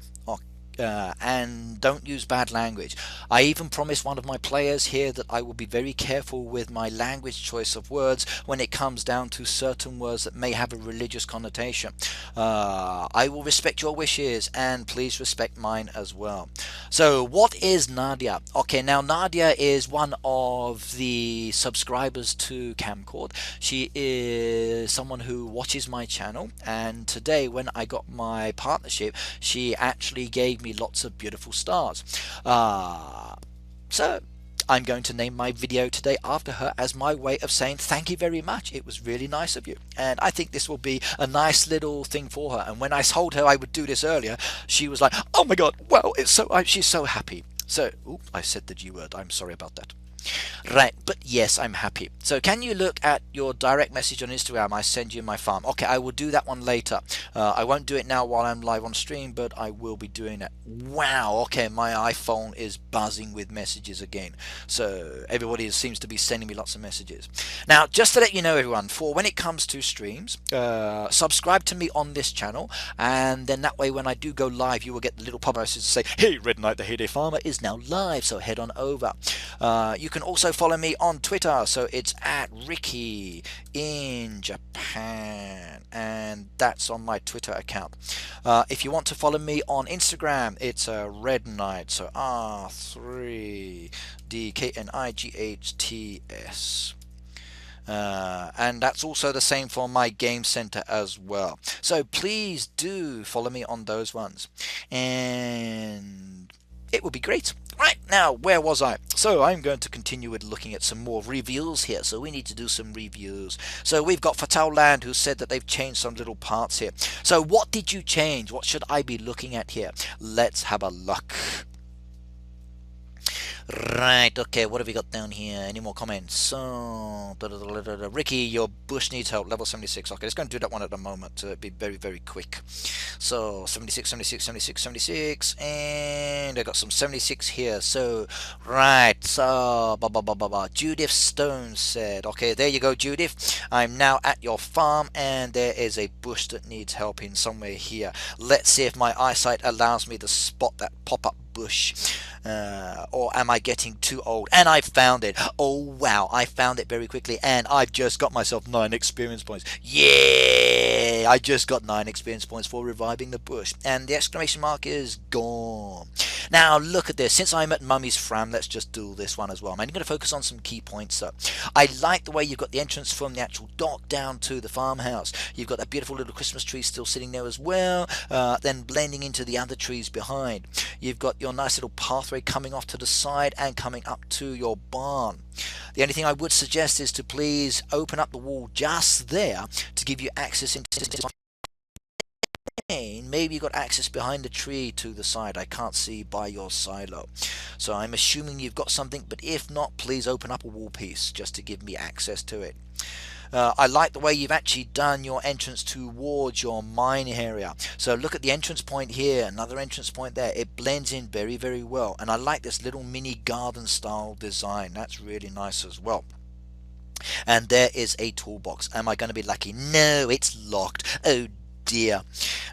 And don't use bad language. I even promised one of my players here that I will be very careful with my language choice of words when it comes down to certain words that may have a religious connotation. I will respect your wishes, and please respect mine as well. So what is Nadia? Okay, now Nadia is one of the subscribers to Kamcord. She is someone who watches my channel, and today when I got my partnership, she actually gave me lots of beautiful stars. So I'm going to name my video today after her as my way of saying thank you very much. It was really nice of you, and I think this will be a nice little thing for her. And when I told her I would do this earlier, she was like, oh my god, well, it's so she's so happy. So I said the G word, I'm sorry about that. Right, but yes, I'm happy. So can you look at your direct message on Instagram? I send you my farm. Okay, I will do that one later. I won't do it now while I'm live on stream, but I will be doing it. Wow, okay, my iPhone is buzzing with messages again. So everybody seems to be sending me lots of messages. Now, just to let you know, everyone, for when it comes to streams, subscribe to me on this channel, and then that way when I do go live, you will get the little pop message to say, hey, Red Knight the Heyday Farmer is now live, so head on over. You can also follow me on Twitter, so it's at Ricky in Japan, and that's on my Twitter account. If you want to follow me on Instagram, it's Red Knight, so R3DKNIGHTS. And that's also the same for my game center as well, so please do follow me on those ones, and it would be great. Right, now where was I? So I'm going to continue with looking at some more reviews here. So we need to do some reviews. So we've got Fatal Land, who said that they've changed some little parts here. So what did you change? What should I be looking at here? Let's have a look. Right, okay, what have we got down here? Any more comments? So, Ricky, your bush needs help, level 76. Okay, let's go and do that one at the moment. It'd be very quick. So, 76, 76, 76, 76, and I got some 76 here. So, right, so, Judith Stone said, okay, there you go, Judith. I'm now at your farm, and there is a bush that needs help in somewhere here. Let's see if my eyesight allows me to spot that pop-up bush. Or am I getting too old? And I found it. Oh wow, I found it very quickly, and I've just got myself 9 experience points. Yeah, I just got 9 experience points for reviving the bush, and the exclamation mark is gone. Now look at this. Since I'm at Mummy's Fram, let's just do this one as well. I'm going to focus on some key points though. I like the way you've got the entrance from the actual dock down to the farmhouse. You've got that beautiful little Christmas tree still sitting there as well, then blending into the other trees behind. You've got your nice little pathway coming off to the side and coming up to your barn. The only thing I would suggest is to please open up the wall just there to give you access into maybe you got access behind the tree to the side. I can't see by your silo, so I'm assuming you've got something, but if not, please open up a wall piece just to give me access to it. I like the way you've actually done your entrance towards your mine area. So look at the entrance point here, another entrance point there. It blends in very well, and I like this little mini garden style design. That's really nice as well. And there is a toolbox. Am I going to be lucky? No, it's locked. Oh dear.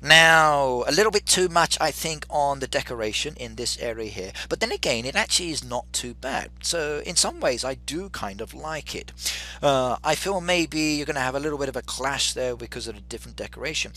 Now, a little bit too much, I think, on the decoration in this area here. But then again, it actually is not too bad. So in some ways, I do kind of like it. I feel maybe you're going to have a little bit of a clash there because of the different decoration.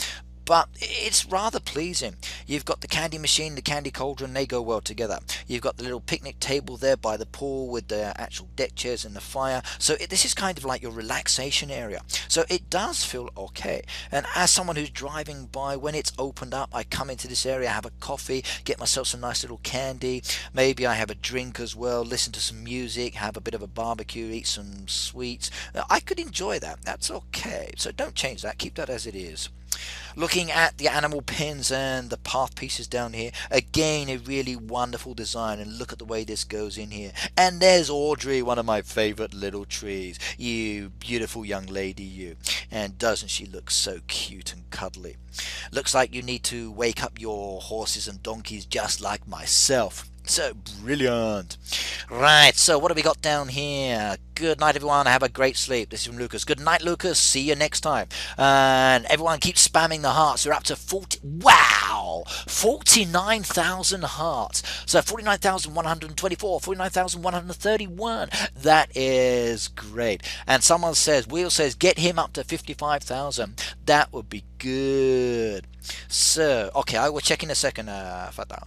But it's rather pleasing. You've got the candy machine, the candy cauldron, they go well together. You've got the little picnic table there by the pool with the actual deck chairs and the fire. So this is kind of like your relaxation area. So it does feel okay. And as someone who's driving by, when it's opened up, I come into this area, have a coffee, get myself some nice little candy. Maybe I have a drink as well, listen to some music, have a bit of a barbecue, eat some sweets. I could enjoy that. That's okay. So don't change that. Keep that as it is. Looking at the animal pens and the path pieces down here, again a really wonderful design, and look at the way this goes in here. And there's Audrey, one of my favorite little trees. You beautiful young lady, you. And doesn't she look so cute and cuddly? Looks like you need to wake up your horses and donkeys just like myself. So brilliant. Right, so what have we got down here? Good night, everyone. Have a great sleep. This is from Lucas. Good night, Lucas. See you next time. And everyone keep spamming the hearts. We're up to 40. Wow! 49,000 hearts. So 49,124, 49,131. That is great. And someone says, Wheel says, get him up to 55,000. That would be good. So, okay, I will check in a second.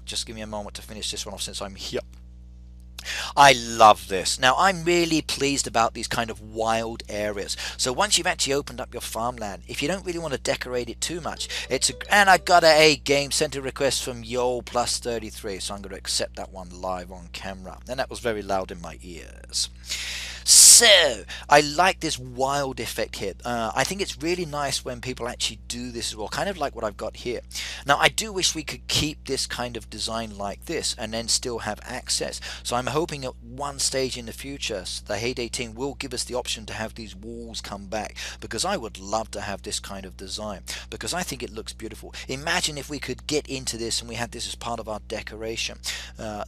Just give me a moment to finish this one off since I'm here. I love this. Now, I'm really pleased about these kind of wild areas. So once you've actually opened up your farmland, if you don't really want to decorate it too much, and I got a game center request from Yo plus 33, so I'm going to accept that one live on camera. And that was very loud in my ears. So, I like this wild effect here. I think it's really nice when people actually do this as well, kind of like what I've got here. Now, I do wish we could keep this kind of design like this and then still have access. So I'm hoping at one stage in the future, the Heyday team will give us the option to have these walls come back, because I would love to have this kind of design, because I think it looks beautiful. Imagine if we could get into this and we had this as part of our decoration.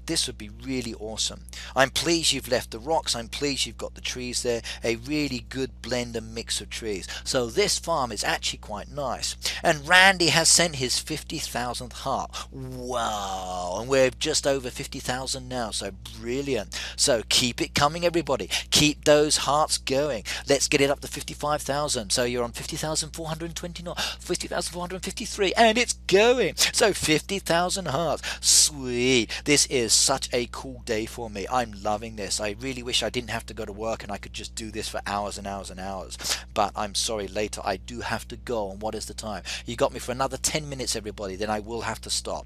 This would be really awesome. I'm pleased you've left the rocks. I'm pleased you've got the trees there, a really good blend and mix of trees. So this farm is actually quite nice. And Randy has sent his 50,000th heart. Wow, and we're just over 50,000 now, so brilliant. So keep it coming, everybody. Keep those hearts going. Let's get it up to 55,000. So you're on 50,429, 50,453, and it's going. So 50,000 hearts. Sweet. This is such a cool day for me. I'm loving this. I really wish I didn't have to go to work and I could just do this for hours and hours and hours. But I'm sorry, later I do have to go. And what is the time? You got me for another 10 minutes, everybody. Then I will have to stop.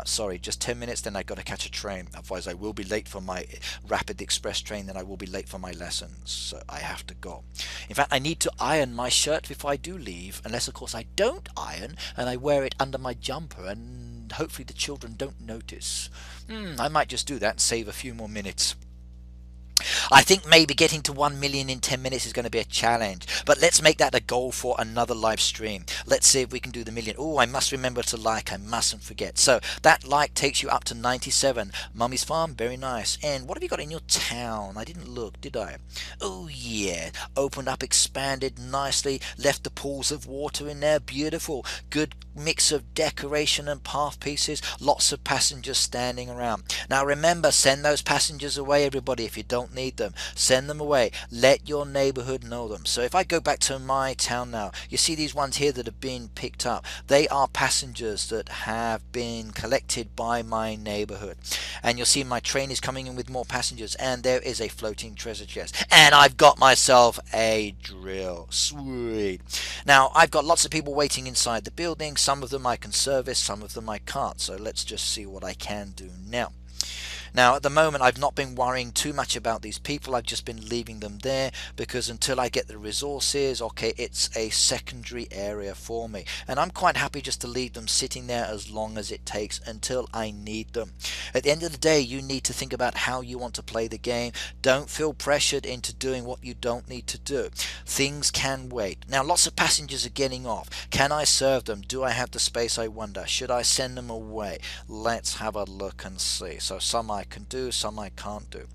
Sorry, just 10 minutes, then I got to catch a train. Otherwise I will be late for my rapid express train, then I will be late for my lessons. So I have to go. In fact, I need to iron my shirt before I do leave, unless of course I don't iron and I wear it under my jumper, and hopefully the children don't notice. I might just do that and save a few more minutes. I think maybe getting to 1 million in 10 minutes is going to be a challenge, but let's make that a goal for another live stream. Let's see if we can do the million. Oh, I must remember to like. I mustn't forget. So that like takes you up to 97. Mummy's Farm, very nice. And what have you got in your town? I didn't look, did I? Oh yeah, opened up, expanded nicely, left the pools of water in there. Beautiful. Good mix of decoration and path pieces. Lots of passengers standing around. Now remember, send those passengers away, everybody. If you don't need them, send them away. Let your neighborhood know them. So if I go back to my town now, you see these ones here that have been picked up. They are passengers that have been collected by my neighborhood. And you'll see my train is coming in with more passengers, and there is a floating treasure chest. And I've got myself a drill. Sweet. Now I've got lots of people waiting inside the building. Some of them I can service, some of them I can't. So let's just see what I can do now. Now at the moment I've not been worrying too much about these people. I've just been leaving them there because until I get the resources, okay, it's a secondary area for me, and I'm quite happy just to leave them sitting there as long as it takes until I need them. At the end of the day, you need to think about how you want to play the game. Don't feel pressured into doing what you don't need to do. Things can wait. Now lots of passengers are getting off. Can I serve them? Do I have the space, I wonder? Should I send them away? Let's have a look and see. So some I I can do, some I can't do.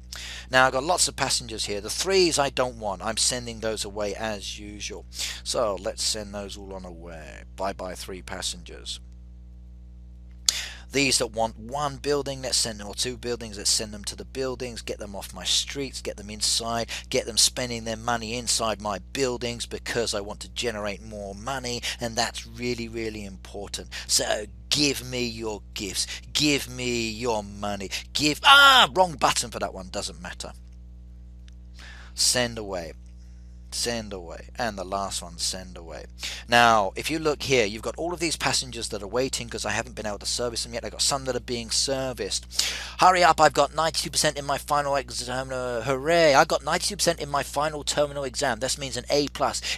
Now I've got lots of passengers here. The 3s I don't want. I'm sending those away as usual. So let's send those all on away. Bye bye 3 passengers. These that want 1 building, let's send them, or 2 buildings, let's send them to the buildings, get them off my streets, get them inside, get them spending their money inside my buildings because I want to generate more money, and that's really, really important. So give me your gifts, give me your money, wrong button for that one, doesn't matter. Send away. Send away, and the last one, send away. Now if you look here, you've got all of these passengers that are waiting because I haven't been able to service them yet. I've got some that are being serviced. Hurry up, I've got 92% in my final exam. Hooray, I got 92% in my final terminal exam. This means an A+.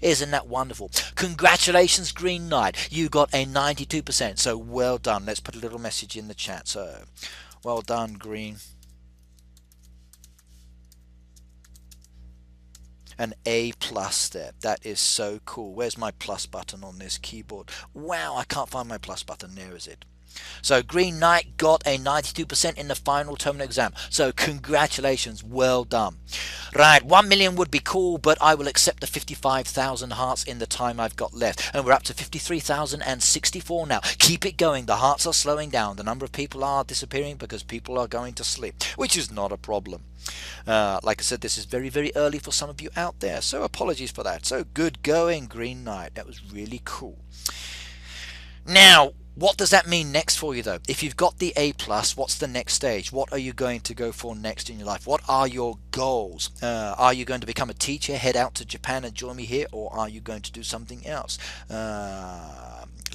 Isn't that wonderful? Congratulations, Green Knight, you got a 92%, so well done. Let's put a little message in the chat. So well done, Green. An A+ there. That is so cool. Where's my plus button on this keyboard? Wow, I can't find my plus button. There is it. So Green Knight got a 92% in the final terminal exam. So congratulations, well done. Right, 1 million would be cool, but I will accept the 55,000 hearts in the time I've got left. And we're up to 53,064 now. Keep it going. The hearts are slowing down. The number of people are disappearing because people are going to sleep, which is not a problem. Like I said, this is very, very early for some of you out there, so apologies for that. So good going, Green Knight. That was really cool. Now, what does that mean next for you though? If you've got the A+, what's the next stage? What are you going to go for next in your life? What are your goals? Are you going to become a teacher, head out to Japan and join me here, or are you going to do something else?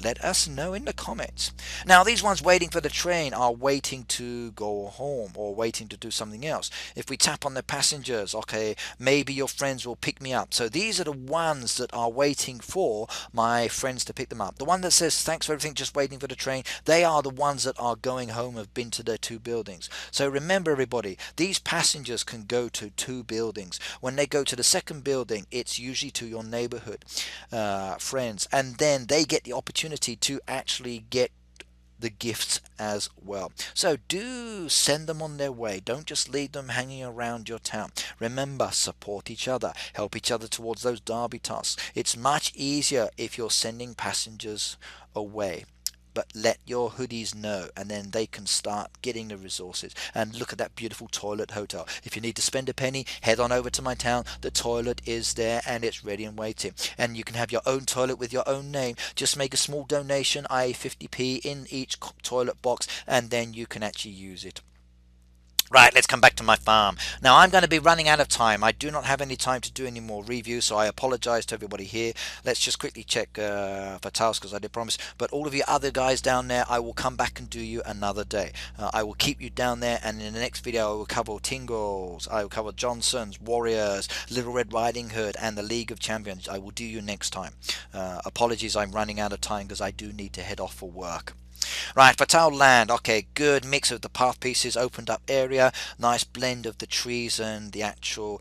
Let us know in the comments. Now these ones waiting for the train are waiting to go home or waiting to do something else. If we tap on the passengers, okay, maybe your friends will pick me up. So these are the ones that are waiting for my friends to pick them up. The one that says thanks for everything, just waiting for the train, they are the ones that are going home, have been to their 2 buildings. So remember everybody, these passengers can go to 2 buildings. When they go to the second building, it's usually to your neighborhood friends, and then they get the opportunity to actually get the gifts as well. So do send them on their way. Don't just leave them hanging around your town. Remember, support each other, help each other towards those derby tasks. It's much easier if you're sending passengers away. But let your hoodies know, and then they can start getting the resources. And look at that beautiful toilet hotel. If you need to spend a penny, head on over to my town. The toilet is there and it's ready and waiting. And you can have your own toilet with your own name. Just make a small donation, i.e. 50p in each toilet box, and then you can actually use it. Right, let's come back to my farm. Now I'm going to be running out of time. I do not have any time to do any more reviews, so I apologize to everybody here. Let's just quickly check for tasks, because I did promise. But all of you other guys down there, I will come back and do you another day. I will keep you down there, and in the next video I will cover Tingles, I will cover Johnson's, Warriors, Little Red Riding Hood, and the League of Champions. I will do you next time. Apologies, I'm running out of time because I do need to head off for work. Right, Fatal Land, okay, good mix of the path pieces, opened up area, nice blend of the trees and the actual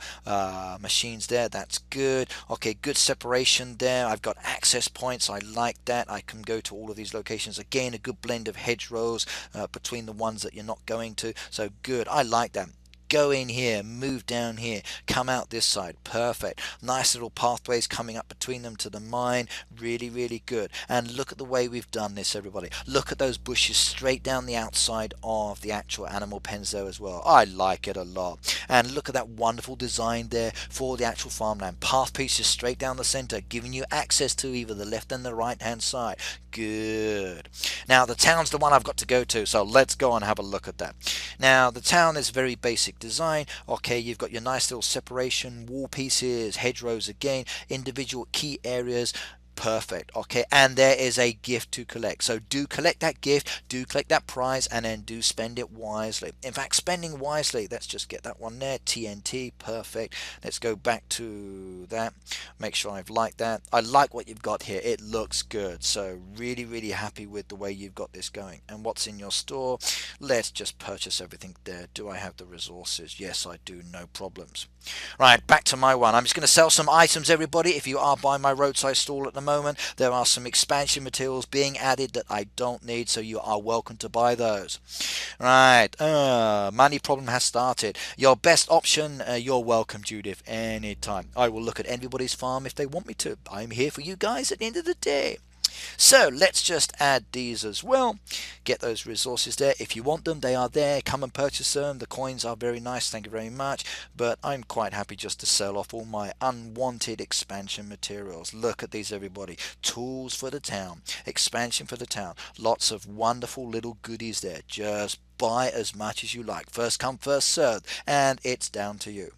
machines there, that's good. Okay, good separation there. I've got access points, I like that. I can go to all of these locations. Again, a good blend of hedgerows between the ones that you're not going to, so good, I like that. Go in here, move down here, come out this side, perfect. Nice little pathways coming up between them to the mine, really, really good. And look at the way we've done this, everybody. Look at those bushes straight down the outside of the actual animal pens there as well. I like it a lot. And look at that wonderful design there for the actual farmland. Path pieces straight down the center, giving you access to either the left and the right hand side. Good. Now the town's the one I've got to go to, so let's go and have a look at that. Now the town is very basic design. Okay, you've got your nice little separation, wall pieces, hedgerows again, individual key areas. Perfect. Okay, and there is a gift to collect, so do collect that gift, do collect that prize, and then do spend it wisely. In fact, spending wisely, let's just get that one there, TNT, perfect. Let's go back to that, make sure I've liked that. I like what you've got here, it looks good, so really, really happy with the way you've got this going. And what's in your store? Let's just purchase everything there. Do I have the resources? Yes, I do, no problems. Right, back to my one. I'm just going to sell some items, everybody. If you are by my roadside stall at the moment, there are some expansion materials being added that I don't need, so you are welcome to buy those. Right, money problem has started. Your best option, you're welcome, Judith, anytime. I will look at anybody's farm if they want me to. I'm here for you guys at the end of the day. So let's just add these as well. Get those resources there. If you want them, they are there. Come and purchase them. The coins are very nice. Thank you very much. But I'm quite happy just to sell off all my unwanted expansion materials. Look at these, everybody. Tools for the town. Expansion for the town. Lots of wonderful little goodies there. Just buy as much as you like. First come, first served. And it's down to you.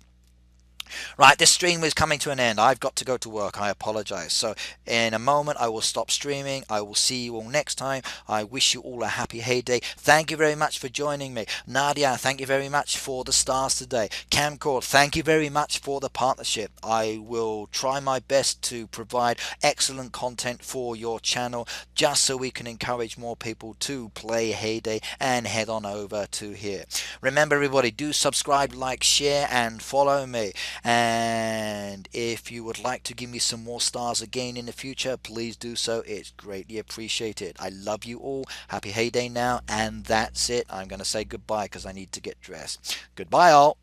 Right, this stream is coming to an end. I've got to go to work. I apologize. So, in a moment, I will stop streaming. I will see you all next time. I wish you all a happy heyday. Thank you very much for joining me. Nadia, thank you very much for the stars today. Kamcord, thank you very much for the partnership. I will try my best to provide excellent content for your channel just so we can encourage more people to play Heyday and head on over to here. Remember, everybody, do subscribe, like, share, and follow me. And if you would like to give me some more stars again in the future, please do so. It's greatly appreciated. I love you all. Happy heyday now. And that's it. I'm going to say goodbye because I need to get dressed. Goodbye all.